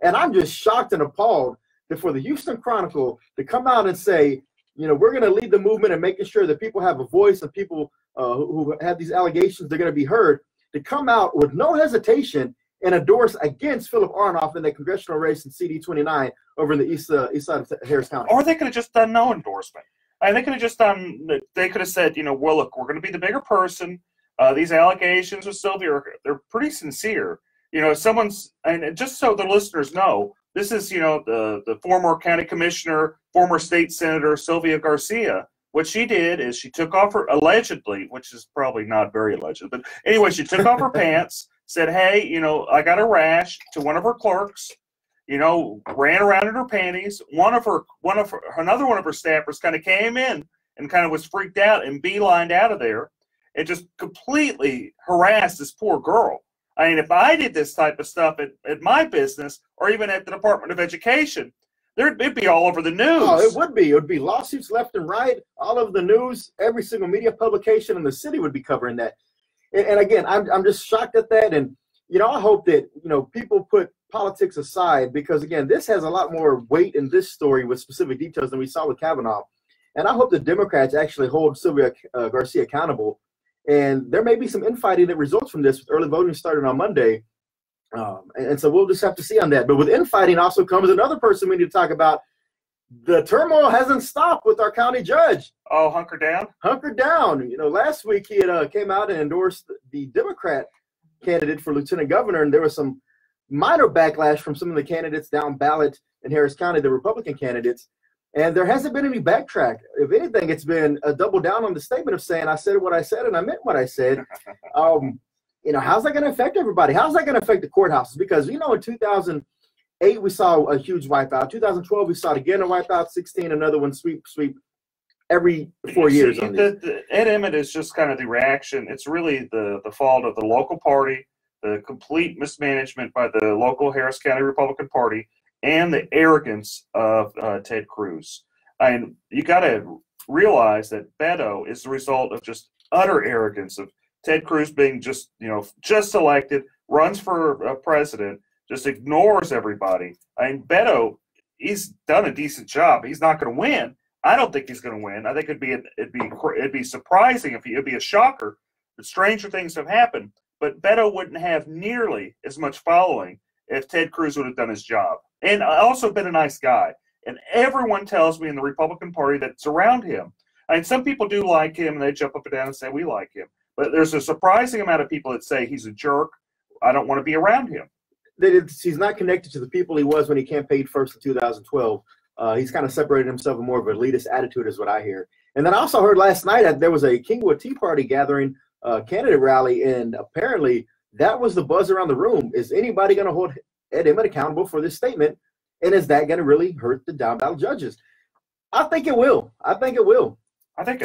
and I'm just shocked and appalled that for the Houston Chronicle to come out and say, we're going to lead the movement and making sure that people have a voice and people who have these allegations, they're going to be heard, to come out with no hesitation and endorse against Philip Aronoff in the congressional race in CD 29 over in the east side of Harris County. Or they could have just done no endorsement. And they could have just done, they could have said, well, look, we're going to be the bigger person. These allegations with Sylvia, they're pretty sincere. And just so the listeners know, this is, the former county commissioner, former state senator, Sylvia Garcia. What she did is she took off her, allegedly, which is probably not very alleged, but anyway, she took off her pants, said, hey, I got a rash to one of her clerks, ran around in her panties. Another one of her staffers kind of came in and kind of was freaked out and beelined out of there and just completely harassed this poor girl. I mean, if I did this type of stuff at my business or even at the Department of Education, it'd be all over the news. Oh, it would be. It would be lawsuits left and right, all over the news. Every single media publication in the city would be covering that. And again, I'm just shocked at that. And, I hope that, people put politics aside, because, again, this has a lot more weight in this story with specific details than we saw with Kavanaugh. And I hope the Democrats actually hold Sylvia Garcia accountable. And there may be some infighting that results from this, with early voting starting on Monday. And so we'll just have to see on that. But with infighting also comes another person we need to talk about. The turmoil hasn't stopped with our county judge. Oh, hunker down? Hunker down. You know, last week he had came out and endorsed the Democrat candidate for lieutenant governor, and there was some minor backlash from some of the candidates down ballot in Harris County, the Republican candidates. And there hasn't been any backtrack. If anything, it's been a double down on the statement of saying, I said what I said and I meant what I said. You know, how's that going to affect everybody? How's that going to affect the courthouses? Because, you know, in 2008, we saw a huge wipeout. 2012, we saw it again, a wipeout. 16, another one, sweep every 4 years. See, Ed Emmett is just kind of the reaction. It's really the fault of the local party, the complete mismanagement by the local Harris County Republican Party, and the arrogance of Ted Cruz. And you got to realize that Beto is the result of just utter arrogance of Ted Cruz being just elected, runs for president, just ignores everybody. I mean, Beto, he's done a decent job. He's not going to win. I don't think he's going to win. I think it'd be surprising if it'd be a shocker. But stranger things have happened. But Beto wouldn't have nearly as much following if Ted Cruz would have done his job. And also been a nice guy. And everyone tells me in the Republican Party that's around him. I mean, some people do like him, and they jump up and down and say, we like him. But there's a surprising amount of people that say he's a jerk. I don't want to be around him. He's not connected to the people he was when he campaigned first in 2012. He's kind of separated himself in more of an elitist attitude is what I hear. And then I also heard last night that there was a Kingwood Tea Party gathering, candidate rally, and apparently that was the buzz around the room. Is anybody going to hold Ed Emmett accountable for this statement? And is that going to really hurt the down ballot judges? I think it will. I think it'll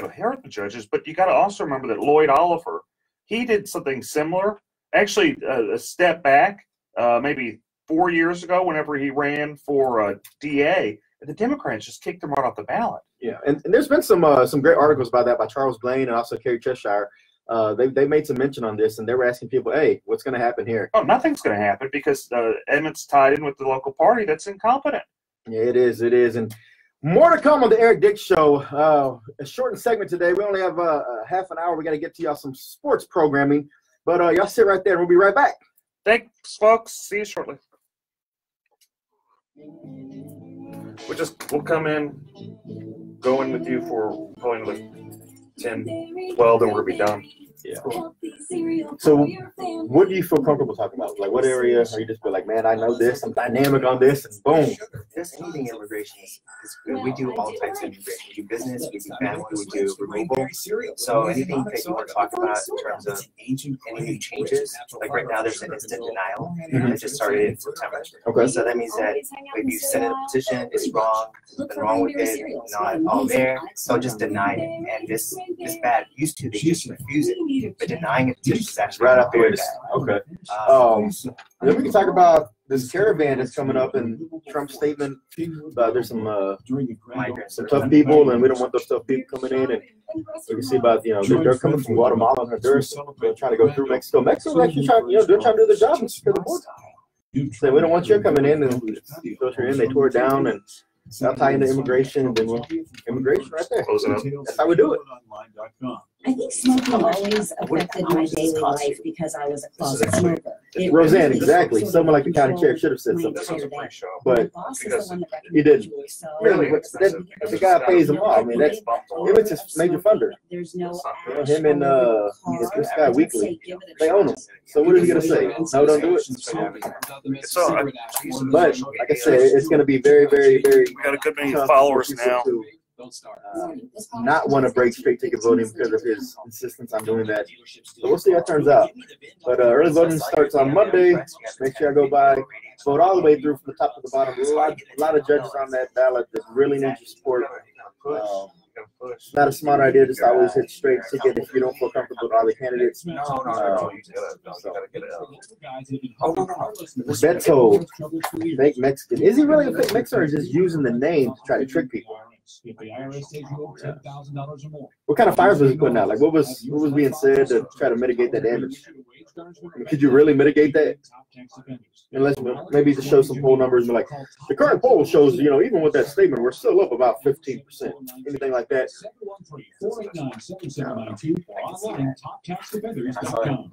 hurt the judges, but you got to also remember that Lloyd Oliver, he did something similar, actually a step back, maybe 4 years ago whenever he ran for DA, and the Democrats just kicked him right off the ballot. Yeah, and there's been some great articles about that by Charles Blaine and also Kerry Cheshire. They made some mention on this, and they were asking people, hey, what's going to happen here? Oh, nothing's going to happen because Emmett's tied in with the local party that's incompetent. Yeah, it is. And more to come on the Eric Dick Show. A shortened segment today. We only have half an hour. We got to get to y'all some sports programming. But y'all sit right there, and we'll be right back. Thanks, folks. See you shortly. We'll come in, go in with you for probably another 10, 12, then we'll be done. Yeah. So what do you feel comfortable talking about? Like what area are you just feel like, man, I know this, I'm dynamic on this, and boom. Just anything immigration is good. We do all types of immigration. We do business, we do family, we do removal. So anything that you want to talk about in terms of any new changes, like right now there's an instant denial that just started in September. Okay. So that means that if you send in a petition, it's wrong, something wrong with it, not all there, so just deny it. And this bad used to, they just refuse it. But denying it is actually right after this. Okay. Then we can talk about this caravan that's coming up and Trump's statement. There's some tough people, and we don't want those tough people coming in. And we can see about they're coming from Guatemala and Honduras, they're trying to go through Mexico. Mexico's actually trying to do their job and secure the border. So we don't want you coming in and filter in. They tore it down and. I'll tie into immigration, and then immigration right there. That's how we do it. I think smoking always affected my daily life because I was a closet smoker. Roseanne, exactly. Someone like the county chair should have said something, but he didn't. Really, the guy pays them off. I mean, it's his major funder. There's no him and this guy Weekly, they own him. So what is he gonna say? No, don't do it. But like I said, it's gonna be very, very, very. We got a good many followers now. Not want to break straight ticket voting because of his insistence on doing that. So we'll see how it turns out. But early voting starts on Monday. Make sure I go by, vote all the way through from the top to the bottom. A lot of judges on that ballot that really need your support. It's not a smart idea just always hit straight ticket if you don't feel comfortable with all the candidates. Beto, fake Mexican. Is he really a fake Mexican, or is he just using the name to try to trick people? $10,000 or more. What kind of fires was he putting out? Like what was being said to try to mitigate that damage? Could you really mitigate that? Unless maybe to show some poll numbers, like the current poll shows, you know, even with that statement, we're still up about 15%. Anything like that? 713-489-7792 or online toptaxdefenders.com.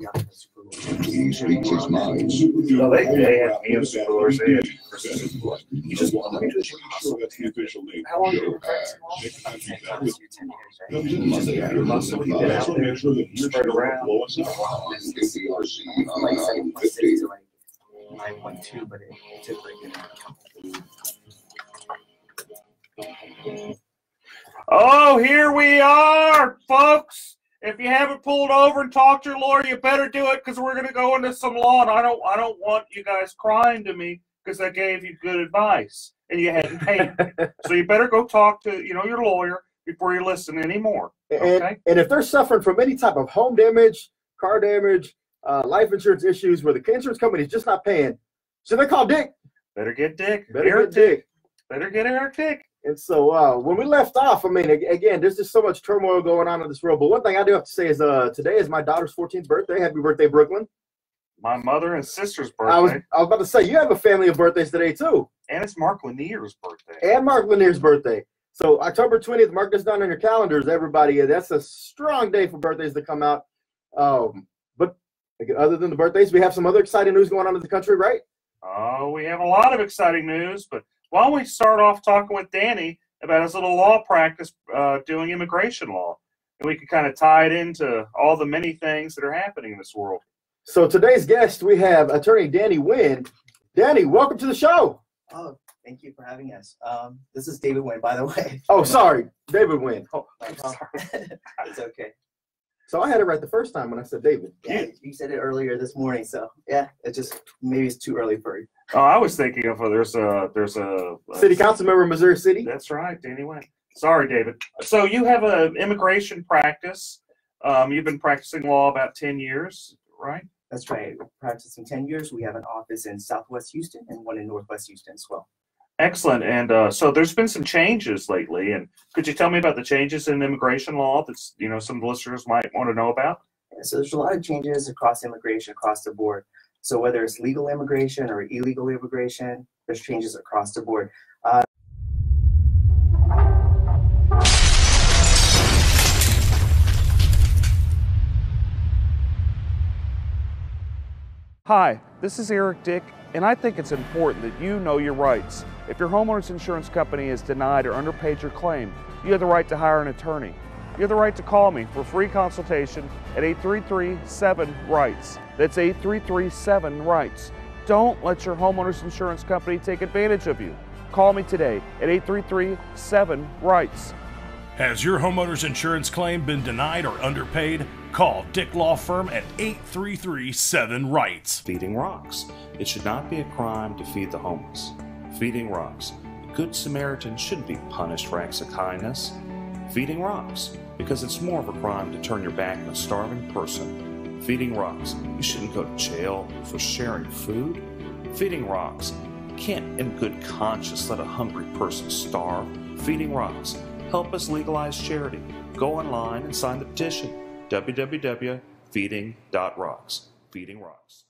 He speaks his mind. No, they have meals stores. They have You just want to make sure that's the official name. How long did you spread around? 9.2, but it took Oh, here we are, folks. If you haven't pulled over and talked to your lawyer, you better do it because we're going to go into some law. And I don't want you guys crying to me because I gave you good advice and you hadn't paid. So you better go talk to your lawyer before you listen anymore. Okay? And if they're suffering from any type of home damage, car damage, life insurance issues where the insurance company is just not paying, so they call Dick. Better get Dick. Better get Dick. Better get Eric Dick. And so when we left off, I mean, again, there's just so much turmoil going on in this world. But one thing I do have to say is today is my daughter's 14th birthday. Happy birthday, Brooklyn. My mother and sister's birthday. I was about to say, you have a family of birthdays today, too. And it's Mark Lanier's birthday. And Mark Lanier's birthday. So October 20th, mark this down on your calendars, everybody. That's a strong day for birthdays to come out. But other than the birthdays, we have some other exciting news going on in the country, right? Oh, we have a lot of exciting news, but why don't we start off talking with Danny about his little law practice doing immigration law. And we can kind of tie it into all the many things that are happening in this world. So today's guest, we have attorney Danny Wynn. Danny, welcome to the show. Oh, thank you for having us. This is David Wynn, by the way. Oh, sorry. David Wynn. Oh, it's okay. So I had it right the first time when I said David. Yeah, you said it earlier this morning, so yeah, maybe it's too early for you. Oh, I was thinking of there's a city council member in Missouri City. That's right, Danny Wynn. Sorry, David. So you have an immigration practice. You've been practicing law about 10 years, right? That's right. We're practicing 10 years. We have an office in Southwest Houston and one in Northwest Houston as well. Excellent. And so there's been some changes lately. And could you tell me about the changes in immigration law that some of the listeners might want to know about? Yeah, so there's a lot of changes across immigration, across the board. So whether it's legal immigration or illegal immigration, there's changes across the board. Hi, this is Eric Dick, and I think it's important that you know your rights. If your homeowner's insurance company has denied or underpaid your claim, you have the right to hire an attorney. You have the right to call me for free consultation at 833-7-RIGHTS. That's 833-7-RIGHTS. Don't let your homeowner's insurance company take advantage of you. Call me today at 833-7-RIGHTS. Has your homeowner's insurance claim been denied or underpaid? Call Dick Law Firm at 833-7-RIGHTS. Feeding rocks. It should not be a crime to feed the homeless. Feeding rocks. A good Samaritan shouldn't be punished for acts of kindness. Feeding rocks. Because it's more of a crime to turn your back on a starving person. Feeding rocks. You shouldn't go to jail for sharing food. Feeding rocks. You can't in good conscience let a hungry person starve. Feeding rocks. Help us legalize charity. Go online and sign the petition. www.feeding.rocks. Feeding Rocks.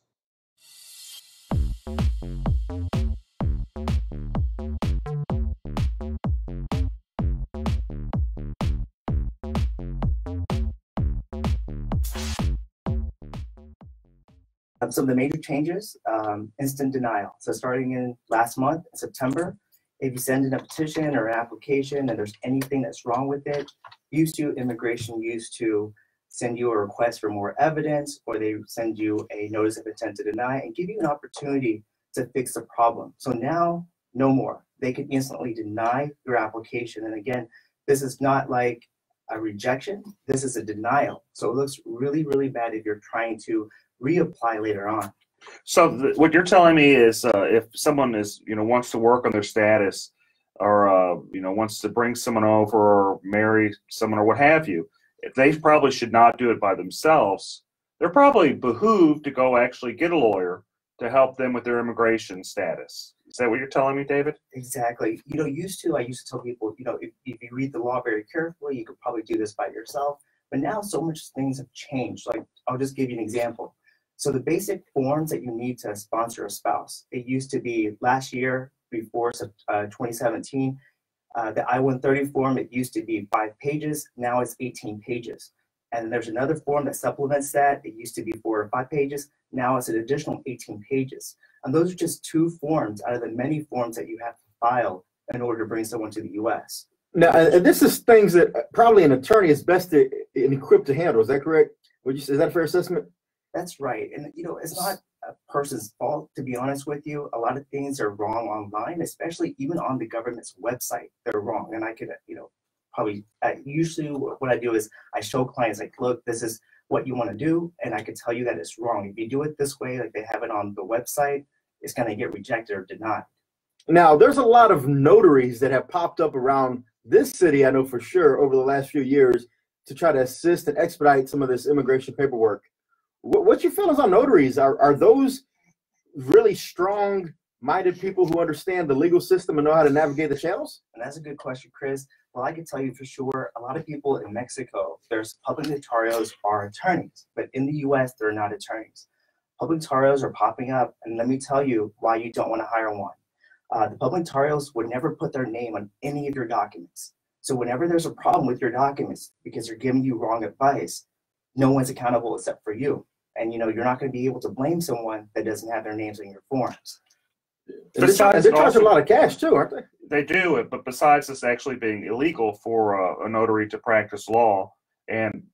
Some of the major changes, instant denial. So starting in last month, in September, if you send in a petition or an application and there's anything that's wrong with it, immigration used to send you a request for more evidence, or they send you a notice of intent to deny and give you an opportunity to fix the problem. So now, no more. They can instantly deny your application. And again, this is not like a rejection. This is a denial. So it looks really, really bad if you're trying to reapply later on. So what you're telling me is if someone wants to work on their status or, wants to bring someone over or marry someone or what have you, if they probably should not do it by themselves, they're probably behooved to go actually get a lawyer to help them with their immigration status. Is that what you're telling me, David? Exactly. I used to tell people, if you read the law very carefully, you could probably do this by yourself. But now so much things have changed. Like, I'll just give you an example. So the basic forms that you need to sponsor a spouse, it used to be last year before 2017, the I-130 form, it used to be 5 pages. Now it's 18 pages. And there's another form that supplements that. It used to be 4 or 5 pages. Now it's an additional 18 pages. And those are just 2 forms out of the many forms that you have to file in order to bring someone to the U.S. Now, and this is things that probably an attorney is best to, and equipped to handle. Is that correct? Would you say, is that a fair assessment? That's right. And, you know, it's not a person's fault, to be honest with you. A lot of things are wrong online, especially even on the government's website. They're wrong. And I could, you know, probably usually what I do is I show clients, like, look, this is what you want to do. And I can tell you that it's wrong. If you do it this way, like they have it on the website, it's going to get rejected or denied. Now, there's a lot of notaries that have popped up around this city, I know for sure, over the last few years to try to assist and expedite some of this immigration paperwork. What's your feelings on notaries? Are those really strong-minded people who understand the legal system and know how to navigate the channels? And that's a good question, Chris. Well, I can tell you for sure, a lot of people in Mexico, there's public notarios are attorneys, but in the U.S., they're not attorneys. Public notarios are popping up, and let me tell you why you don't want to hire one. The public notarios would never put their name on any of your documents. So whenever there's a problem with your documents because they're giving you wrong advice, no one's accountable except for you. And, you know, you're not going to be able to blame someone that doesn't have their names on your forms. They charge a lot of cash too, aren't they? They do, but besides this actually being illegal for a notary to practice law, and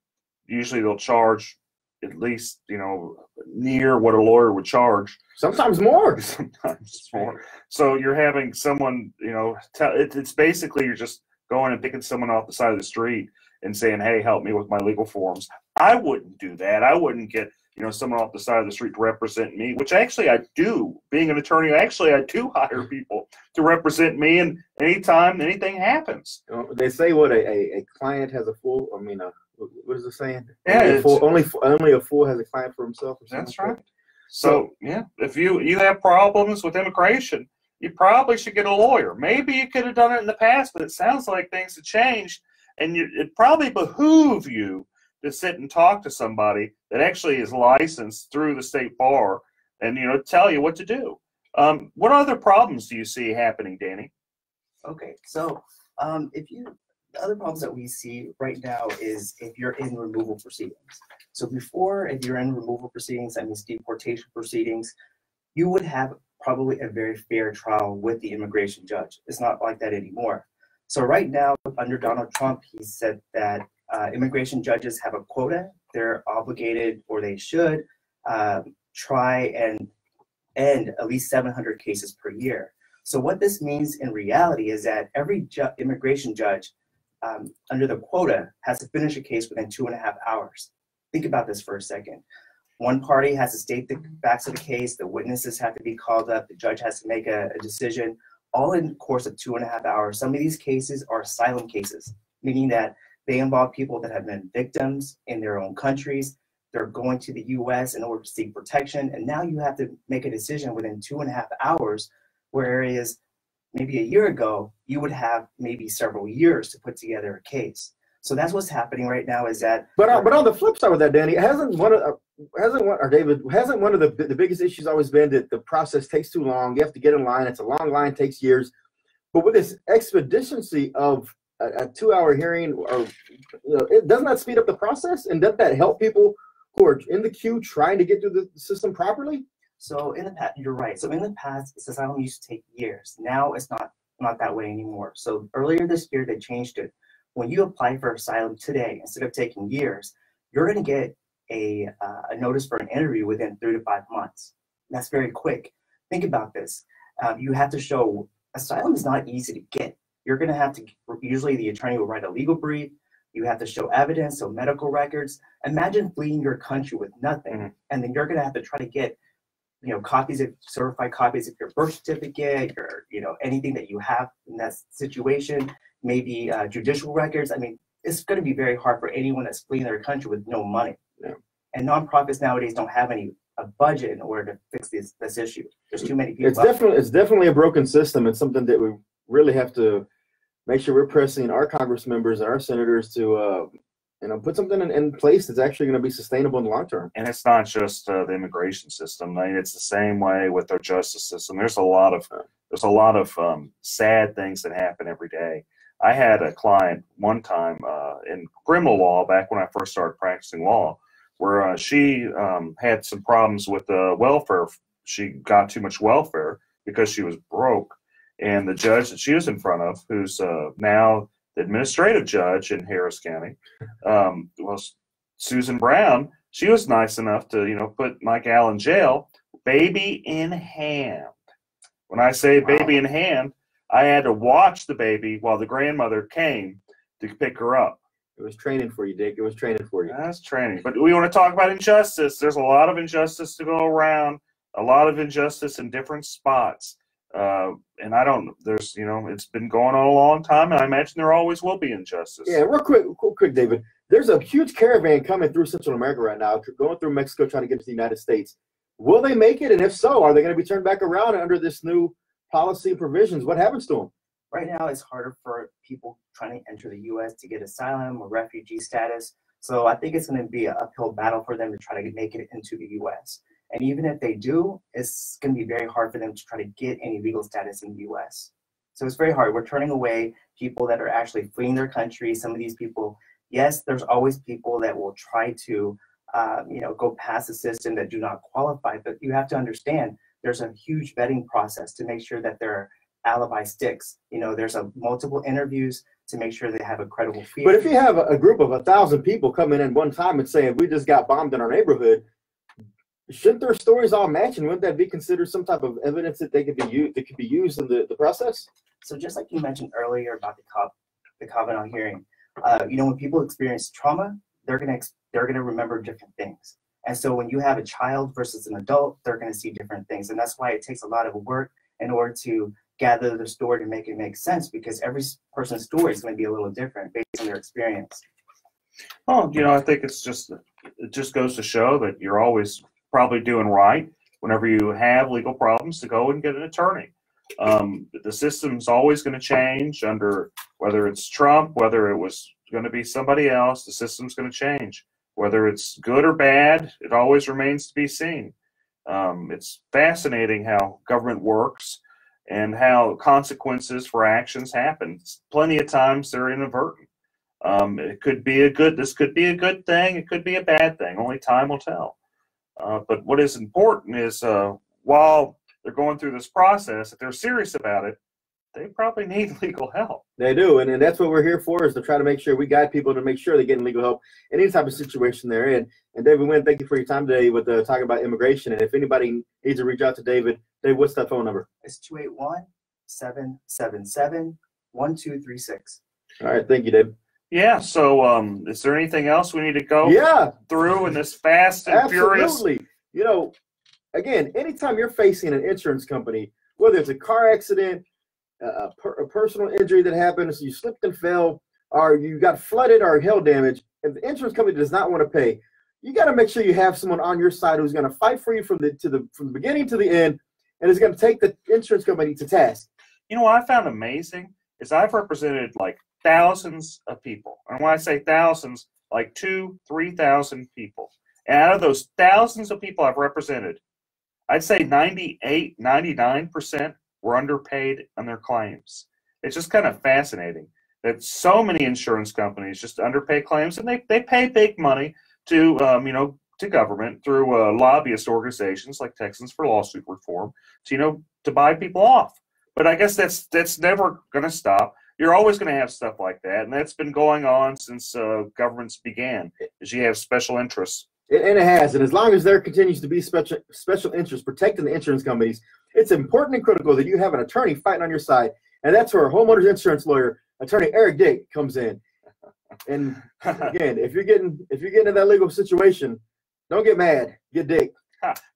usually they'll charge at least, you know, near what a lawyer would charge. Sometimes more. Sometimes more. So you're having someone, you know, it's basically you're just going and picking someone off the side of the street and saying, hey, help me with my legal forms. I wouldn't do that. I wouldn't get, you know, someone off the side of the street to represent me, which actually I do. Being an attorney, actually I do hire people to represent me, and anytime anything happens. They say what a client has a fool. I mean, what is the saying? Yeah, only a fool has a client for himself. Or that's right. So yeah, if you have problems with immigration, you probably should get a lawyer. Maybe you could have done it in the past, but it sounds like things have changed, and it probably behoove you to sit and talk to somebody that actually is licensed through the state bar and, you know, tell you what to do. What other problems do you see happening, Danny? Okay, so the other problems that we see right now is if you're in removal proceedings. So before, if you're in removal proceedings, that means deportation proceedings, you would have probably a very fair trial with the immigration judge. It's not like that anymore. So right now, under Donald Trump, he said that immigration judges have a quota. They're obligated, or they should, try and end at least 700 cases per year. So what this means in reality is that every immigration judge under the quota has to finish a case within 2.5 hours. Think about this for a second. One party has to state the facts of the case, the witnesses have to be called up, the judge has to make a decision, all in the course of 2.5 hours. Some of these cases are asylum cases, meaning that they involve people that have been victims in their own countries. They're going to the U.S. in order to seek protection, and now you have to make a decision within 2.5 hours, whereas maybe a year ago, you would have maybe several years to put together a case. So that's what's happening right now is that. But on the flip side with that, Danny, hasn't one of the biggest issues always been that the process takes too long? You have to get in line. It's a long line, takes years. But with this expediency of a 2-hour hearing, or doesn't that speed up the process? And doesn't that help people who are in the queue trying to get through the system properly? So in the past, you're right. So in the past, asylum used to take years. Now it's not that way anymore. So earlier this year, they changed it. When you apply for asylum today, instead of taking years, you're going to get a notice for an interview within 3 to 5 months. That's very quick. Think about this. You have to show asylum is not easy to get. You're going to have to, usually the attorney will write a legal brief. You have to show evidence, so medical records. Imagine fleeing your country with nothing, and then you're going to have to try to get, certified copies of your birth certificate, your, anything that you have in that situation, maybe judicial records. I mean, it's going to be very hard for anyone that's fleeing their country with no money. Yeah. And nonprofits nowadays don't have a budget in order to fix this issue. There's too many people. It's definitely a broken system. It's something that we really have to make sure we're pressing our Congress members and our senators to put something in place that's actually going to be sustainable in the long term. And it's not just the immigration system. I mean, it's the same way with our justice system. There's a lot of sad things that happen every day. I had a client one time in criminal law back when I first started practicing law, where she had some problems with welfare. She got too much welfare because she was broke, and the judge that she was in front of, who's now the administrative judge in Harris County, was Susan Brown. She was nice enough to, put Mike Al in jail, baby in hand. When I say baby in hand, I had to watch the baby while the grandmother came to pick her up. It was training for you, Dick. It was training for you. That's training. But we want to talk about injustice. There's a lot of injustice to go around, a lot of injustice in different spots. And it's been going on a long time, and I imagine there always will be injustice. Yeah, real quick, David. There's a huge caravan coming through Central America right now, going through Mexico, trying to get to the United States. Will they make it? And if so, are they going to be turned back around under this new policy provisions? What happens to them? Right now, it's harder for people trying to enter the U.S. to get asylum or refugee status. So I think it's going to be an uphill battle for them to try to make it into the U.S. And even if they do, it's going to be very hard for them to try to get any legal status in the U.S. So it's very hard. We're turning away people that are actually fleeing their country. Some of these people, yes, there's always people that will try to, go past the system that do not qualify. But you have to understand there's a huge vetting process to make sure that their alibi sticks. There's multiple interviews to make sure they have a credible fear. But if you have a group of 1,000 people coming in one time and saying, we just got bombed in our neighborhood, shouldn't their stories all match, and wouldn't that be considered some type of evidence that could be used in the process? So just like you mentioned earlier about the Kavanaugh hearing, when people experience trauma, they're gonna remember different things. And so when you have a child versus an adult, they're gonna see different things, and that's why it takes a lot of work in order to gather the story to make it make sense, because every person's story is going to be a little different based on their experience. Well, I think it just goes to show that you're always probably doing right whenever you have legal problems to go and get an attorney. The system's always going to change under whether it's Trump, whether it was going to be somebody else. The system's going to change. Whether it's good or bad, it always remains to be seen. It's fascinating how government works and how consequences for actions happen. Plenty of times they're inadvertent. This could be a good thing. It could be a bad thing. Only time will tell. But what is important is while they're going through this process, if they're serious about it, they probably need legal help. They do, and that's what we're here for, is to try to make sure we guide people to make sure they're getting legal help in any type of situation they're in. And David Wynn, thank you for your time today with talking about immigration. And if anybody needs to reach out to David, what's that phone number? It's 281-777-1236. All right, thank you, David. Yeah, so is there anything else we need to go through in this fast and furious? Absolutely. Again, anytime you're facing an insurance company, whether it's a car accident, a personal injury that happens, you slipped and fell, or you got flooded or hail damage, and the insurance company does not want to pay, you got to make sure you have someone on your side who's going to fight for you from the beginning to the end, and is going to take the insurance company to task. What I found amazing is I've represented like thousands of people, and when I say thousands, like 2,000-3,000 people. And out of those thousands of people I've represented, I'd say 98-99% were underpaid on their claims. It's just kind of fascinating that so many insurance companies just underpay claims, and they pay big money to to government through lobbyist organizations like Texans for Lawsuit Reform to buy people off. But I guess that's never going to stop. You're always going to have stuff like that, and that's been going on since governments began. Is you have special interests. And it has, and as long as there continues to be special interests protecting the insurance companies, it's important and critical that you have an attorney fighting on your side, and that's where homeowners insurance lawyer, attorney Eric Dick, comes in. And again, if you're getting in that legal situation, don't get mad, get Dick.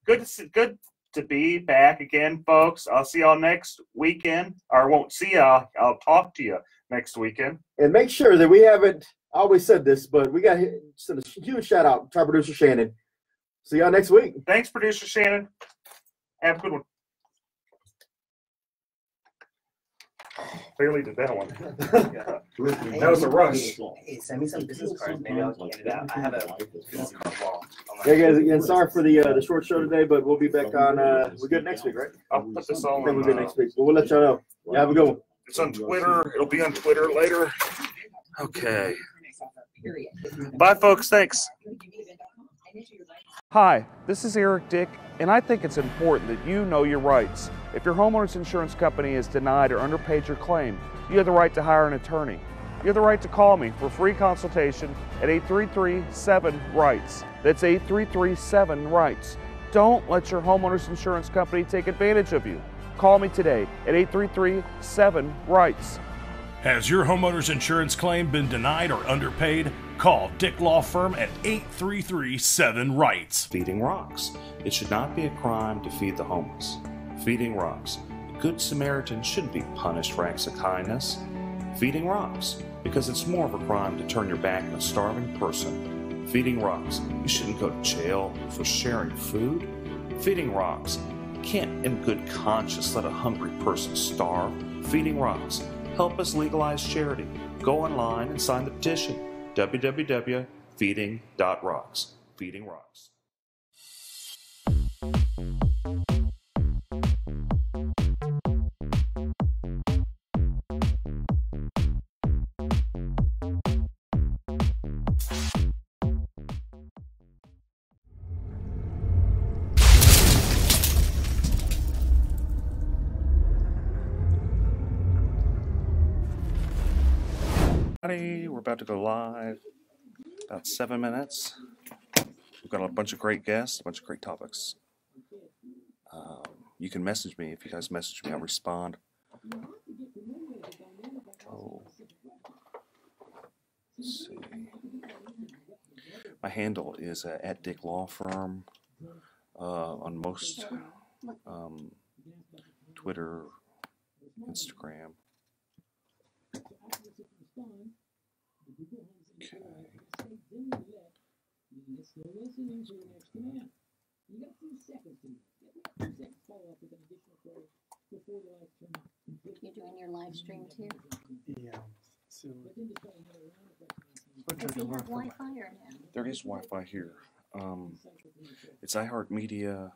Good to be back again, folks. I'll see y'all next weekend, or I won't see y'all. I'll talk to you next weekend. And make sure that we haven't always said this, but we got to send a huge shout out to our producer Shannon. See y'all next week. Thanks, producer Shannon. Have a good one. Barely did that one. That was a rush. Hey, send me some business cards. Maybe I'll hand it out. I have a business card wall. Yeah, guys. Again, sorry for the short show today, but we'll be back on. We're good next week, right? I'll put this on. I think we're good next week. But we'll let y'all know. Yeah, have a good one. It's on Twitter. It'll be on Twitter later. Okay. Bye, folks. Thanks. Hi, this is Eric Dick, and I think it's important that you know your rights. If your homeowner's insurance company has denied or underpaid your claim, you have the right to hire an attorney. You have the right to call me for a free consultation at 833-7-RIGHTS. That's 833-7-RIGHTS. Don't let your homeowner's insurance company take advantage of you. Call me today at 833-7-RIGHTS. Has your homeowner's insurance claim been denied or underpaid? Call Dick Law Firm at 833-7-RIGHTS. Feeding Rocks. It should not be a crime to feed the homeless. Feeding Rocks. A good Samaritan shouldn't be punished for acts of kindness. Feeding Rocks. Because it's more of a crime to turn your back on a starving person. Feeding Rocks. You shouldn't go to jail for sharing food. Feeding Rocks. You can't in good conscience let a hungry person starve. Feeding Rocks. Help us legalize charity. Go online and sign the petition. www.feeding.rocks. Feeding Rocks. We're about to go live. About 7 minutes. We've got a bunch of great guests, a bunch of great topics. You can message me. If you guys message me, I'll respond. Oh. Let's see. My handle is at Dick Law Firm on most Twitter, Instagram. You're doing your live stream too? Yeah. So, Does he have Wi-Fi or no? There is Wi-Fi here. It's iHeartMedia.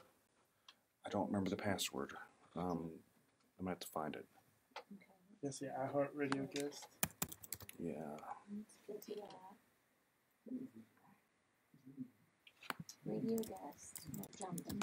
I don't remember the password. I'm gonna have to find it. yes, yeah, I heart radio guest. Yeah. Radio guest. Jumping.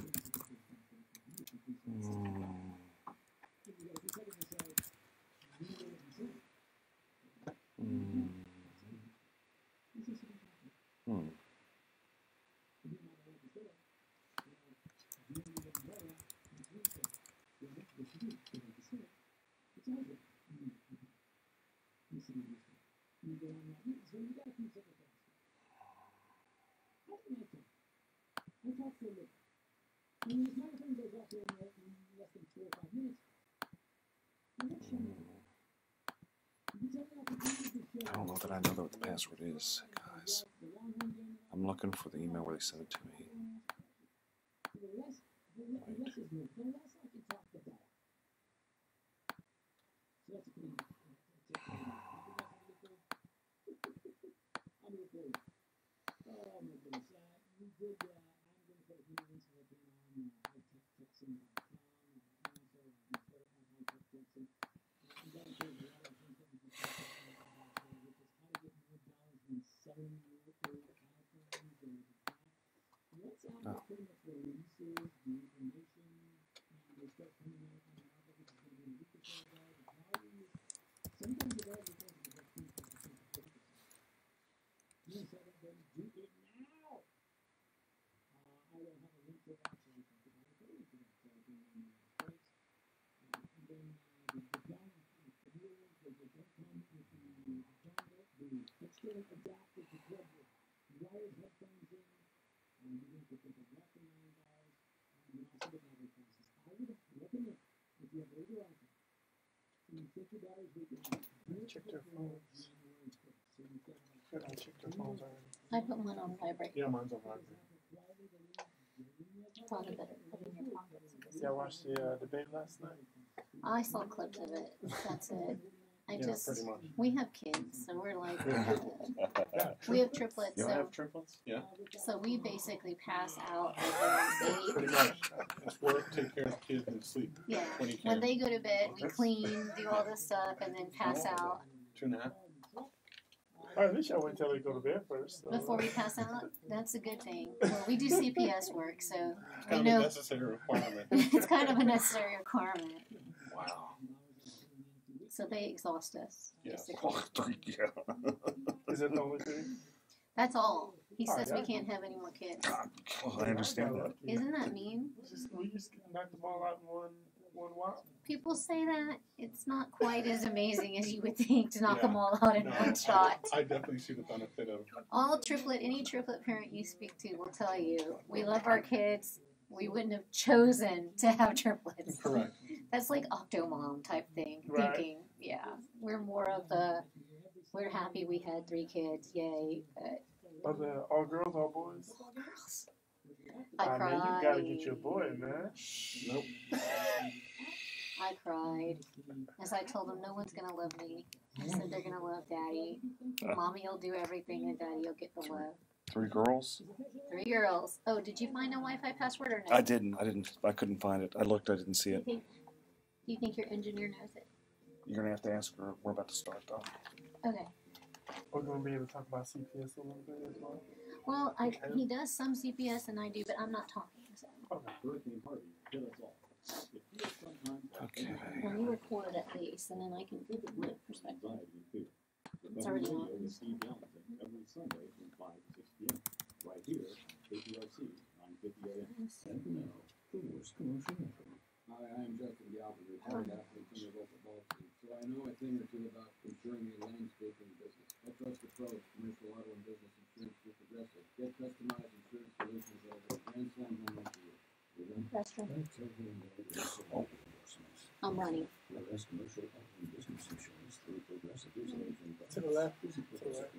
I don't know that I know what the password is, guys. I'm looking for the email where they sent it to me. Check their phones. Good, I checked their phones already. I put mine on vibrate. Yeah, mine's on vibrate. Probably better put in your pockets. Yeah, I watched the debate last night. I saw clips of it. That's it. Yeah, pretty much. We have kids, so we're like, we have triplets. You So, have triplets? Yeah. so we basically pass out like around Pretty 8. much. It's work, take care of the kids, and sleep. Yeah. When you When can. they go to bed, we clean, do all this stuff, and then pass out. 2.5. Or at least I wait till they go to bed first. So. Before we pass out, that's a good thing. Well, we do CPS work, so It's we kind of a know necessary requirement. it's kind of a necessary requirement. Wow. So they exhaust us. Yes. Basically. Is that the only thing? That's all. He Oh, says yeah. we can't have any more kids. Well, I understand that. Isn't that mean? We just knock them all out in one whop. People say that. It's not quite as amazing as you would think to knock Yeah. them all out in No, one shot. I definitely see the benefit of. Any triplet parent you speak to will tell you, we love our kids. We wouldn't have chosen to have triplets. Correct. That's like Octomom type thing, Right. thinking. Yeah, we're more of the, we're happy we had 3 kids, yay. But Are they all girls, all boys? I mean, cried. you gotta get your boy, man. Nope. I cried. As I told them, no one's gonna love me. I said they're gonna love daddy. Mommy will do everything and daddy will get the love. 3 girls? 3 girls. Oh, did you find a Wi-Fi password or no? I didn't. I couldn't find it. I looked. I didn't see it. Do you think your engineer knows it? You're gonna have to ask her. We're about to start though. Okay. We're gonna be able to talk about CPS a little bit as well. Well, he does some CPS and I do, but I'm not talking. So. Okay. Well, you record at least, and then I can give it my perspective. It's already on. Every Sunday from 5 to 6 p.m. Right here on KPRC 950 AM. Sacramento, the worst commercial ever. Hi, I'm Justin Galvin, retired athlete from the local ball team, so I know a thing or two about insuring a landscaping business. I trust the pros, commercial auto and business insurance with Progressive. Get customized insurance solutions at a Grand Slam home run for you. Restroom. I'm running. Whereas commercial auto and business insurance through Progressive is agent. To the left. To the left.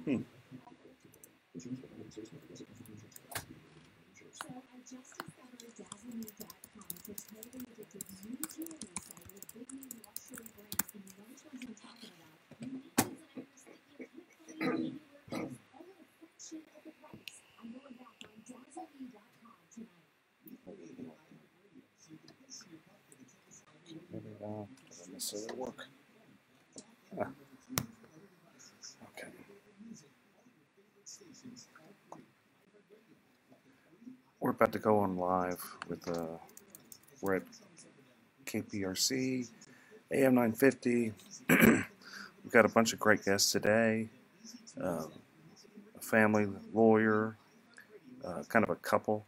So I just discovered Dazzle.com. It's a totally addictive new jewelry site with big name luxury brands. And you know which ones I'm talking about. Uniqlo's and I was thinking you can't find anywhere else. All at a fraction of the price. I'm going back on Dazzle.com tonight. Maybe doesn't necessarily work. Ah. Okay. We're about to go on live with we're at KPRC AM 950. We've got a bunch of great guests today. A family lawyer, kind of a couple.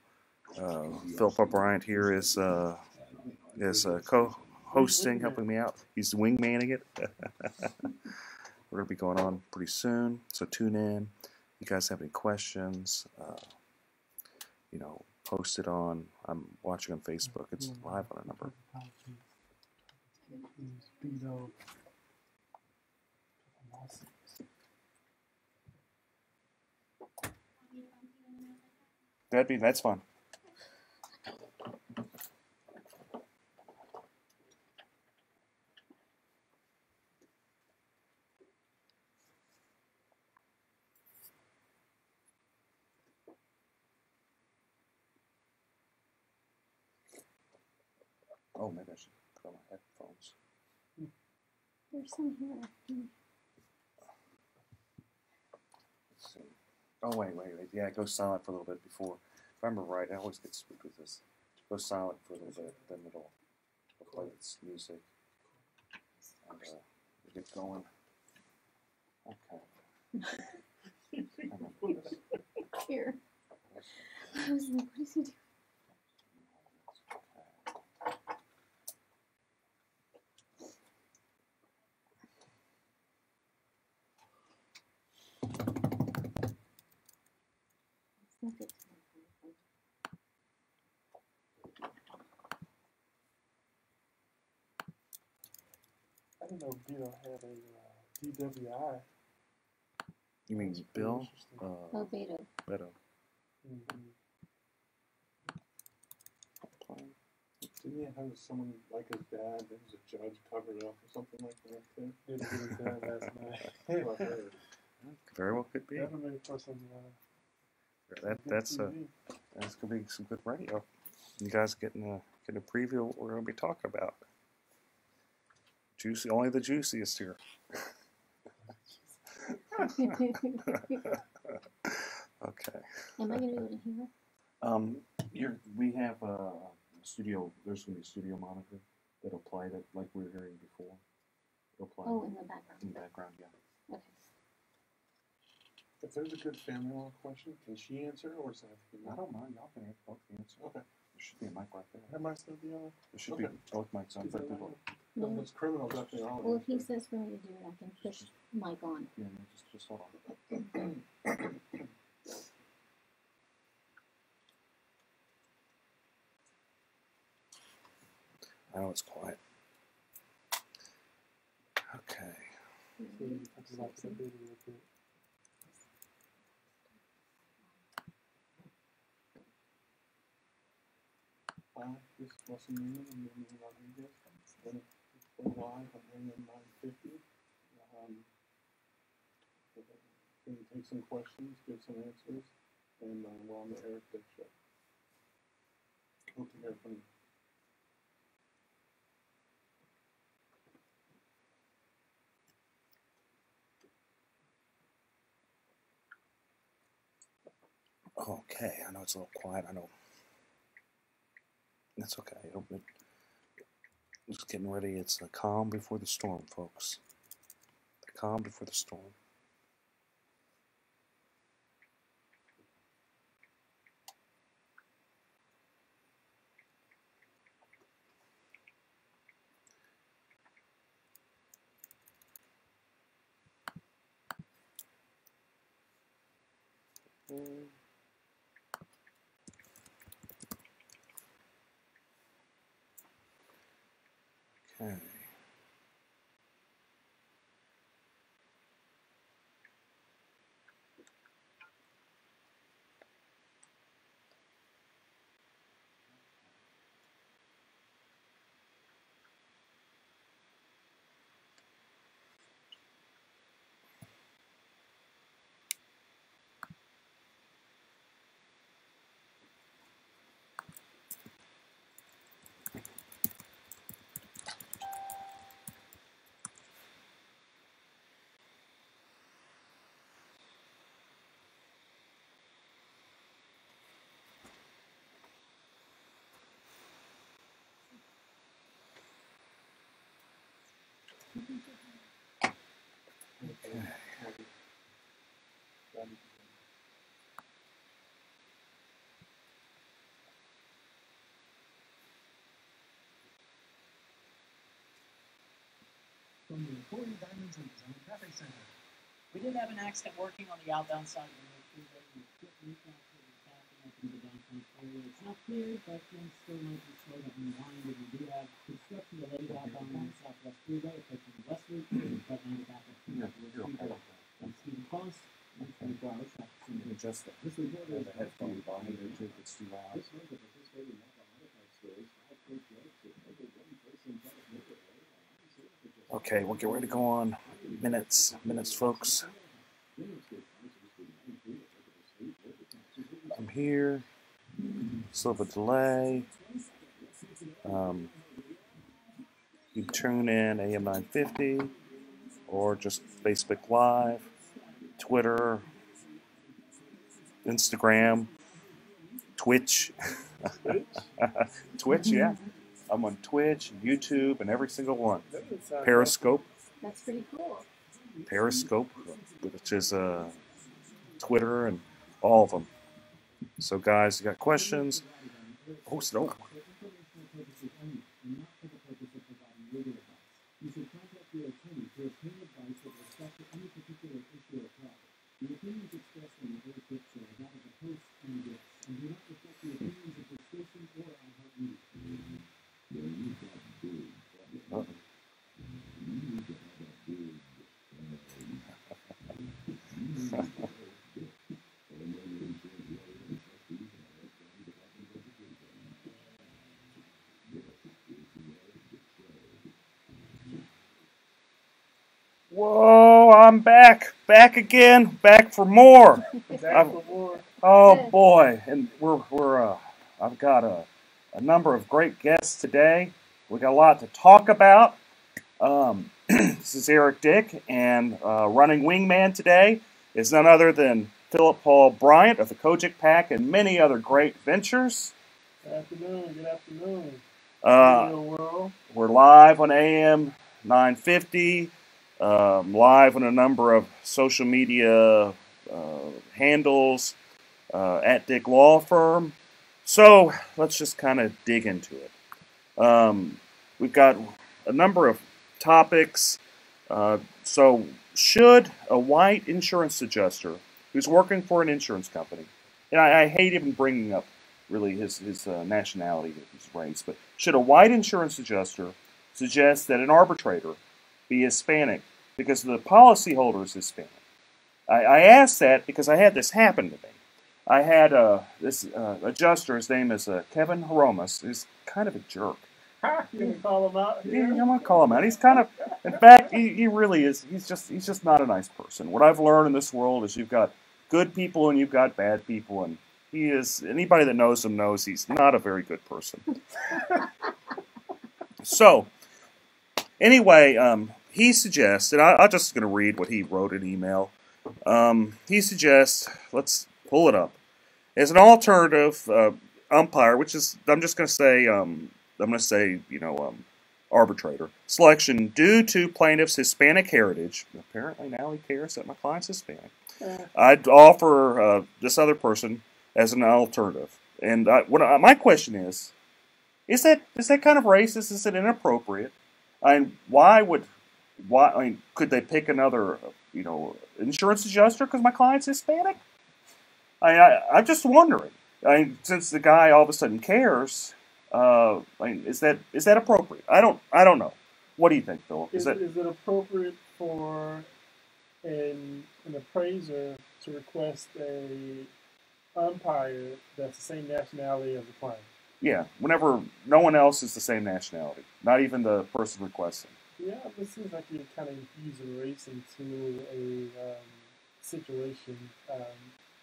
Philip Bryant here is co-hosting, helping me out. He's wingmanning it. We're going to be going on pretty soon, so tune in. You guys have any questions, post it on, I'm watching on Facebook. It's live on a number. That's fine. Oh, maybe I should put on my headphones. There's some here. Let's see. Oh, wait. Yeah, it goes silent for a little bit before. If I remember right, I always get spooked with this. It goes silent for a little bit, then it'll play its music. And we get going. Okay. Here. I was like, what is he doing? I didn't know Beto had a DWI. You mean Bill? Oh, Beto. Beto. Mm-hmm. Didn't he have someone like his dad that was a judge covered up or something like that too? Didn't get his dad last night. That's what I heard. Very well could be. That'll make for some. That's gonna be some good radio. You guys getting a preview of what we're gonna be talking about. Juicy, only the juiciest here. Okay. Am I gonna be able to hear? We have a studio. There's gonna be a studio monitor that'll play that like we were hearing before. It'll play. Oh, in the background. In the background, yeah. Okay. If there's a good family law question, can she answer or does it have to be me? I don't mind. Y'all can both answer. Okay. There should be a mic right there. That might still be on. There should be both mics on. But No. Those criminals definitely are on. Well, if he says for me to do it, I can push mic on. Yeah, no, just hold on. I know it's quiet. Okay. This is Russell Newman and Newman Rodriguez. We're live on AM 950. Can you take some questions, give some answers, and we're on the Eric Dick Show. Hope to hear from you. Okay, I know it's a little quiet. I know. That's okay. Just getting ready. It's the calm before the storm, folks. The calm before the storm. Okay. From the Corey Diamonds and Design Traffic Center. We did have an accident working on the outbound side of the freeway. We put recap to the backing up into the downtown area. It's not cleared, but things still might be slowed up in line. We do have construction delayed outbound on the Southwest Freeway, approaching West Loop, but now the backup from Stephen Cross. 24 hours traffic center. Adjust that. This report is the headphone volume there too. It's too loud. this was a participating multi-modified stores. Okay, we'll get ready to go on. Minutes, folks. I'm here. Still have a delay. You tune in AM 950 or just Facebook Live, Twitter, Instagram, Twitch. Twitch, yeah. I'm on Twitch, YouTube, and every single one. Periscope. That's pretty cool. Periscope, which is Twitter and all of them. So, guys, you got questions? Oh, so. You should contact your attorney to obtain advice with respect to any particular issue or problem. The opinions expressed in the whole picture are that of the host and guests, and do not reflect the opinions of the station or iHeartMedia. Whoa, I'm back again, back for more. Oh boy, and I've got a number of great guests today. We got a lot to talk about. This is Eric Dick, and running wingman today is none other than Philip Paul Bryant of the Kojic Pack and many other great ventures. Good afternoon. We're live on AM 950, live on a number of social media handles at Dick Law Firm. So let's just kind of dig into it. We've got a number of topics. So should a white insurance adjuster who's working for an insurance company, and I hate even bringing up really his nationality, his race, but should a white insurance adjuster suggest that an arbitrator be Hispanic because the policyholder is Hispanic? I asked that because I had this happen to me. I had this adjuster, his name is Kevin Horomas, who's kind of a jerk. You gonna call him out? Yeah, I'm gonna call him out. He's kind of, in fact, he really is. He's just not a nice person. What I've learned in this world is you've got good people and you've got bad people, and he is. Anybody that knows him knows he's not a very good person. So, anyway, he suggests, and I'm just going to read what he wrote in email. He suggests, let's pull it up, as an alternative umpire, which is, I'm just going to say, arbitrator selection due to plaintiff's Hispanic heritage. Apparently now he cares that my client's Hispanic. I'd offer this other person as an alternative. And my question is that kind of racist? Is it inappropriate? Could they pick another, insurance adjuster because my client's Hispanic? I'm just wondering. Since the guy all of a sudden cares, is that appropriate? I don't know. What do you think, Philip? Is it appropriate for an appraiser to request a umpire that's the same nationality as the client? Yeah, whenever no one else is the same nationality, not even the person requesting. Yeah, it seems like you're kind of infusing race into a situation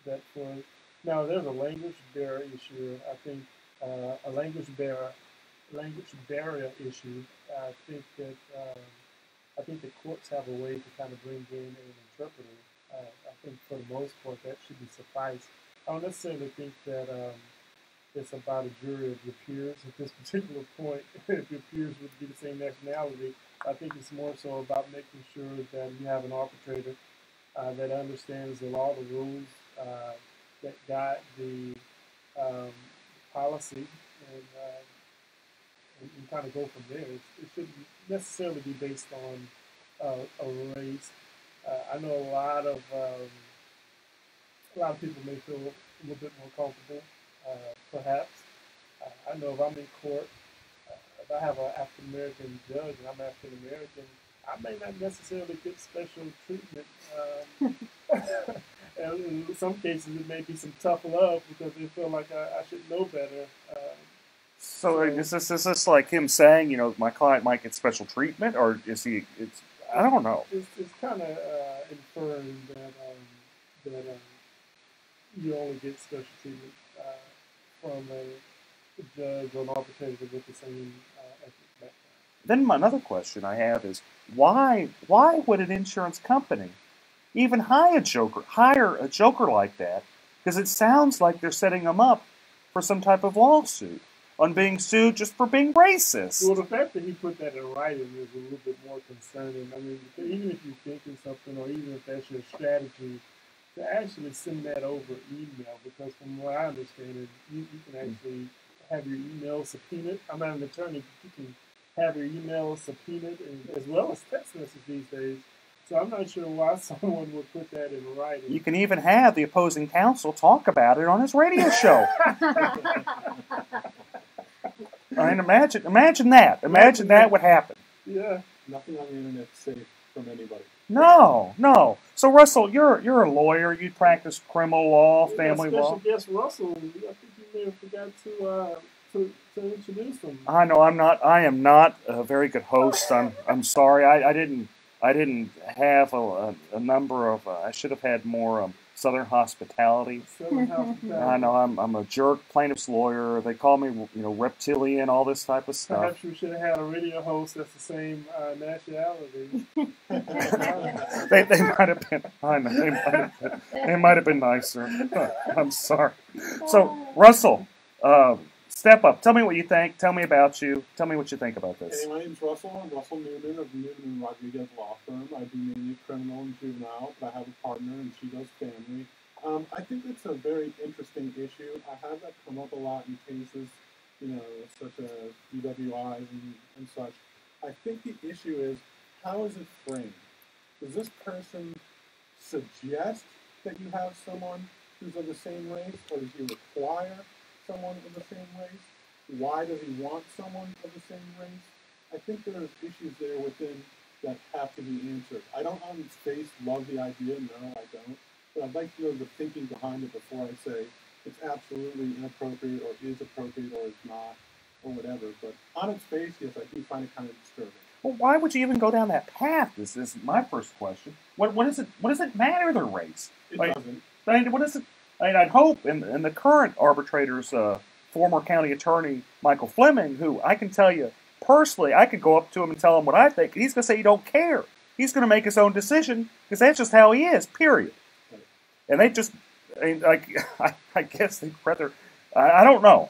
that for now there's a language barrier issue. I think a language barrier issue. I think the courts have a way to kind of bring in an interpreter. I think for the most part that should be suffice. I don't necessarily think that it's about a jury of your peers at this particular point. If your peers would be the same nationality, I think it's more so about making sure that you have an arbitrator that understands the law, the rules that guide the policy, and kind of go from there. It shouldn't necessarily be based on a race. I know a lot of people may feel a little bit more comfortable, perhaps. I know if I'm in court, if I have an African American judge and I'm African American, I may not necessarily get special treatment. And in some cases, it may be some tough love because they feel like I should know better. So is this like him saying, my client might get special treatment, or is he? I don't know. It's kind of inferring that you only get special treatment from a judge or an arbitrator with the same ethnic background. Then another question I have is why would an insurance company even hire a joker like that? Because it sounds like they're setting them up for some type of lawsuit on being sued just for being racist. Well, the fact that he put that in writing is a little bit more concerning. I mean, even if you're thinking something, or even if that's your strategy, to actually send that over email, because from what I understand, you can actually have your email subpoenaed. I'm not an attorney, but you can have your email subpoenaed, as well as text messages these days. So I'm not sure why someone would put that in writing. You can even have the opposing counsel talk about it on his radio show. I mean, imagine that. Imagine that would happen. Yeah. Nothing on the internet safe from anybody. No. So Russell, you're a lawyer. You practice criminal law, family law. Special guest Russell. I think you may have forgot to introduce him. I know. I am not a very good host. I'm sorry. I I didn't have a number of. I should have had more Southern hospitality. Southern hospitality. I know I'm a jerk plaintiff's lawyer. They call me, reptilian, all this type of stuff. Perhaps we should have had a radio host that's the same nationality. They might have been. I know they might have been nicer. I'm sorry. So Russell, step up. Tell me what you think. Tell me about you. Tell me what you think about this. Hey, my name's Russell. I'm Russell Newman of Newman and Rodriguez Law Firm. I do mainly criminal and juvenile, but I have a partner and she does family. I think it's a very interesting issue. I have that come up a lot in cases, such as DWIs and such. I think the issue is, how is it framed? Does this person suggest that you have someone who's of the same race, or does he require someone of the same race? Why does he want someone of the same race? I think there's issues there within that have to be answered. I don't on its face love the idea, no, I don't. But I'd like to know the thinking behind it before I say it's absolutely inappropriate or is appropriate or is not or whatever. But on its face, yes, I do find it kind of disturbing. Well, why would you even go down that path? This is my first question. What does it matter their race? It doesn't. I mean, what is it? I mean, I'd hope in the current arbitrator's former county attorney Michael Fleming, who I can tell you personally, I could go up to him and tell him what I think, and he's going to say he don't care. He's going to make his own decision because that's just how he is. Period. And they just, I guess they'd rather. I don't know.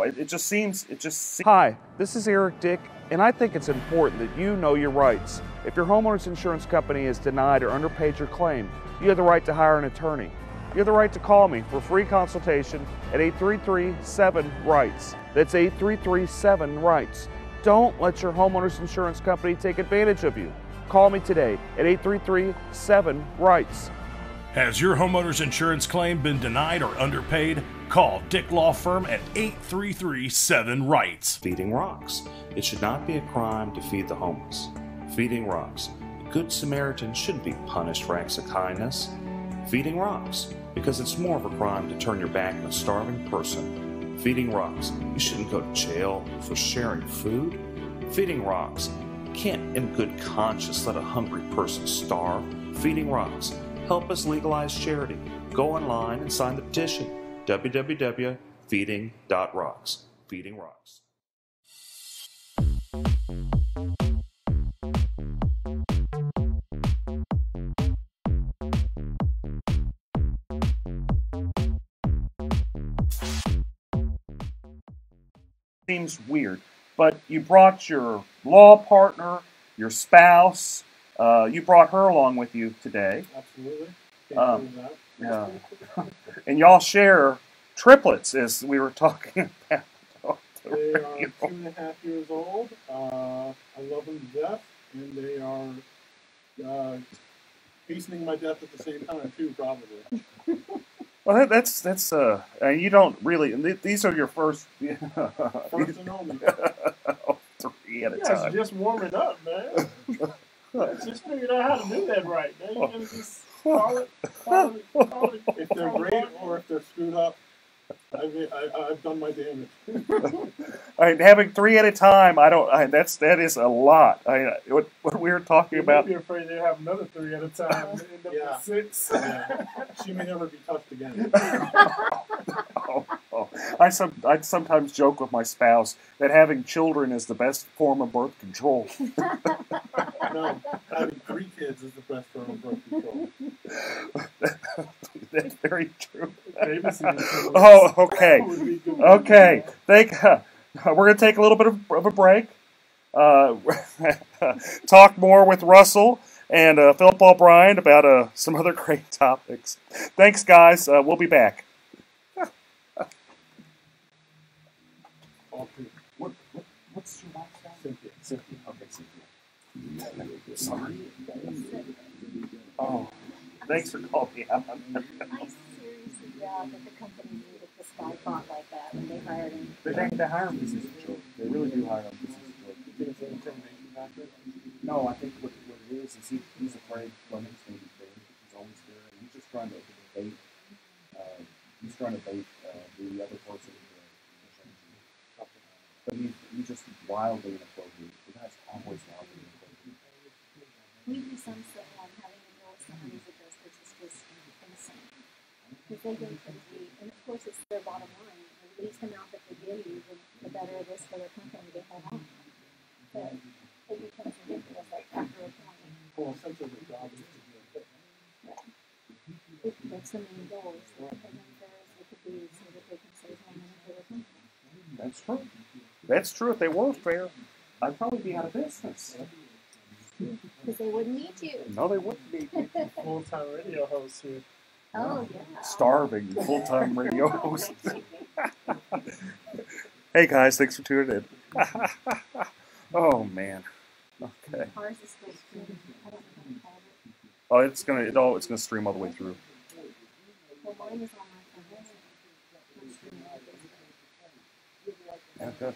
It just seems. Hi, this is Eric Dick, and I think it's important that you know your rights. If your homeowner's insurance company has denied or underpaid your claim, you have the right to hire an attorney. You have the right to call me for free consultation at 833-7-RIGHTS. That's 833-7-RIGHTS. Don't let your homeowner's insurance company take advantage of you. Call me today at 833-7-RIGHTS. Has your homeowner's insurance claim been denied or underpaid? Call Dick Law Firm at 833-7-RIGHTS. Feeding rocks. It should not be a crime to feed the homeless. Feeding rocks. A good Samaritan shouldn't be punished for acts of kindness. Feeding rocks. Because it's more of a crime to turn your back on a starving person. Feeding rocks. You shouldn't go to jail for sharing food. Feeding rocks. You can't in good conscience let a hungry person starve. Feeding rocks. Help us legalize charity. Go online and sign the petition. www.feeding.rocks. Feeding Rocks. Seems weird, but you brought your law partner, your spouse. You brought her along with you today. Absolutely. Yeah. And y'all share triplets, as we were talking about. They are 2.5 years old. I love them to death, and they are hastening my death at the same time too, probably. Well, that's you don't really. These are your first. First and only. 3 at a You guys time. are just warming up, man. Just figured out how to do that right. Now you can just call it. If they're great or if they're screwed up, I've done my damage. Having 3 at a time, that is a lot. What we were talking about. You're afraid they'll have another 3 at a time and end up with 6. Yeah. She may never be touched again. I sometimes joke with my spouse that having children is the best form of birth control. No, having 3 kids is the best form of birth control. That's very true. Oh, okay. Okay. We're going to take a little bit of a break. Talk more with Russell and Philip O'Brien about some other great topics. Thanks, guys. We'll be back. What's your last name? Cynthia. Okay, Cynthia. Sorry. Oh, thanks for calling me out. I seriously doubt that the company knew that this guy thought like that when they hired him. They hire him because he's a joke. They really do hire him because he's a joke. You think it's an intimidation factor? No, I think what it is he's afraid Fleming's going to be big. He's always there. And he's just trying to bait. He's trying to bait the other person into changing. But he's just wildly inappropriate. The guy's always wildly inappropriate. completely sense that having to deal with somebody that does this is just insane. Because they go crazy, and of course it's their bottom line. The least amount that they give you, the better it is for their company to hold on. But it becomes ridiculous, like after a point. Well, essentially the job is to be a fit. That's the main goal, is that as unfair as it could be so that they can save more money for their company. That's true. That's true. If they were fair, I'd probably be out of business. Because they wouldn't need you. No, they wouldn't be. Full-time radio host here. Oh, yeah. Starving full-time radio host. Hey guys, thanks for tuning in. Oh man. Okay. Ours is still streaming. I don't know how to call it. Oh, it's gonna stream all the way through. Well, mine is on my phone. I'm streaming all this. Okay.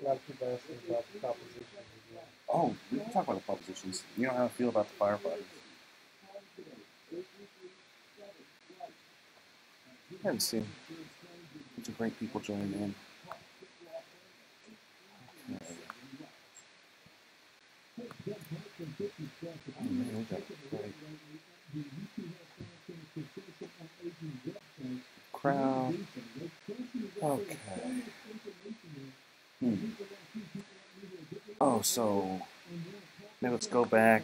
A lot of people asking about the propositions as well. Oh, we can talk about the propositions. You know how I feel about the firefighters. You haven't seen a bunch of great people joining in. Oh man, we got a great crowd. Okay. Oh, so now let's go back.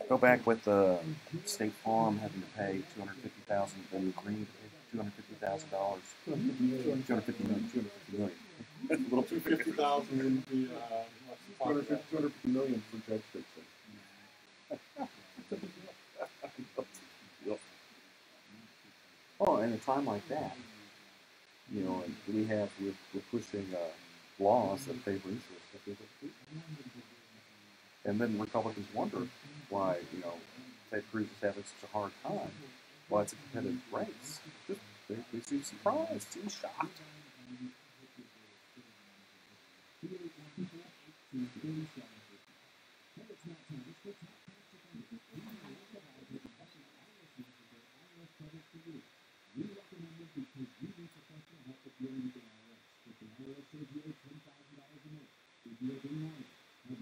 Go back with the State Farm having to pay $250,000, then agreeing to pay $250,000. $250 million. A little too 50,000 in the 250 million for Judge Dixon. Oh, in a time like that, you know, we're pushing laws that favor interests. And then Republicans wonder why, you know, Ted Cruz is having such a hard time. Why it's a competitive race. They seem surprised, seem shocked.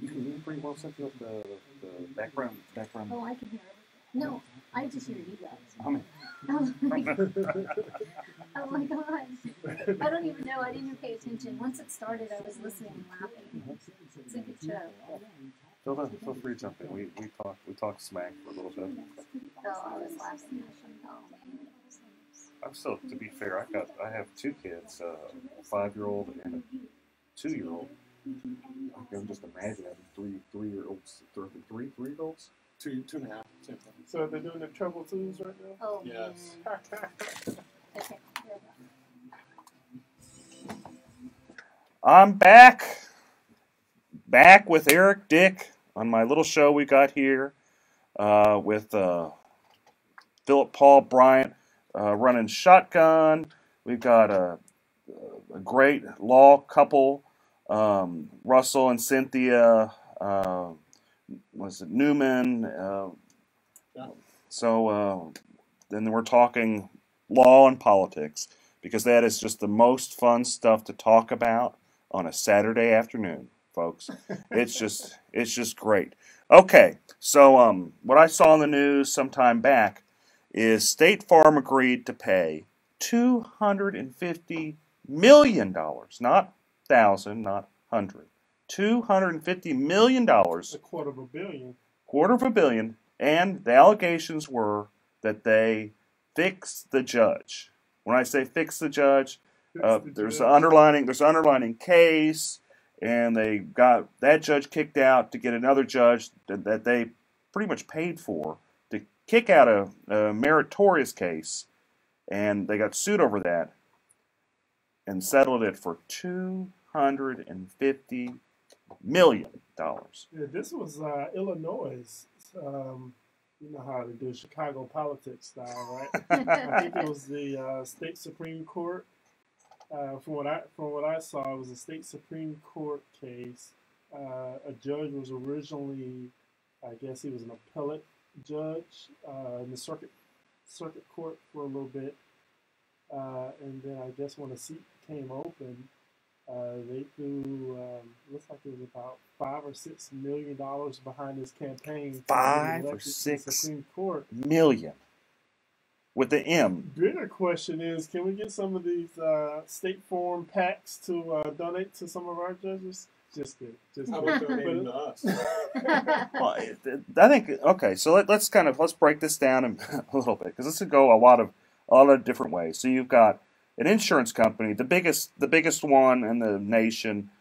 You can pretty well set up the background. Oh, I can hear it. No, I just hear you guys. I mean, Oh my gosh. I don't even know. I didn't even pay attention. Once it started, I was listening and laughing. It's a good show. Feel free to jump in. We talked smack for a little bit. Oh, I was laughing. Oh, I'm still, to be fair, I have two kids, a 5-year-old and a 2-year-old. I can just imagine having three-year-olds, three-year-olds? Two and a half. So they're doing the Trouble Twos right now? Oh, yes. Okay. I'm back with Eric Dick on my little show we got here with Philip Paul Bryant running shotgun. We've got a great law couple, Russell and Cynthia. Was it Newman? So then we're talking law and politics, because that is just the most fun stuff to talk about on a Saturday afternoon, folks. It's just great. Okay, so what I saw in the news some time back is State Farm agreed to pay $250 million, not thousand, not hundred. $250 million. A $250 million. And the allegations were that they fixed the judge. When I say fix the judge, there's an underlining case, and they got that judge kicked out to get another judge that they pretty much paid for to kick out a meritorious case, and they got sued over that and settled it for $250 million. Yeah, this was Illinois. You know how they do Chicago politics style, right? I think it was the state Supreme Court. From what I saw, it was a state Supreme Court case. A judge was originally, I guess he was an appellate judge in the circuit court for a little bit, and then I guess when the seat came open, They threw, looks like it was about $5 or $6 million behind this campaign. to get 5 or elected to the 6 Supreme Court. million with the M. Bigger question is, can we get some of these State Farm PACs to donate to some of our judges? Just kidding. Just How kidding. about donating to us? Well, I think okay. So let's break this down a little bit, because this could go a lot of different ways. So you've got an insurance company, the biggest one in the nation.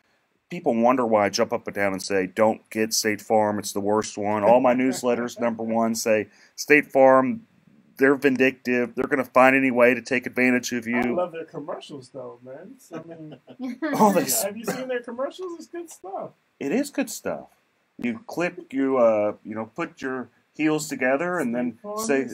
People wonder why I jump up and down and say, "Don't get State Farm; it's the worst one." All my newsletters, number one, say State Farm. They're vindictive. They're going to find any way to take advantage of you. I love their commercials, though, man. I mean, have you seen their commercials? It's good stuff. It is good stuff. You put your heels together and then say,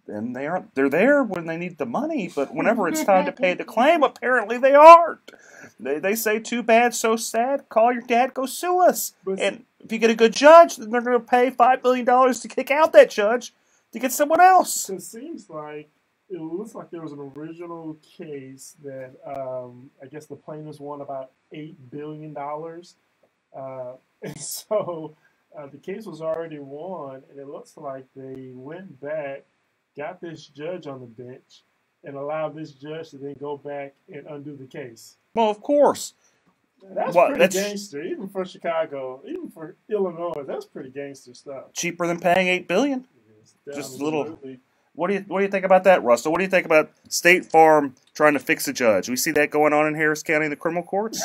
and they're there when they need the money, but whenever it's time to pay the claim, apparently they aren't. They say, too bad, so sad, call your dad, go sue us. And if you get a good judge, then they're going to pay $5 billion to kick out that judge to get someone else. It seems like, it looks like there was an original case that I guess the plaintiffs won about $8 billion. And so the case was already won, and it looks like they went back, got this judge on the bench, and allowed this judge to then go back and undo the case. Well, of course. That's pretty gangster, even for Chicago, even for Illinois. That's pretty gangster stuff. Cheaper than paying $8 billion. Just a little. Absolutely. What do you think about that, Russell? What do you think about State Farm trying to fix a judge? We see that going on in Harris County in the criminal courts.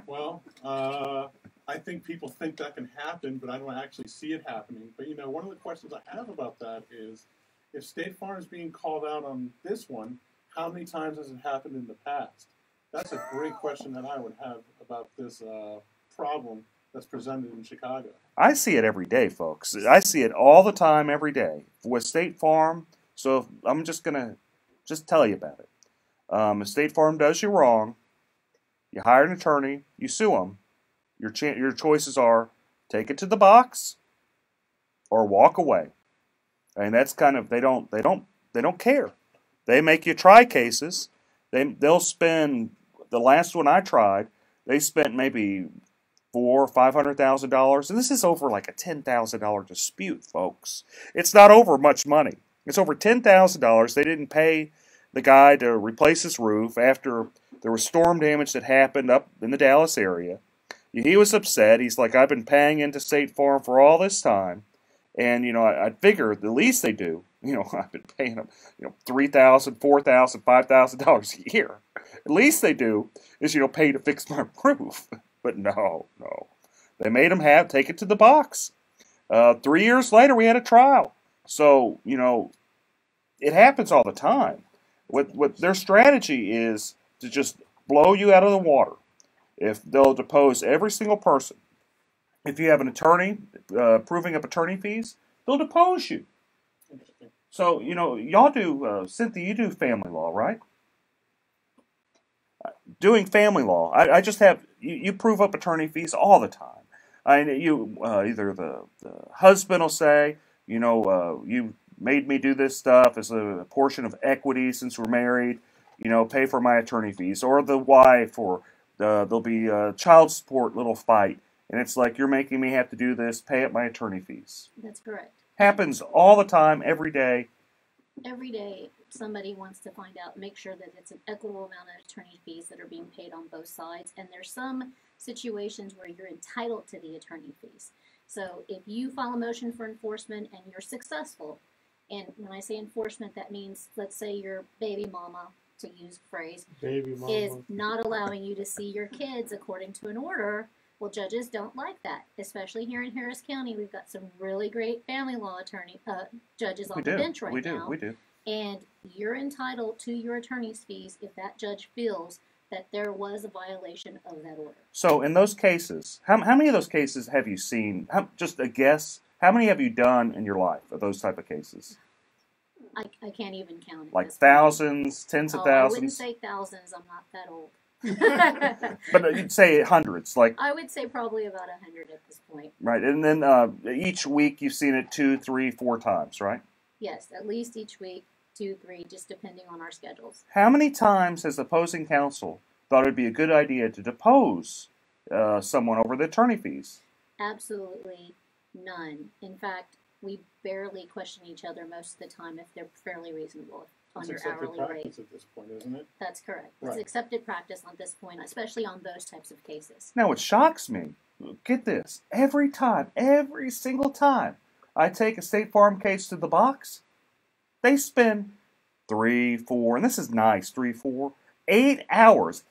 Well, I think people think that can happen, but I don't actually see it happening. But one of the questions I have about that is, if State Farm is being called out on this one, how many times has it happened in the past? That's a great question that I would have about this problem that's presented in Chicago. I see it every day, folks. I see it all the time, every day with State Farm. So I'm just gonna tell you about it. If State Farm does you wrong, you hire an attorney, you sue them. Your choices are take it to the box or walk away. And that's kind of they don't care. They make you try cases. They'll spend, the last one I tried, they spent maybe $400,000 or $500,000, and this is over like a $10,000 dispute, folks. It's not over much money. It's over $10,000. They didn't pay the guy to replace his roof after there was storm damage that happened up in the Dallas area. He was upset. He's like, I've been paying into State Farm for all this time, and I figure the least they do. I've been paying them, $3,000, $4,000, $5,000 a year. At least they do is, pay to fix my roof. But no. They made him take it to the box. 3 years later, we had a trial. So, it happens all the time. What their strategy is to just blow you out of the water. If they'll depose every single person. If you have an attorney proving up attorney fees, they'll depose you. So, y'all do, Cynthia, you do family law, right? Doing family law, I just have, you prove up attorney fees all the time. Either the husband will say, you made me do this stuff as a portion of equity since we're married, pay for my attorney fees. Or the wife, or there'll be a child support little fight. And it's like, you're making me have to do this, pay up my attorney fees. That's correct. Happens all the time, every day. Every day, somebody wants to find out, make sure that it's an equitable amount of attorney fees that are being paid on both sides. And there's some situations where you're entitled to the attorney fees. So if you file a motion for enforcement and you're successful, and when I say enforcement, that means, let's say your baby mama, to use the phrase, is not allowing you to see your kids according to an order. Well, judges don't like that, especially here in Harris County. We've got some really great family law judges on the bench right now. We do. And you're entitled to your attorney's fees if that judge feels that there was a violation of that order. So in those cases, how many of those cases have you seen? Just a guess. How many have you done in your life of those type of cases? I can't even count it. Like thousands, tens of thousands? I wouldn't say thousands. I'm not that old. But you'd say hundreds, like I would say probably about 100 at this point. Right, and then each week you've seen it 2, 3, 4 times, right? Yes, at least each week, 2, 3, just depending on our schedules. How many times has opposing counsel, thought it would be a good idea to depose someone over the attorney fees. Absolutely none. In fact, we barely question each other most of the time if they're fairly reasonable on It's your accepted hourly rate. practice at this point, isn't it? That's correct. Right. It's accepted practice on this point, especially on those types of cases. Now, what shocks me, get this, every single time I take a State Farm case to the box, they spend 3, 4, and this is nice, 3, 4, 8 hours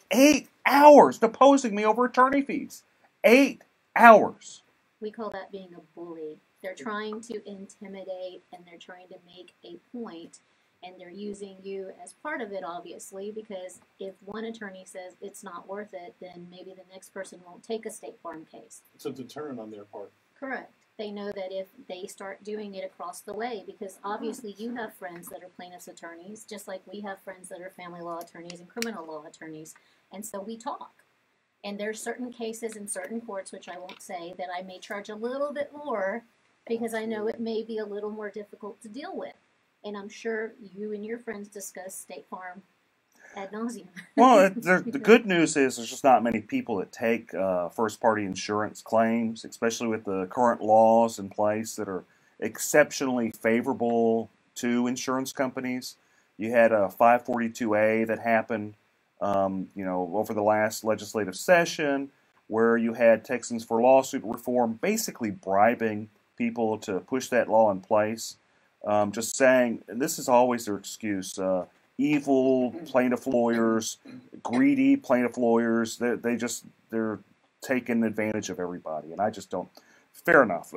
deposing me over attorney fees. 8 hours. We call that being a bully. They're trying to intimidate and they're trying to make a point, and they're using you as part of it, obviously, because if one attorney says it's not worth it, then maybe the next person won't take a State Farm case. It's a deterrent on their part. Correct. They know that if they start doing it across the way, because obviously you have friends that are plaintiffs' attorneys, just like we have friends that are family law attorneys and criminal law attorneys, and so we talk. And there's certain cases in certain courts, which I won't say, that I may charge a little bit more because I know it may be a little more difficult to deal with. And I'm sure you and your friends discuss State Farm ad nauseum. Well, the good news is there's just not many people that take first-party insurance claims, especially with the current laws in place that are exceptionally favorable to insurance companies. You had a 542A that happened, over the last legislative session, where you had Texans for Lawsuit Reform basically bribing people to push that law in place. Just saying, and this is always their excuse, evil plaintiff lawyers, greedy plaintiff lawyers, they're taking advantage of everybody, and I just don't. Fair enough.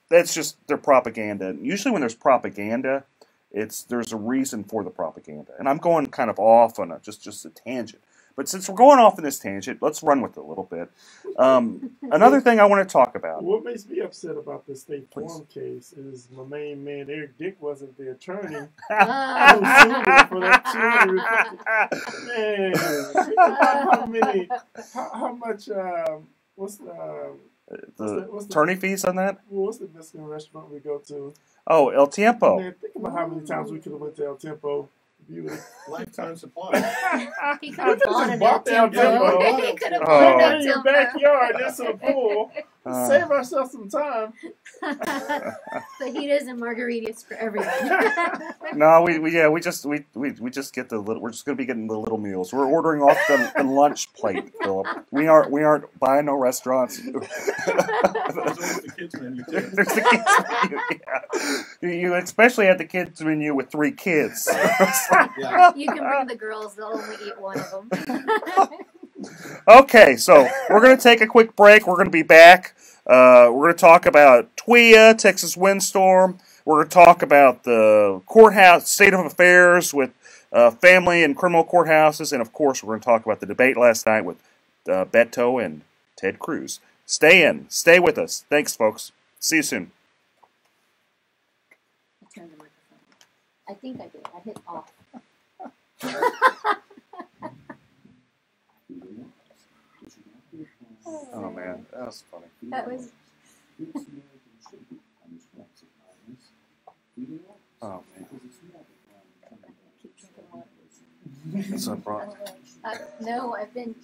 That's just their propaganda. Usually when there's propaganda, there's a reason for the propaganda. And I'm going kind of off on just a tangent. But since we're going off in this tangent, let's run with it a little bit. Another thing I want to talk about. What makes me upset about the State Farm case is my main man, Eric Dick, wasn't the attorney. I was sued for that how much, what's the attorney fees on that? What's the Mexican restaurant we go to? Oh, El Tiempo. Man, think about how many times we could have went to El Tiempo. Lifetime supply. He could have bought El Tiempo. He could have bought in your backyard next to the pool. Save ourselves some time. Fajitas and margaritas for everyone. No, we just get the little. We're just going to be getting the little meals. We're ordering off the lunch plate, Philip. We aren't buying no restaurants. There's the kids menu too. There's the kids menu. Yeah. You especially have the kids menu with 3 kids. You can bring the girls; they'll only eat one of them. Okay, so we're going to take a quick break. We're going to be back. We're going to talk about TWIA, Texas Windstorm. We're going to talk about the courthouse state of affairs with family and criminal courthouses. And, of course, we're going to talk about the debate last night with Beto and Ted Cruz. Stay with us. Thanks, folks. See you soon. I turned the microphone off. I think I did. I hit off. Oh man, that was funny. That was. Oh man. That's what I brought. No, I've been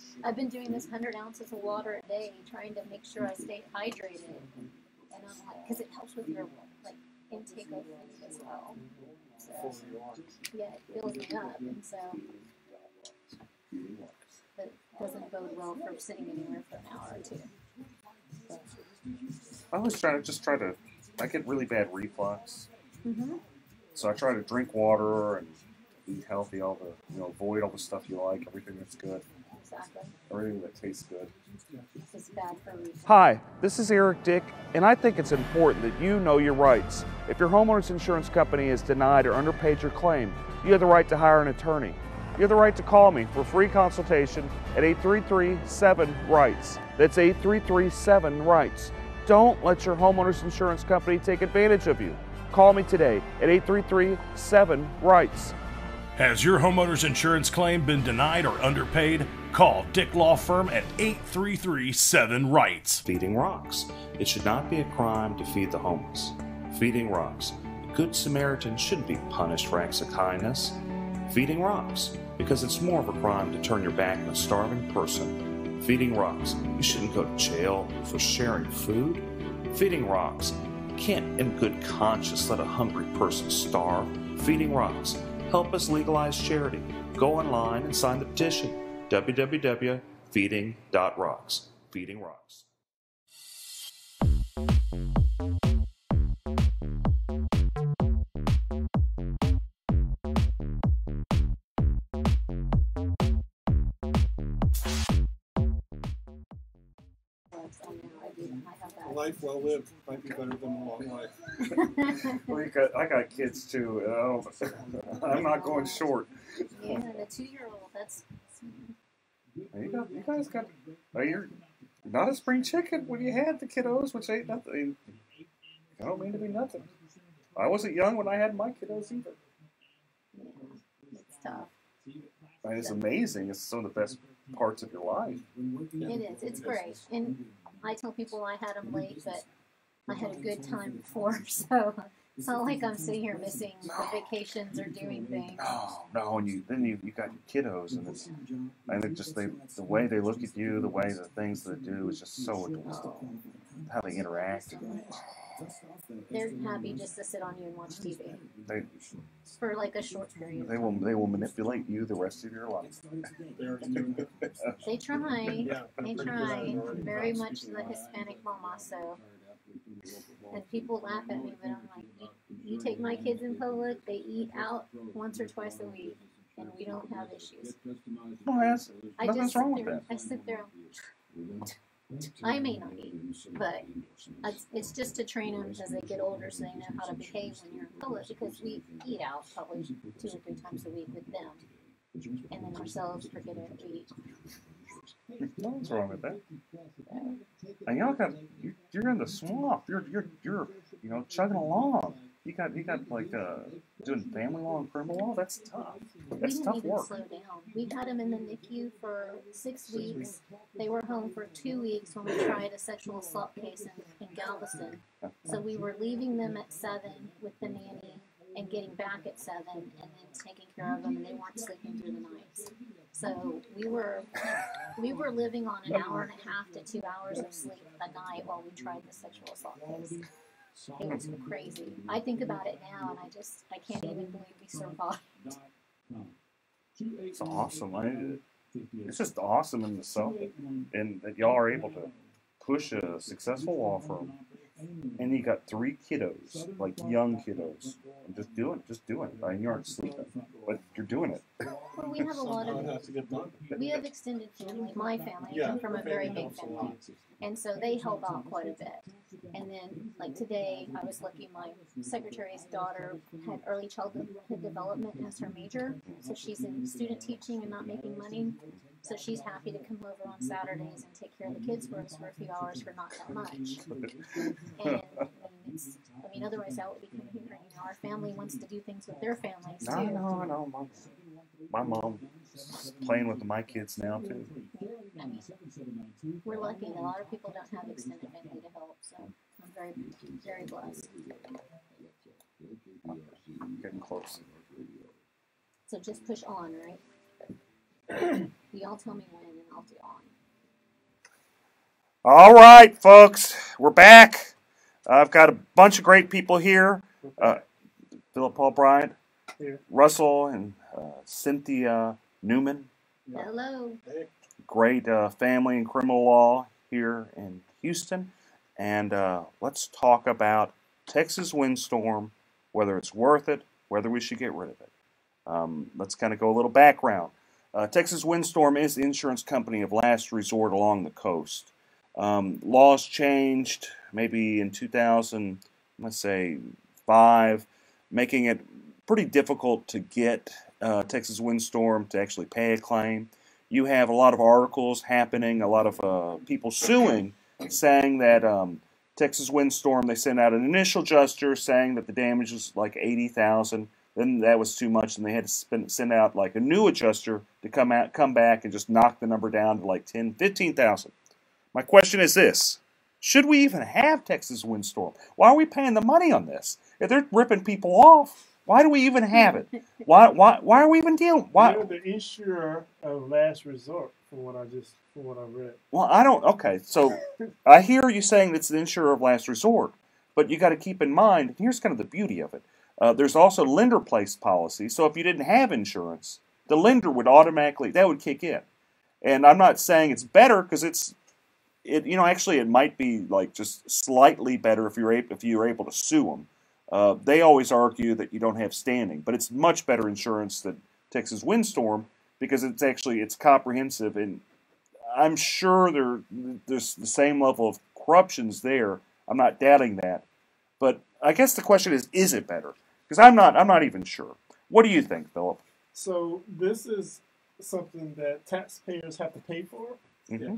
doing this 100 ounces of water a day, trying to make sure I stay hydrated, and I'm like, because it helps with your intake of food as well. So, yeah, it fills me up, and so that doesn't bode well for sitting anywhere for an hour or 2. I always try to. I get really bad reflux, so I try to drink water and eat healthy. Avoid all the stuff you like, everything that's good, Exactly. everything that tastes good. It's bad for me. Hi, this is Eric Dick, and I think it's important that you know your rights. If your homeowner's insurance company has denied or underpaid your claim, you have the right to hire an attorney. You have the right to call me for free consultation at 833-7-RIGHTS. That's 833-7-RIGHTS. Don't let your homeowner's insurance company take advantage of you. Call me today at 833-7-RIGHTS. Has your homeowner's insurance claim been denied or underpaid? Call Dick Law Firm at 833-7-RIGHTS. Feeding rocks. It should not be a crime to feed the homeless. Feeding rocks. A good Samaritan shouldn't be punished for acts of kindness. Feeding rocks, because it's more of a crime to turn your back on a starving person. Feeding rocks, you shouldn't go to jail for sharing food. Feeding rocks, you can't in good conscience let a hungry person starve. Feeding rocks, help us legalize charity. Go online and sign the petition. www.feeding.rocks. Feeding rocks. Life well lived might be better than a long life. Well, I got kids too. I'm not going short. Yeah, the 2-year-old. That's. You guys got. You're not a spring chicken when you had the kiddos, which ain't nothing. I don't mean to be nothing. I wasn't young when I had my kiddos either. Yeah, it's tough. And it's amazing. It's some of the best parts of your life. It is. It's great. And I tell people I had them late, but I had a good time before, so it's not like I'm sitting here missing the vacations or doing things. No, and then you got your kiddos, and the way they look at you, the way the things they do is just so adorable. How they interact. They're happy just to sit on you and watch TV They for like a short period. they will manipulate you the rest of your life. They try. They try. Very much the Hispanic mama, so. And people laugh at me, but I'm like, you take my kids in public, they eat out once or twice a week, and we don't have issues. Well, nothing's wrong with that. I sit there. I may not eat, but it's just to train them as they get older so they know how to behave when you're in public, because we eat out probably 2 or 3 times a week with them, and then ourselves forget to eat. Nothing's wrong with that. And you're in the swamp. You're chugging along. You got like doing family law and criminal law. That's tough. That's We tough didn't even work. slow down. We had them in the NICU for 6 weeks. They were home for 2 weeks when we tried a sexual assault case in Galveston. So we were leaving them at 7 with the nanny and getting back at 7 and then taking care of them, and they weren't sleeping through the nights. So we were living on an hour and a half to 2 hours of sleep a night while we tried the sexual assault case. It was crazy. I think about it now, and I can't even believe we survived. It's awesome. It's just awesome in itself, and that y'all are able to push a successful law firm. And you got 3 kiddos, like young kiddos, and just do it. I mean, you aren't sleeping, but you're doing it. Well, we have a lot of, we have extended family. My family, I come from a very big family, and so they help out quite a bit. And then, like today, I was lucky my secretary's daughter had early childhood development as her major, so she's in student teaching and not making money. So she's happy to come over on Saturdays and take care of the kids for us for a few hours for not that much. And I mean, otherwise I would be coming here. You know, our family wants to do things with their families too. No. My mom's playing with my kids now too. I mean, we're lucky. A lot of people don't have extended family to help, so I'm very, very blessed. Getting close. So just push on, right? Y'all tell me when, and I'll do on. All right, folks, we're back. I've got a bunch of great people here. Philip Paul Bryant, Russell, and Cynthia Newman. Hello. Great family and criminal law here in Houston. And let's talk about Texas windstorm, whether it's worth it, whether we should get rid of it. Let's kind of go a little background. Texas Windstorm is the insurance company of last resort along the coast. Laws changed maybe in 2005, making it pretty difficult to get Texas Windstorm to actually pay a claim. You have a lot of articles happening, a lot of people suing, saying that Texas Windstorm, they sent out an initial adjuster saying that the damage was like $80,000. Then that was too much, and they had to send out like a new adjuster to come back and just knock the number down to like $10,000, $15,000. My question is this: should we even have Texas Windstorm? Why are we paying the money on this? If they're ripping people off, Why do we even have it? Why are we even dealing? Why? You're the insurer of last resort, from what I read. Well, I don't. Okay, so I hear you saying it's the insurer of last resort, but you got to keep in mind. Here's kind of the beauty of it. There's also lender-placed policy. So if you didn't have insurance, the lender would automatically kick in. And I'm not saying it's better because actually it might be like just slightly better if you're able to sue them. They always argue that you don't have standing, but it's much better insurance than Texas windstorm because it's comprehensive, and I'm sure there's the same level of corruptions there. I'm not doubting that, but I guess the question is it better? Because I'm not even sure. What do you think, Philip? So this is something that taxpayers have to pay for. Mm-hmm.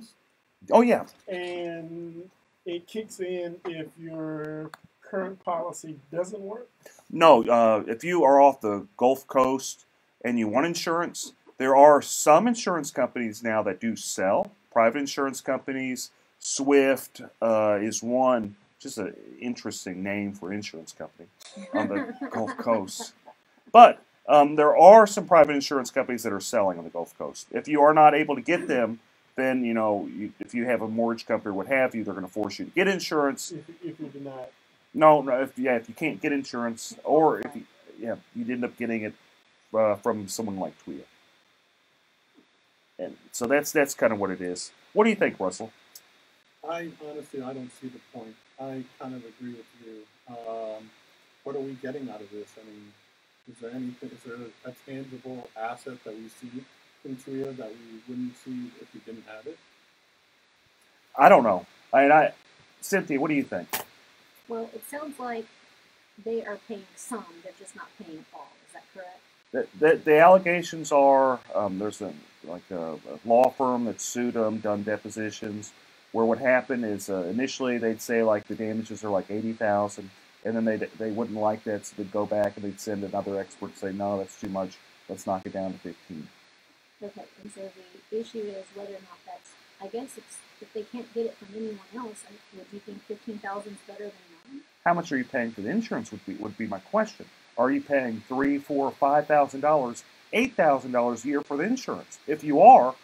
Oh yeah. And it kicks in if your current policy doesn't work? No, if you are off the Gulf Coast and you want insurance, there are some insurance companies now that do sell, private insurance companies. Swift is one, just an interesting name for insurance company on the Gulf Coast. But there are some private insurance companies that are selling on the Gulf Coast. If you are not able to get them, then, if you have a mortgage company or what have you, they're going to force you to get insurance. If you're denied. No, if you can't get insurance, or if you'd end up getting it from someone like TWIA. And so that's kind of what it is. What do you think, Russell? I don't see the point. I kind of agree with you. What are we getting out of this? I mean, is there a tangible asset that we see from TWIA that we wouldn't see if we didn't have it? I don't know. Cynthia, what do you think? Well, it sounds like they are paying some, they're just not paying all. Is that correct? The allegations are there's a law firm that sued them, done depositions, where what happened is initially they'd say like the damages are like $80,000, and then they wouldn't like that, so they'd go back and they'd send another expert and say, no, that's too much, let's knock it down to 15. Okay, and so the issue is whether or not that's, I guess it's, if they can't get it from anyone else, would you think 15,000 is better than none? How much are you paying for the insurance would be my question. Are you paying $3,000, $4,000, $5,000, $8,000 a year for the insurance? If you are,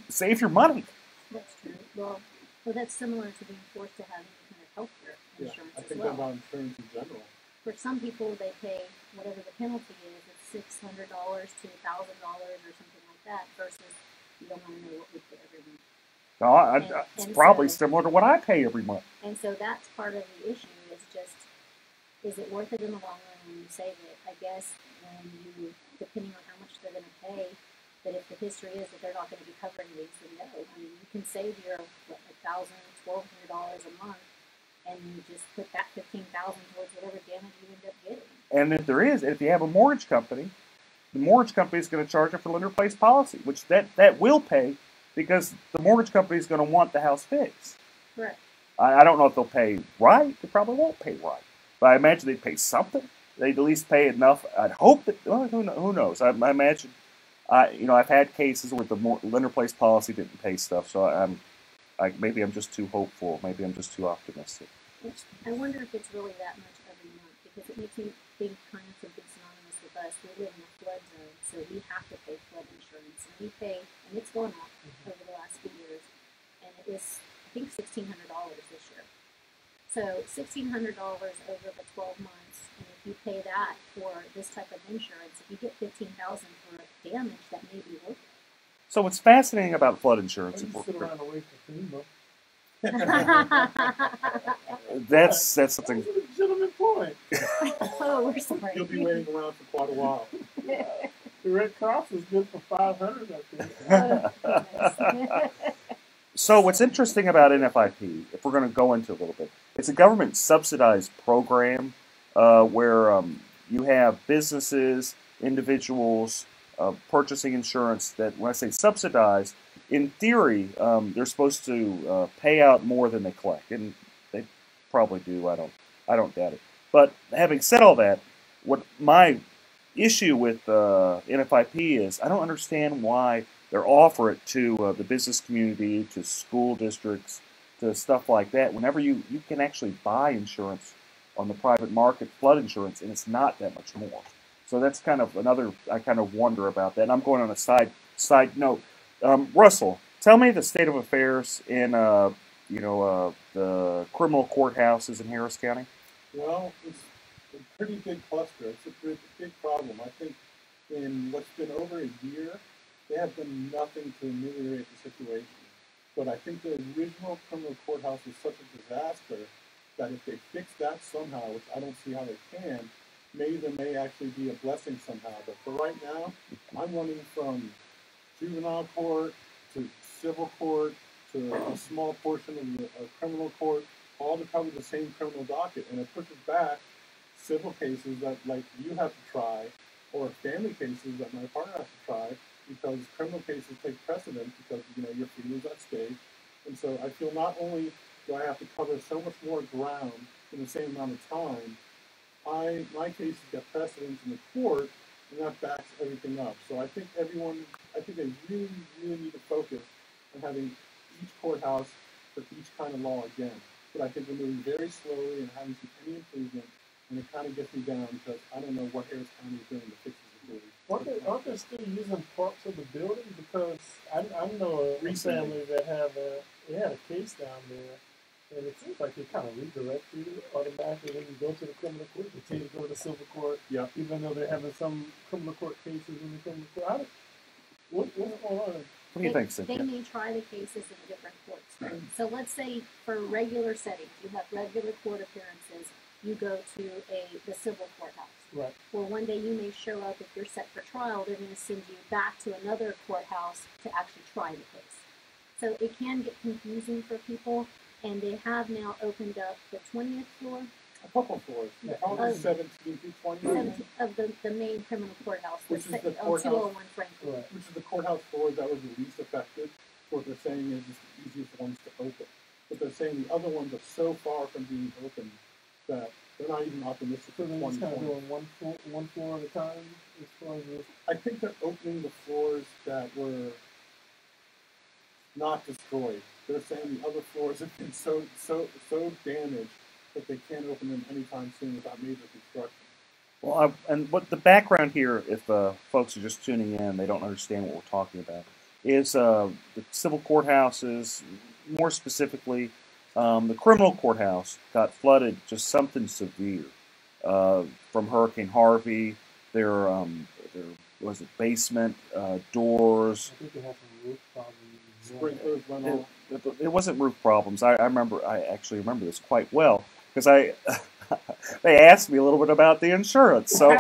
save your money. That's true. Well, that's similar to being forced to have any kind of health care insurance I as think well. about insurance in general. For some people, they pay whatever the penalty is. It's $600 to $1,000 or something like that. Versus you don't want to know what we pay every month. No, it's probably similar to what I pay every month. And so that's part of the issue. Is just, is it worth it in the long run when you save it? I guess when you, depending on how much they're going to pay, that if the history is that they're not going to be covering these, then no. I mean, you can save your $1,000, $1,200 a month, and you just put that $15,000 towards whatever damage you end up getting. And if you have a mortgage company, the mortgage company is going to charge it for lender-placed policy, which that will pay because the mortgage company is going to want the house fixed. Correct. I don't know if they'll pay right. They probably won't pay right, but I imagine they'd pay something. They'd at least pay enough. I'd hope that. Well, who knows? I imagine. I've had cases where the lender-placed policy didn't pay stuff, so maybe I'm just too hopeful. Maybe I'm just too optimistic. I wonder if it's really that much every month, because it makes me think kind of something synonymous with us. We live in a flood zone, so we have to pay flood insurance, and we pay, and it's going up over the last few years, and it was, I think, $1,600 this year. So $1,600 over the 12 months, and if you pay that for this type of insurance, if you get $15,000 for damage, that may be worth it. So what's fascinating about flood insurance? Sit around and wait for FEMA. That's something. That's a legitimate point. Oh, we're sorry. You'll be waiting around for quite a while. The Red Cross is good for 500, I think. So what's interesting about NFIP, if we're going to go into a little bit, it's a government subsidized program where you have businesses, individuals purchasing insurance that, when I say subsidized, in theory, they're supposed to pay out more than they collect, and they probably do. I don't doubt it. But having said all that, what my issue with NFIP is, I don't understand why they offer it to the business community, to school districts, to stuff like that. Whenever you can actually buy insurance on the private market flood insurance, and it's not that much more. So that's kind of another, I kind of wonder about that. And I'm going on a side note. Russell, tell me the state of affairs in, the criminal courthouses in Harris County. Well, it's a pretty big cluster. It's a big problem. I think in what's been over a year, they have done nothing to ameliorate the situation. But I think the original criminal courthouse was such a disaster that if they fix that somehow, which I don't see how they can, maybe there may actually be a blessing somehow. But for right now, I'm running from juvenile court to civil court to a small portion of the criminal court, all to cover the same criminal docket. And it pushes back civil cases that like you have to try, or family cases that my partner has to try, because criminal cases take precedence because your freedom is at stake. And so I feel not only do I have to cover so much more ground in the same amount of time, my cases get precedence in the court, and that backs everything up. So I think they really, really need to focus on having each courthouse for each kind of law again. But I think we're moving very slowly and haven't seen any improvement, and it kind of gets me down because I don't know what Harris County is doing to fix this ability. Aren't they still using parts of the building? Because I know a family that had a case down there, and it seems like they kind of redirect you automatically when you go to the criminal court. They tell you to go to the civil court, even though they're having some criminal court cases in the criminal court. What's going on? What do you think, Cynthia? They may try the cases in different courts. So let's say for regular settings, you have regular court appearances, you go to the civil courthouse. Right. Well, one day you may show up, if you're set for trial, they're going to send you back to another courthouse to actually try the case. So it can get confusing for people, and they have now opened up the 20th floor. A couple floors. Probably 17 through 20. Of the main criminal courthouse, which is the on courthouse, 201 Franklin. right, which is the courthouse floor that was the least affected. What they're saying is it's the easiest ones to open. But they're saying the other ones are so far from being open that they're not even optimistic for So they're just kind of 2020. doing one floor at a time as far as this. I think they're opening the floors that were not destroyed. They're saying the other floors have been so damaged that they can't open them anytime soon without major construction. Well, and what the background here, if folks are just tuning in, they don't understand what we're talking about, is the civil courthouses, more specifically, the criminal courthouse got flooded, just something severe from Hurricane Harvey. There was a basement, doors. I think they have some roof problems. Sprinklers went off. It wasn't roof problems. I actually remember this quite well because they asked me a little bit about the insurance. So,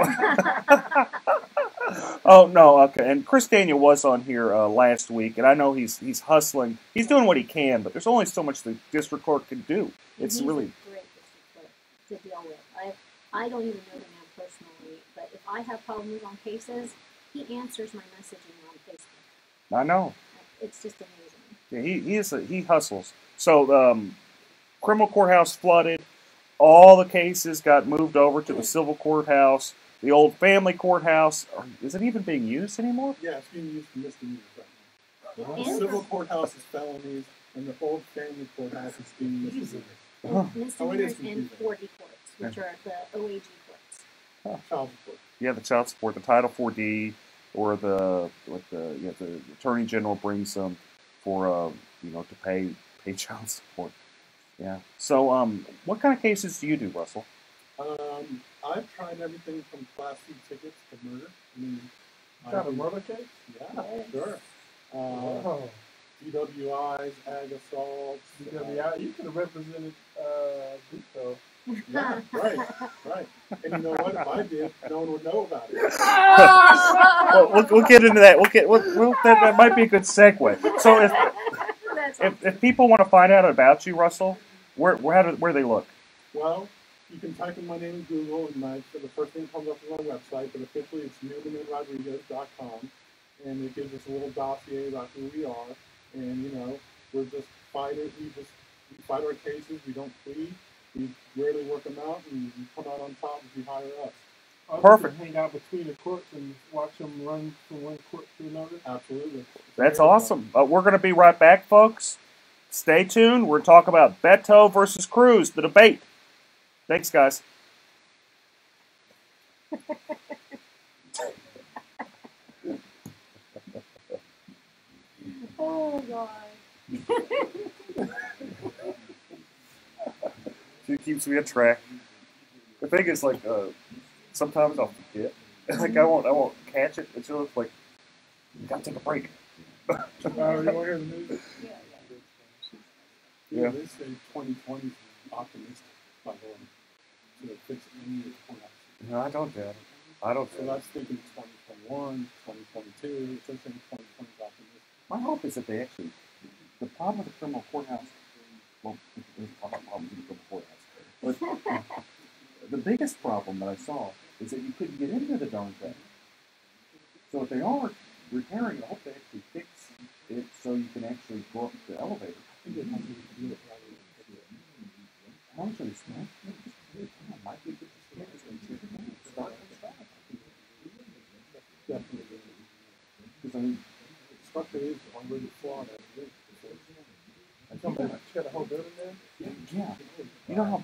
oh no, okay. And Chris Daniel was on here last week, and I know he's hustling. He's doing what he can, but there's only so much the district court can do. It's He's really a great district clerk to deal with. I don't even know the man personally, but if I have problems on cases, he answers my messaging on Facebook. I know. It's just amazing. Yeah, he hustles. So criminal courthouse flooded. All the cases got moved over to the civil courthouse. The old family courthouse, is it even being used anymore? Yeah, it's being used for misdemeanors right now. And The civil courthouse is felonies, and the old family courthouse is being misdemeanors. Misdemeanors and 4D courts, which are the OAG courts. Child support. Yeah, the child support, the Title 4D, or the Attorney General brings them for to pay child support. Yeah. So what kind of cases do you do, Russell? I've tried everything from Class C tickets to murder. I mean, Got a murder case? Yeah, sure. DWIs, ag assaults. DWI, you could have represented Duco. Yeah, right. And you know what? If I did, no one would know about it. Well, we'll get into that. That might be a good segue. So if people want to find out about you, Russell, where do they look? Well, you can type in my name in Google, and the first thing that comes up is my website, but officially it's newmanandrodriguez.com, and it gives us a little dossier about who we are, and we're just fighters. We fight our cases. We don't plead. We rarely work them out, and we come out on top if you hire us. Perfect. Hang out between the courts and watch them run from one court to another. Absolutely. That's awesome. We're going to be right back, folks. Stay tuned. We're talking about Beto versus Cruz, the debate. Thanks, guys. Oh God. She keeps me on track. The thing is, like, sometimes I'll forget. Like, I won't catch it until it's like, you gotta take a break. You want to hear the news? Yeah. They say 2020 is optimistic, by the way, to fix any of the collapse. No, I don't doubt it. I don't. So that's thinking 2021, 2022. They're saying 2020 is optimistic. My hope is that they actually, the problem with the criminal courthouse, well, there's a lot of problems with the criminal courthouse, but the biggest problem that I saw is that you couldn't get into the darn thing. So if they are repairing it, I hope they actually fix it so you can actually go up the elevator. I think they might need to do it rather than how much are they spent? Might be good to start from the back. Definitely. Because I mean, the structure is already flawed as it is. I told them, you got a whole building there? Yeah. How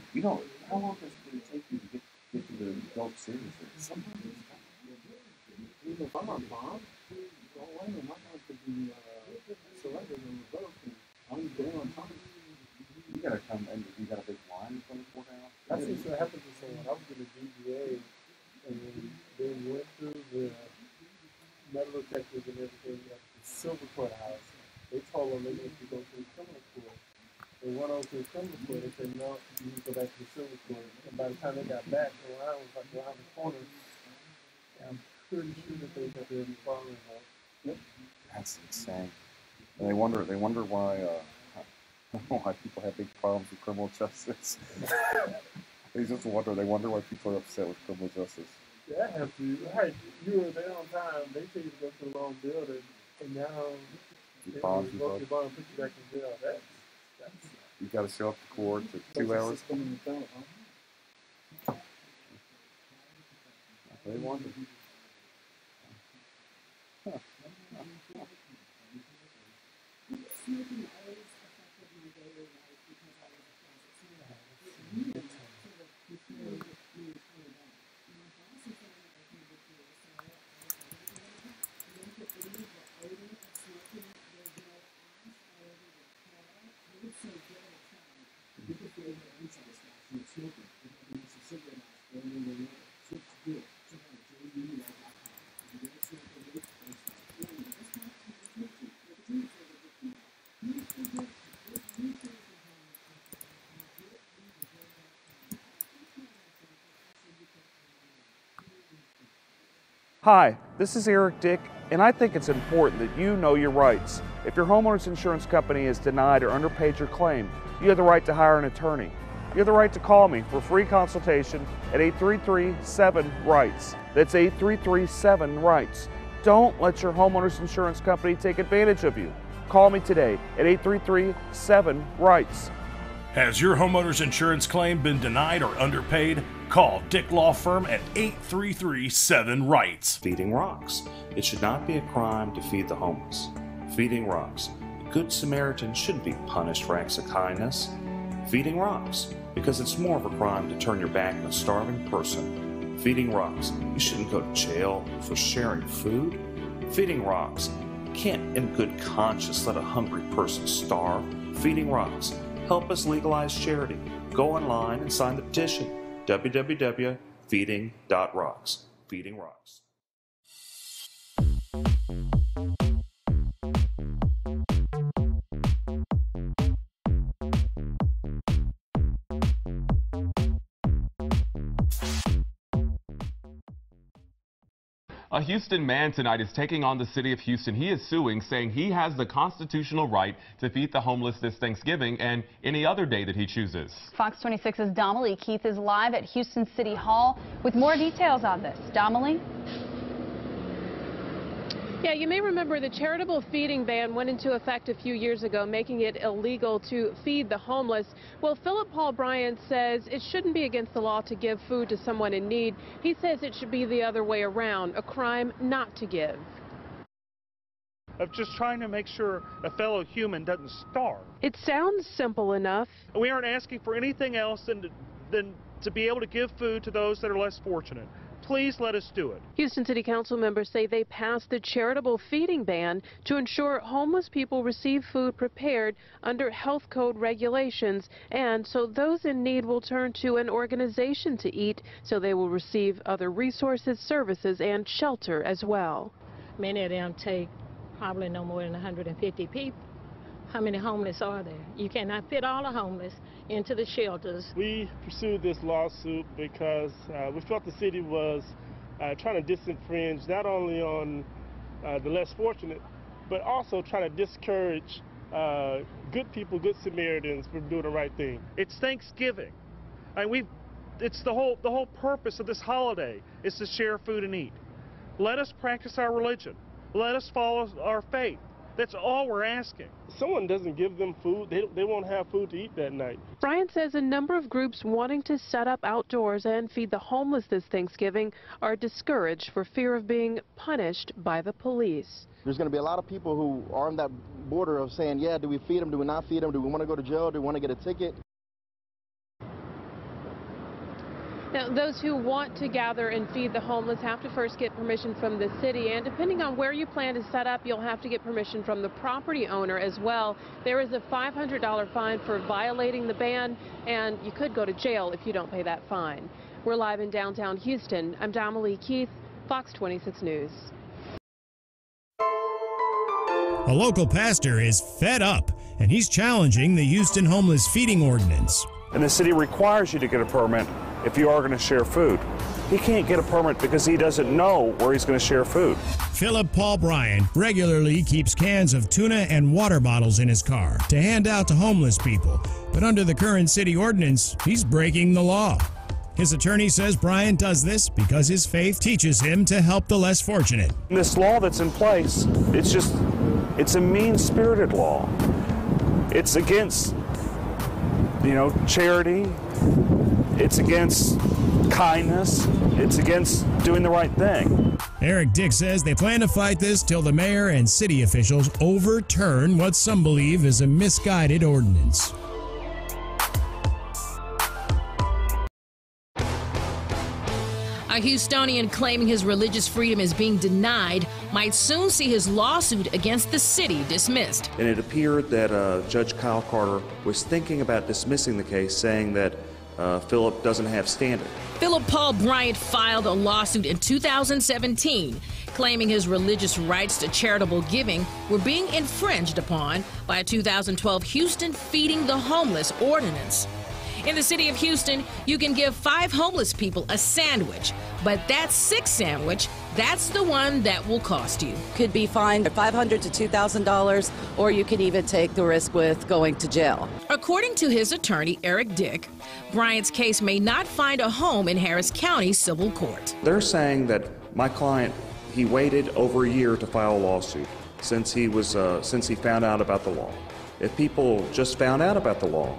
long does it take you to get to the adult series? Sometimes it's even if I'm on bond, well, wait a minute, my mom could be selected on the boat, and I'm there on time. You gotta come, and you got a big line from the courthouse. That's just what happened to someone. I was in the DGA, and they went through the metal detectors and everything at the Silver Courthouse. They told them they needed to go to the criminal court. They went over to the criminal court. They said, no, you need to go back to the Silver Court. And by the time they got back, the line was like around the corner. And I'm pretty sure that they got there following her. Yep. That's insane. And they wonder why people have big problems with criminal justice. They wonder why people are upset with criminal justice. Yeah, I have to. Right, you were there on time. They tell you to go to the wrong building, and now You they bond, revoke your bond and put you back in jail. That's you got to show up to court for 2 hours. system in the thing, huh? They wonder. Huh. Smoking always affected my daily life because I was a closet smoker. It really sort of controlled me for that. My boss is saying that I can be clear, so I don't believe the odor of smoking. There's no ash all over the car. I would say give it a try. You can feel your own satisfaction with smoking. If you have a cigarette ash burning in your nose, switch to good. Check out JUL.com. If you don't smoke a vape, don't stop. Warning, this product contains nicotine. Nicotine is addictive. Hi, this is Eric Dick, and I think it's important that you know your rights. If your homeowner's insurance company has denied or underpaid your claim, you have the right to hire an attorney. You have the right to call me for free consultation at 833-7-RIGHTS. That's 833-7-RIGHTS. Don't let your homeowner's insurance company take advantage of you. Call me today at 833-7-RIGHTS. Has your homeowner's insurance claim been denied or underpaid? Call Dick Law Firm at 833-7-RIGHTS. Feeding rocks. It should not be a crime to feed the homeless. Feeding rocks. A good Samaritan shouldn't be punished for acts of kindness. Feeding rocks. Because it's more of a crime to turn your back on a starving person. Feeding rocks. You shouldn't go to jail for sharing food. Feeding rocks. You can't in good conscience let a hungry person starve. Feeding rocks. Help us legalize charity. Go online and sign the petition. www.feeding.rocks. Feeding Rocks. A Houston man tonight is taking on the city of Houston. He is suing, saying he has the constitutional right to feed the homeless this Thanksgiving and any other day that he chooses. Fox 26's Domily Keith is live at Houston City Hall with more details on this. Domily? Yeah, you may remember the charitable feeding ban went into effect a few years ago, making it illegal to feed the homeless. Well, Philip Paul Bryant says it shouldn't be against the law to give food to someone in need. He says it should be the other way around, a crime not to give. Of just trying to make sure a fellow human doesn't starve. It sounds simple enough. We aren't asking for anything else than to be able to give food to those that are less fortunate. Please let us do it. Houston City Council members say they passed the charitable feeding ban to ensure homeless people receive food prepared under health code regulations, and so those in need will turn to an organization to eat, so they will receive other resources, services, and shelter as well. Many of them take probably no more than 150 people. How many homeless are there? You cannot fit all the homeless into the shelters. We pursued this lawsuit because we felt the city was trying to disenfranchise not only on the less fortunate, but also trying to discourage good people, good Samaritans from doing the right thing. It's Thanksgiving, and it's the whole purpose of this holiday is to share food and eat. Let us practice our religion. Let us follow our faith. That's all we're asking. If someone doesn't give them food, they won't have food to eat that night. Bryant says a number of groups wanting to set up outdoors and feed the homeless this Thanksgiving are discouraged for fear of being punished by the police. There's going to be a lot of people who are on that border of saying, yeah, do we feed them, do we not feed them, do we want to go to jail, do we want to get a ticket? Now, those who want to gather and feed the homeless have to first get permission from the city, and depending on where you plan to set up, you'll have to get permission from the property owner as well. There is a $500 fine for violating the ban, and you could go to jail if you don't pay that fine. We're live in downtown Houston. I'm Damalie Keith, Fox 26 News. A local pastor is fed up, and he's challenging the Houston homeless feeding ordinance. And the city requires you to get a permit if you are going to share food. He can't get a permit because he doesn't know where he's going to share food. Philip Paul Bryant regularly keeps cans of tuna and water bottles in his car to hand out to homeless people. But under the current city ordinance, he's breaking the law. His attorney says Bryant does this because his faith teaches him to help the less fortunate. This law that's in place, it's a mean-spirited law. It's against, charity. It's against kindness. It's against doing the right thing. Eric Dick says they plan to fight this till the mayor and city officials overturn what some believe is a misguided ordinance. A Houstonian claiming his religious freedom is being denied might soon see his lawsuit against the city dismissed. And it appeared that Judge Kyle Carter was thinking about dismissing the case, saying that Philip doesn't have standing. Philip Paul Bryant filed a lawsuit in 2017 claiming his religious rights to charitable giving were being infringed upon by a 2012 Houston Feeding the Homeless ordinance. In the city of Houston, you can give 5 homeless people a sandwich, but that 6th sandwich, that's the one that will cost you. Could be fined $500 to $2,000, or you could even take the risk with going to jail. According to his attorney, Eric Dick, Bryant's case may not find a home in Harris County Civil Court. They're saying that my client, he waited over a year to file a lawsuit since he found out about the law. If people just found out about the law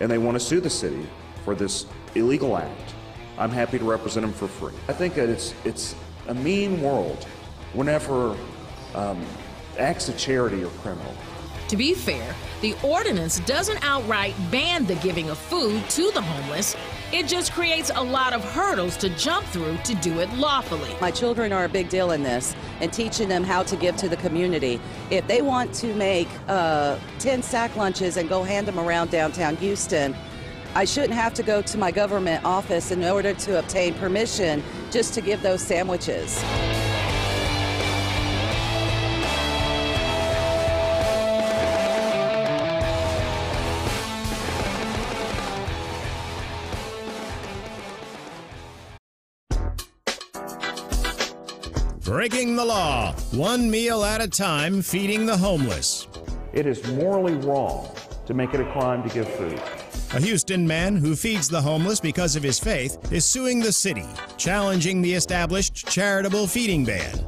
and they want to sue the city for this illegal act, I'm happy to represent them for free. I think that it's a mean world whenever acts of charity are criminal. To be fair, the ordinance doesn't outright ban the giving of food to the homeless. It just creates a lot of hurdles to jump through to do it lawfully. My children are a big deal in this, and teaching them how to give to the community. If they want to make 10 sack lunches and go hand them around downtown Houston, I shouldn't have to go to my government office in order to obtain permission just to give those sandwiches. Breaking the law, one meal at a time, feeding the homeless. It is morally wrong to make it a crime to give food. A Houston man who feeds the homeless because of his faith is suing the city, challenging the established charitable feeding ban.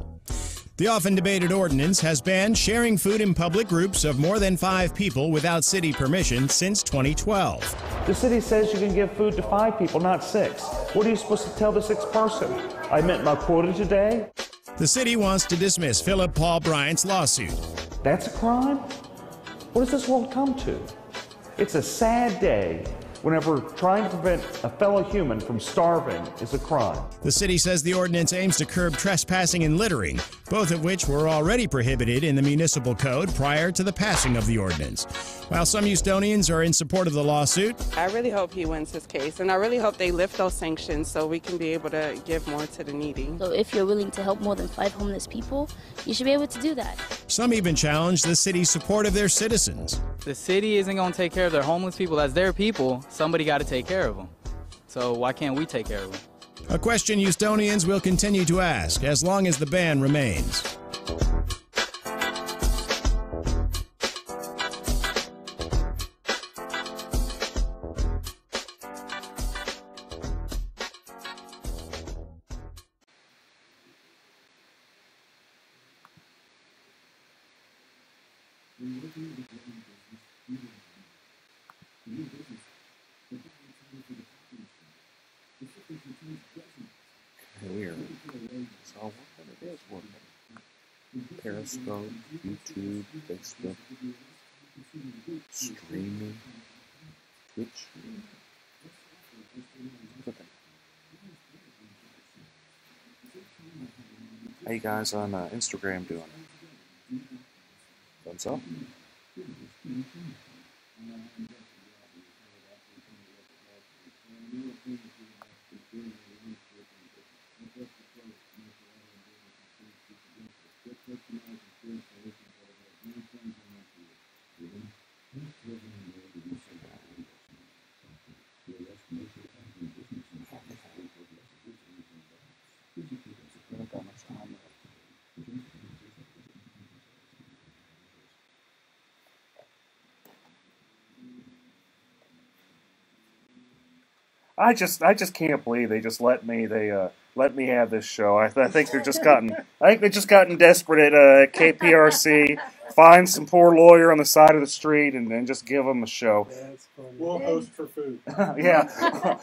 The often debated ordinance has banned sharing food in public groups of more than 5 people without city permission since 2012. The city says you can give food to 5 people, not 6. What are you supposed to tell the 6th person? I met my quota today? The city wants to dismiss Philip Paul Bryant's lawsuit. That's a crime? What does this world come to? It's a sad day whenever trying to prevent a fellow human from starving is a crime. The city says the ordinance aims to curb trespassing and littering, both of which were already prohibited in the municipal code prior to the passing of the ordinance. While some Houstonians are in support of the lawsuit, I really hope he wins his case, and I really hope they lift those sanctions so we can be able to give more to the needy. So if you're willing to help more than 5 homeless people, you should be able to do that. some even challenge the city's support of their citizens. The city isn't going to take care of their homeless people. That's their people. Somebody got to take care of them. So why can't we take care of them? A question Houstonians will continue to ask as long as the ban remains. Weird. So what it is working. Periscope, YouTube, Facebook, streaming, Twitch. How you guys on Instagram doing? Thumbs up? I just can't believe they just let me have this show. I think they're just gotten desperate at KPRC. Find some poor lawyer on the side of the street and then just give them a show. We'll host for food. Yeah,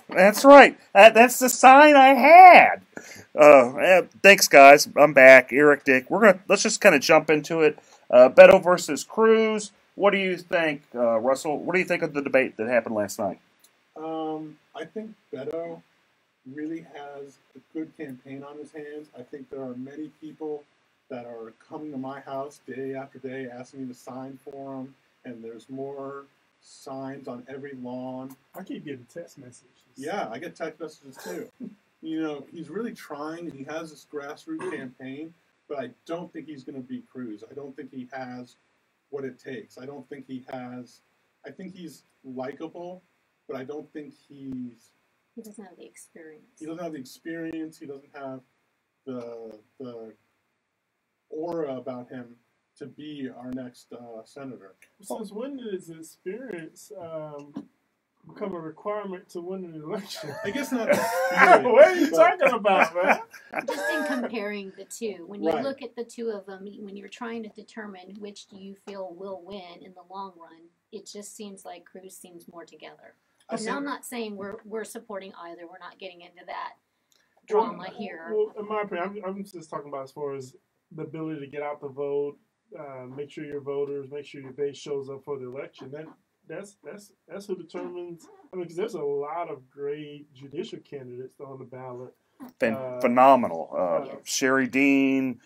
that's right. That's the sign I had. Thanks, guys. I'm back. Eric Dick. Let's just kind of jump into it. Beto versus Cruz. What do you think, Russell? What do you think of the debate that happened last night? I think Beto really has a good campaign on his hands. I think there are many people that are coming to my house day after day asking me to sign for them, and there's more signs on every lawn. I keep getting text messages. Yeah, I get text messages too. You know, he's really trying, and he has this grassroots campaign, but I don't think he's going to beat Cruz. I don't think he has what it takes. I think he's likable, but I don't think he doesn't have the experience. He doesn't have the experience. He doesn't have the aura about him to be our next senator. Since when does experience become a requirement to win an election? I guess not. What are you talking about, man? Just in comparing the two, when you Right. look at the two of them, when you're trying to determine which do you feel will win in the long run, it just seems like Cruz seems more together. And I'm not saying we're supporting either. We're not getting into that drama here. Well, in my opinion, I'm just talking about as far as the ability to get out the vote, make sure your voters, make sure your base shows up for the election. That's who determines. I mean, because there's a lot of great judicial candidates on the ballot. Phenomenal. Sherry Dean,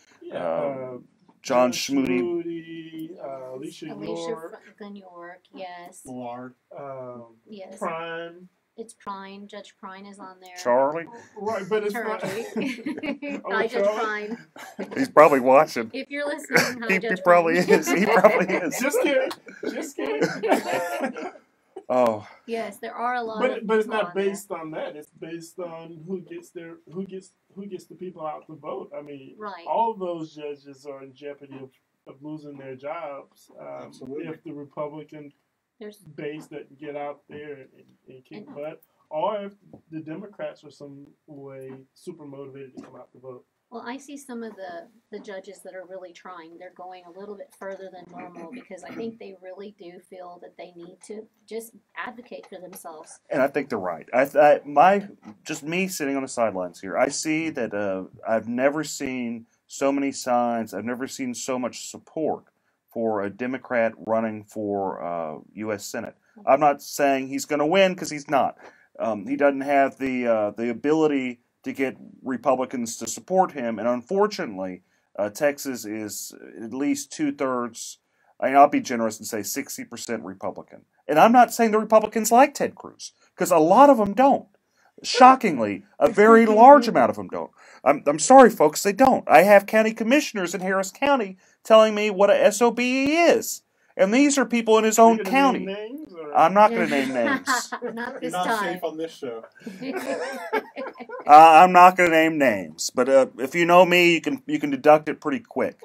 John Schmoody, Alicia York, yes. Millard. Yes. Prime. It's Prine. Judge Prine is on there. Charlie. Right, but it's Charlie. not. Hi, Judge Prine. He's probably watching. If you're listening, hi, he Judge probably Prine. is. He probably is. Just kidding. Just kidding. Oh. Yes, there are a lot. But it's not based on that. It's based on who gets the people out to vote. I mean, right. All of those judges are in jeopardy of losing their jobs if the Republican base doesn't get out there and kick butt, or if the Democrats are some way super motivated to come out to vote. Well, I see some of the judges that are really trying. They're going a little bit further than normal because I think they really do feel that they need to just advocate for themselves. And I think they're right. Just me sitting on the sidelines here, I see that I've never seen so many signs. I've never seen so much support for a Democrat running for U.S. Senate. I'm not saying he's going to win, because he's not. He doesn't have the ability to get Republicans to support him, and unfortunately, Texas is at least 2/3. I'll be generous and say 60% Republican. And I'm not saying the Republicans like Ted Cruz, because a lot of them don't. Shockingly, a very large amount of them don't. I'm sorry, folks, they don't. I have county commissioners in Harris County telling me what a SOB he is. And these are people in his own county. I'm not going to name names. Not You're this not time. safe on this show. I'm not going to name names, but if you know me, you can deduct it pretty quick.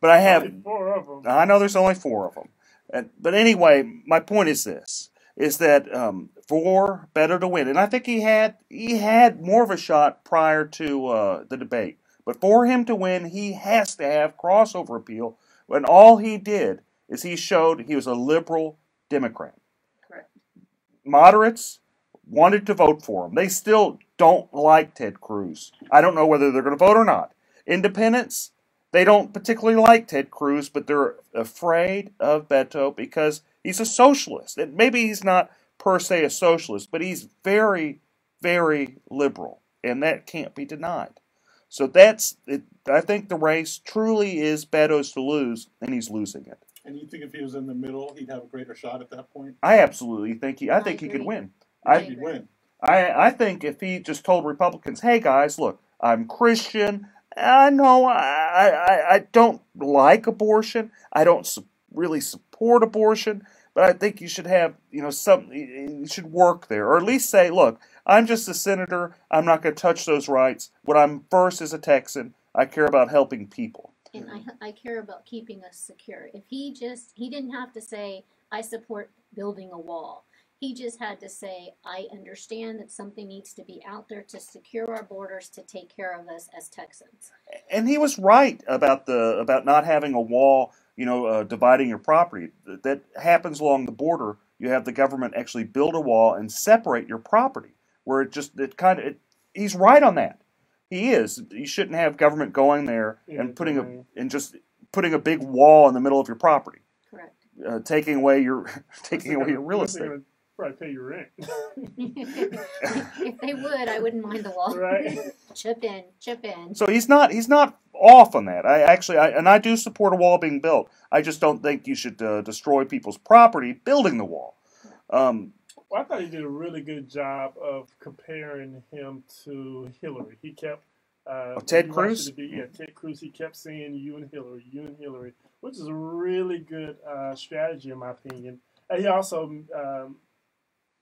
But I have, Only 4 of them. I know there's only 4 of them. But anyway, my point is this, is that for Beto to win, and I think he had more of a shot prior to the debate, but for him to win, he has to have crossover appeal, and all he did is he showed he was a liberal Democrat. Correct. Moderates wanted to vote for him. They still don't like Ted Cruz. I don't know whether they're going to vote or not. Independents, they don't particularly like Ted Cruz, but they're afraid of Beto because he's a socialist. And maybe he's not per se a socialist, but he's very, very liberal, and that can't be denied. So that's it. I think the race truly is Beto's to lose, and he's losing it. And you think if he was in the middle, he'd have a greater shot at that point? I absolutely think he could win. He'd win. I think if he just told Republicans, hey guys, look, I'm Christian. I know I don't like abortion. I don't really support abortion, but I think you should have, you should work there, or at least say, look, I'm just a senator. I'm not going to touch those rights. What I'm first as a Texan, I care about helping people. And I care about keeping us secure. If he didn't have to say, I support building a wall. He just had to say, I understand that something needs to be out there to secure our borders, to take care of us as Texans. And he was right about not having a wall, dividing your property. That happens along the border. You have the government actually build a wall and separate your property, where he's right on that. He is. You shouldn't have government going there and putting a big wall in the middle of your property. Correct. Taking away your real estate. Probably pay your rent. If they would, I wouldn't mind the wall. Right. Chip in. So he's not off on that. I do support a wall being built. I just don't think you should destroy people's property building the wall. Well, I thought he did a really good job of comparing him to Hillary. He kept Ted Cruz? Ted Cruz. He kept saying you and Hillary, which is a really good strategy in my opinion. And he also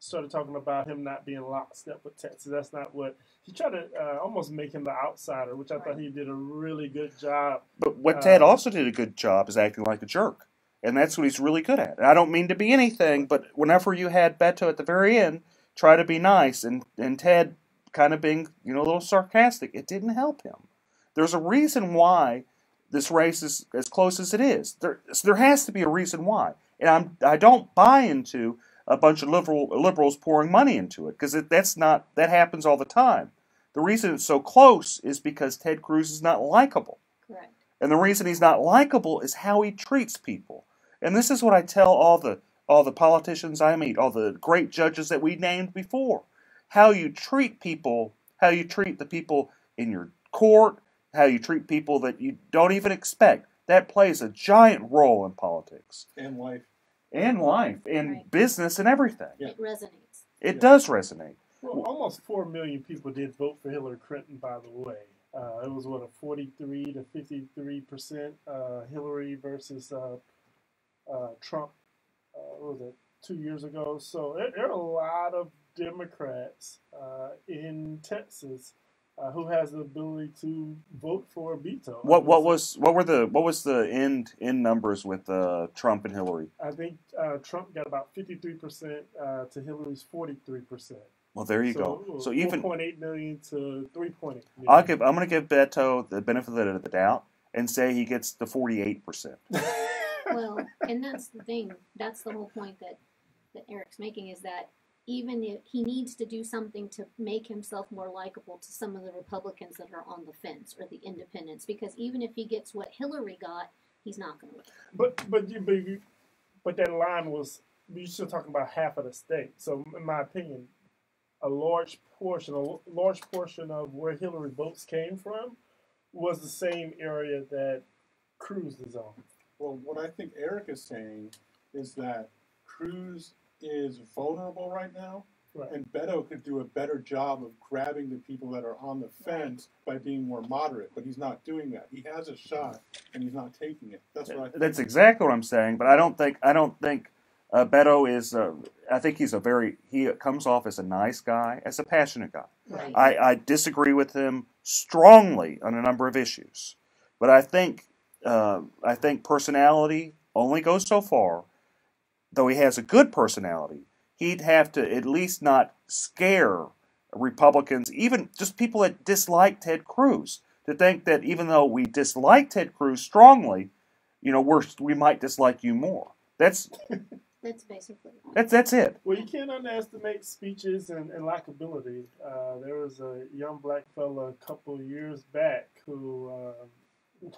started talking about him not being lockstep with Texas. That's not what he tried to almost make him the outsider, which I thought he did a really good job. But what Ted also did a good job is acting like a jerk, and that's what he's really good at. And I don't mean to be anything, but whenever you had Beto at the very end try to be nice, and Ted kind of being a little sarcastic, it didn't help him. There's a reason why this race is as close as it is. There has to be a reason why, and I don't buy into a bunch of liberals pouring money into it, because that happens all the time. The reason it's so close is because Ted Cruz is not likable. Correct. And the reason he's not likable is how he treats people. And this is what I tell all the politicians I meet, all the great judges that we named before. How you treat people, how you treat the people in your court, how you treat people that you don't even expect, that plays a giant role in politics. And life. And life, and right. Business, and everything. Yeah. It resonates. It does resonate. Well, almost 4 million people did vote for Hillary Clinton, by the way. It was, a 43 to 53% Hillary versus Trump, what was it, 2 years ago? So there are a lot of Democrats in Texas who has the ability to vote for Beto. What was the end numbers with Trump and Hillary? I think Trump got about 53% to Hillary's 43%. Well, there you go. So even 4.8 million to 3.8 million. I'm going to give Beto the benefit of the doubt and say he gets the 48%. Well, and that's the thing. That's the whole point that Eric's making, is that even if he needs to do something to make himself more likable to some of the Republicans that are on the fence, or the independents, because even if he gets what Hillary got, he's not going to win. But that line was, you're still talking about half of the state. So in my opinion, a large portion of where Hillary votes came from was the same area that Cruz is on. Well, what I think Eric is saying is that Cruz is vulnerable right now, and Beto could do a better job of grabbing the people that are on the fence by being more moderate, but he's not doing that. He has a shot, and he's not taking it. That's what I think. That's exactly what I'm saying. But I don't think Beto is. I think he comes off as a nice guy, as a passionate guy. Right. I disagree with him strongly on a number of issues, but I think personality only goes so far. Though he has a good personality, he'd have to at least not scare Republicans, even just people that dislike Ted Cruz, to think that even though we dislike Ted Cruz strongly, we might dislike you more. That's basically that's it. Well, you can't underestimate speeches and likability. There was a young black fella a couple years back who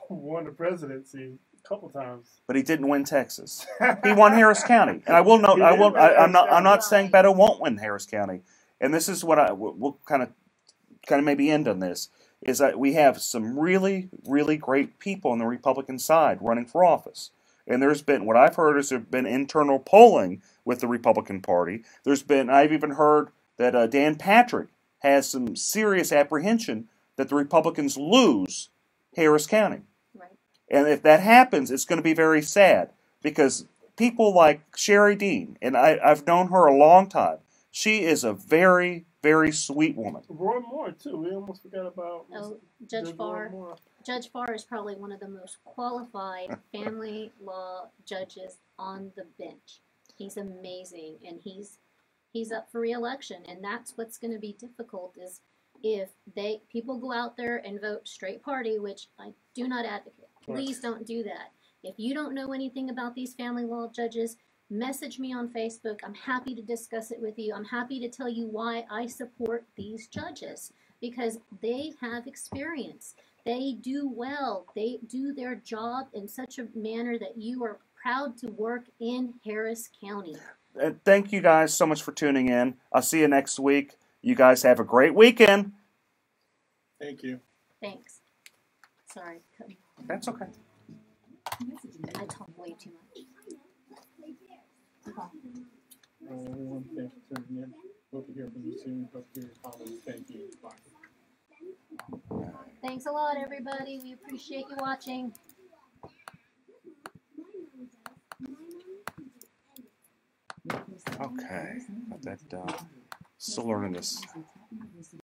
won the presidency a couple times. But he didn't win Texas. He won Harris County. And I will note, I'm not saying Beto won't win Harris County. And this is what we'll kind of maybe end on this, is that we have some really, really great people on the Republican side running for office. And what I've heard is there's been internal polling with the Republican Party. I've even heard that Dan Patrick has some serious apprehension that the Republicans lose Harris County. Right. And if that happens, it's going to be very sad, because people like Sherry Dean, and I've known her a long time, she is a very, very sweet woman. Roy Moore, too. We almost forgot about Judge Farr. Judge Farr is probably one of the most qualified family law judges on the bench. He's amazing, and he's up for re-election, and that's what's going to be difficult is if people go out there and vote straight party, which I do not advocate. Please don't do that. If you don't know anything about these family law judges, message me on Facebook. I'm happy to discuss it with you. I'm happy to tell you why I support these judges, because they have experience. They do well. They do their job in such a manner that you are proud to work in Harris County. Thank you guys so much for tuning in. I'll see you next week. You guys have a great weekend. Thank you. Thanks. Sorry. That's okay. I talk way too much. Everyone, thanks for tuning in. Hope to hear from you soon. Hope to hear your comments. Thank you. Bye. Thanks a lot, everybody. We appreciate you watching. Okay. Still learning this.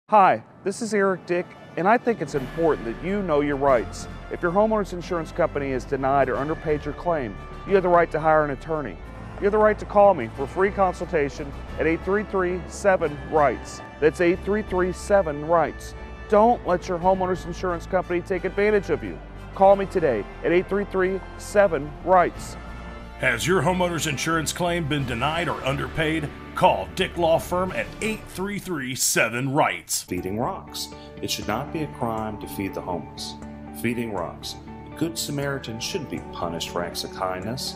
Hi, this is Eric Dick, and I think it's important that you know your rights. If your homeowner's insurance company has denied or underpaid your claim, you have the right to hire an attorney. You have the right to call me for free consultation at 833-7-RIGHTS. That's 833-7-RIGHTS. Don't let your homeowner's insurance company take advantage of you. Call me today at 833-7-RIGHTS. Has your homeowner's insurance claim been denied or underpaid? Call Dick Law Firm at 833-7-RIGHTS. Feeding rocks. It should not be a crime to feed the homeless. Feeding rocks. A good Samaritan shouldn't be punished for acts of kindness.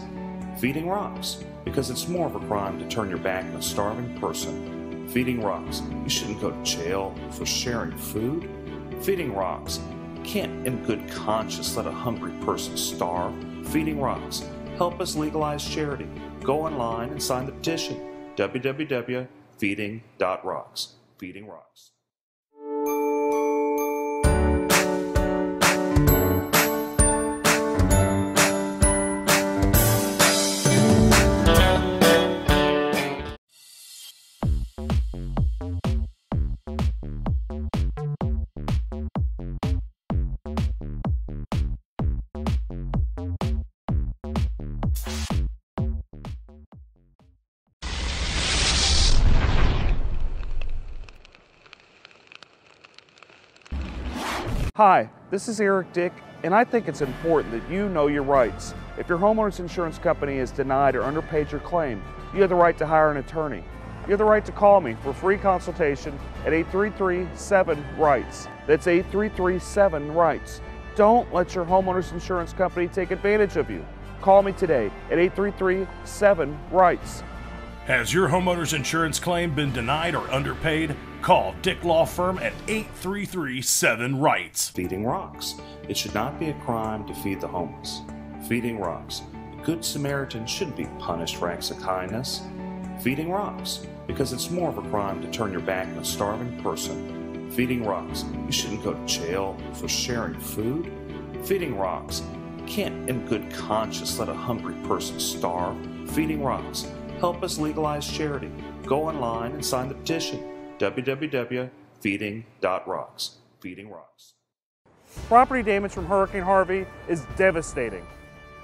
Feeding rocks. Because it's more of a crime to turn your back on a starving person. Feeding rocks. You shouldn't go to jail for sharing food. Feeding rocks. You can't in good conscience let a hungry person starve. Feeding rocks. Help us legalize charity. Go online and sign the petition. www.feeding.rocks. Feeding Rocks. Hi, this is Eric Dick, and I think it's important that you know your rights. If your homeowner's insurance company has denied or underpaid your claim, you have the right to hire an attorney. You have the right to call me for free consultation at 833-7-RIGHTS. That's 833-7-RIGHTS. Don't let your homeowner's insurance company take advantage of you. Call me today at 833-7-RIGHTS. Has your homeowner's insurance claim been denied or underpaid? Call Dick Law Firm at 833-7-RIGHTS. Feeding rocks. It should not be a crime to feed the homeless. Feeding rocks. A good Samaritan shouldn't be punished for acts of kindness. Feeding rocks. Because it's more of a crime to turn your back on a starving person. Feeding rocks. You shouldn't go to jail for sharing food. Feeding rocks. You can't in good conscience let a hungry person starve. Feeding rocks. Help us legalize charity. Go online and sign the petition. www.feeding.rocks. Feeding rocks. Property damage from Hurricane Harvey is devastating.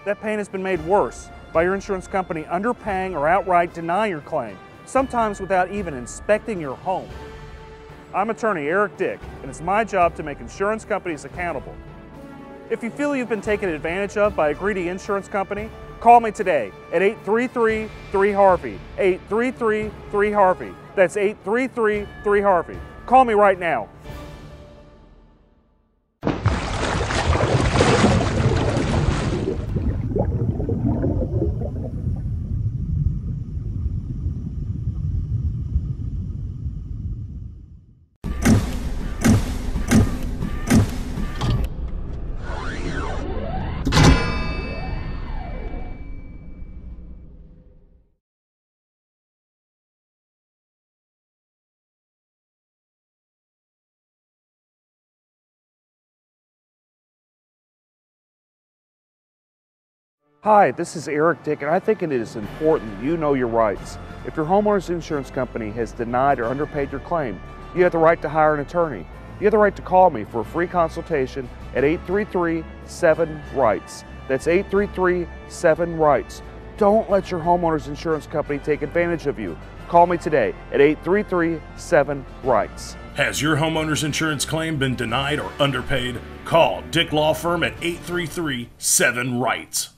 That pain has been made worse by your insurance company underpaying or outright denying your claim, sometimes without even inspecting your home. I'm attorney Eric Dick, and it's my job to make insurance companies accountable. If you feel you've been taken advantage of by a greedy insurance company, call me today at 833-3-HARVEY, 833-3-HARVEY. That's 833-3-HARVEY. Call me right now. Hi, this is Eric Dick, and I think it is important you know your rights. If your homeowner's insurance company has denied or underpaid your claim, you have the right to hire an attorney. You have the right to call me for a free consultation at 833-7-RIGHTS. That's 833-7-RIGHTS. Don't let your homeowner's insurance company take advantage of you. Call me today at 833-7-RIGHTS. Has your homeowner's insurance claim been denied or underpaid? Call Dick Law Firm at 833-7-RIGHTS.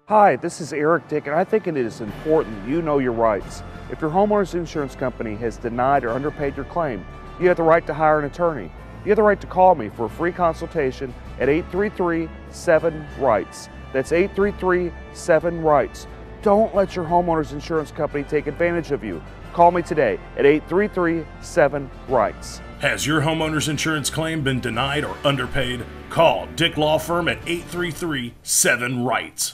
Hi, this is Eric Dick, and I think it is important you know your rights. If your homeowner's insurance company has denied or underpaid your claim, you have the right to hire an attorney. You have the right to call me for a free consultation at 833-7-RIGHTS. That's 833-7-RIGHTS. Don't let your homeowner's insurance company take advantage of you. Call me today at 833-7-RIGHTS. Has your homeowner's insurance claim been denied or underpaid? Call Dick Law Firm at 833-7-RIGHTS.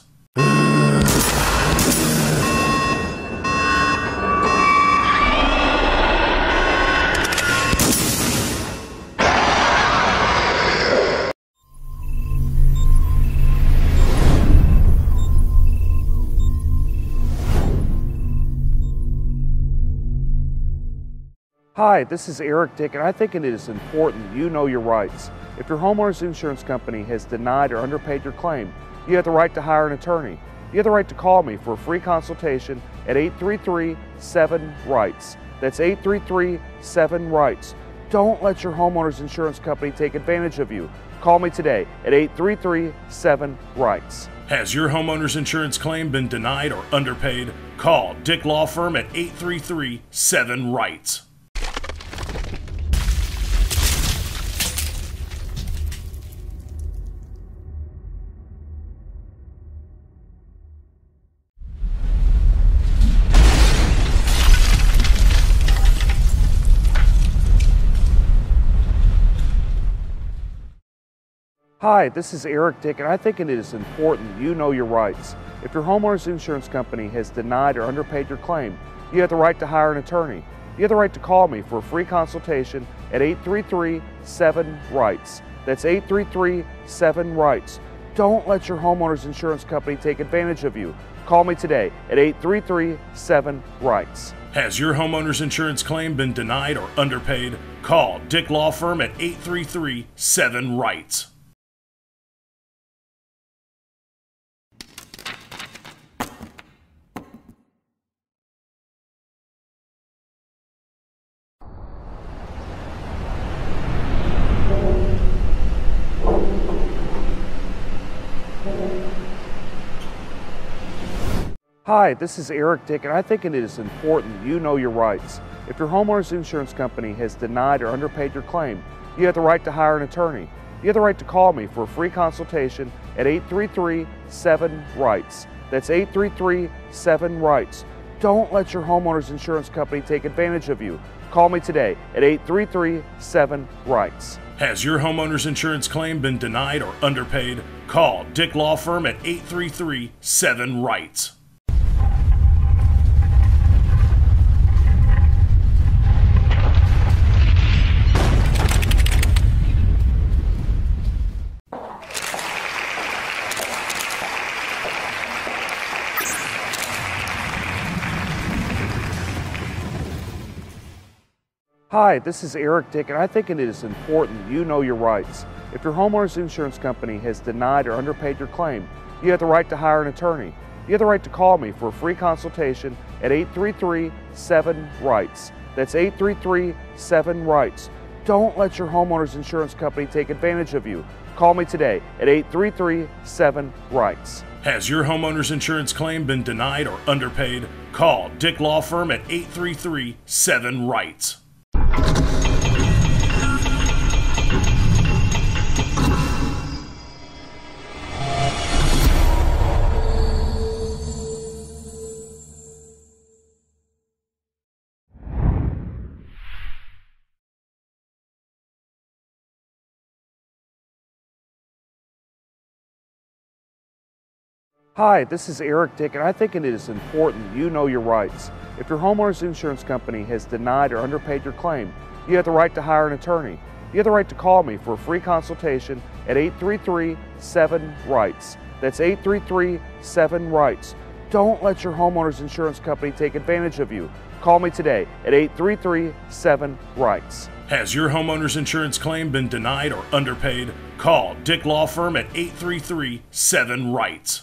Hi, this is Eric Dick, and I think it is important you know your rights. If your homeowner's insurance company has denied or underpaid your claim, you have the right to hire an attorney. You have the right to call me for a free consultation at 833-7-RIGHTS. That's 833-7-RIGHTS. Don't let your homeowner's insurance company take advantage of you. Call me today at 833-7-RIGHTS. Has your homeowner's insurance claim been denied or underpaid? Call Dick Law Firm at 833-7-RIGHTS. Hi, this is Eric Dick, and I think it is important you know your rights. If your homeowner's insurance company has denied or underpaid your claim, you have the right to hire an attorney. You have the right to call me for a free consultation at 833-7-RIGHTS. That's 833-7-RIGHTS. Don't let your homeowner's insurance company take advantage of you. Call me today at 833-7-RIGHTS. Has your homeowner's insurance claim been denied or underpaid? Call Dick Law Firm at 833-7-RIGHTS. Hi, this is Eric Dick, and I think it is important that you know your rights. If your homeowner's insurance company has denied or underpaid your claim, you have the right to hire an attorney. You have the right to call me for a free consultation at 833-7-RIGHTS. That's 833-7-RIGHTS. Don't let your homeowner's insurance company take advantage of you. Call me today at 833-7-RIGHTS. Has your homeowner's insurance claim been denied or underpaid? Call Dick Law Firm at 833-7-RIGHTS. Hi, this is Eric Dick, and I think it is important that you know your rights. If your homeowner's insurance company has denied or underpaid your claim, you have the right to hire an attorney. You have the right to call me for a free consultation at 833-7-RIGHTS. That's 833-7-RIGHTS. Don't let your homeowner's insurance company take advantage of you. Call me today at 833-7-RIGHTS. Has your homeowner's insurance claim been denied or underpaid? Call Dick Law Firm at 833-7-RIGHTS. Hi, this is Eric Dick, and I think it is important that you know your rights. If your homeowner's insurance company has denied or underpaid your claim, you have the right to hire an attorney. You have the right to call me for a free consultation at 833-7-RIGHTS. That's 833-7-RIGHTS. Don't let your homeowner's insurance company take advantage of you. Call me today at 833-7-RIGHTS. Has your homeowner's insurance claim been denied or underpaid? Call Dick Law Firm at 833-7-RIGHTS.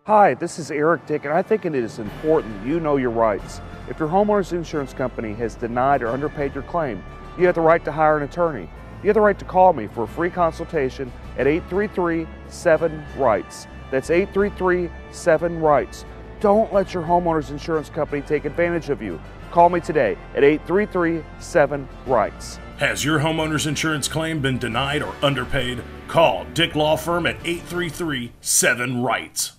Hi, this is Eric Dick, and I think it is important that you know your rights. If your homeowner's insurance company has denied or underpaid your claim, you have the right to hire an attorney. You have the right to call me for a free consultation at 833-7-RIGHTS. That's 833-7-RIGHTS. Don't let your homeowner's insurance company take advantage of you. Call me today at 833-7-RIGHTS. Has your homeowner's insurance claim been denied or underpaid? Call Dick Law Firm at 833-7-RIGHTS.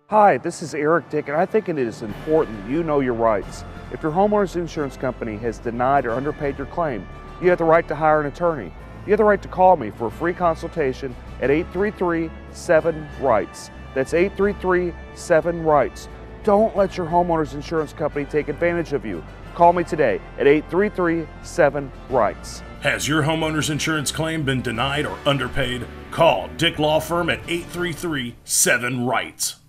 Hi, this is Eric Dick, and I think it is important that you know your rights. If your homeowner's insurance company has denied or underpaid your claim, you have the right to hire an attorney. You have the right to call me for a free consultation at 833-7-RIGHTS. That's 833-7-RIGHTS. Don't let your homeowner's insurance company take advantage of you. Call me today at 833-7-RIGHTS. Has your homeowner's insurance claim been denied or underpaid? Call Dick Law Firm at 833-7-RIGHTS.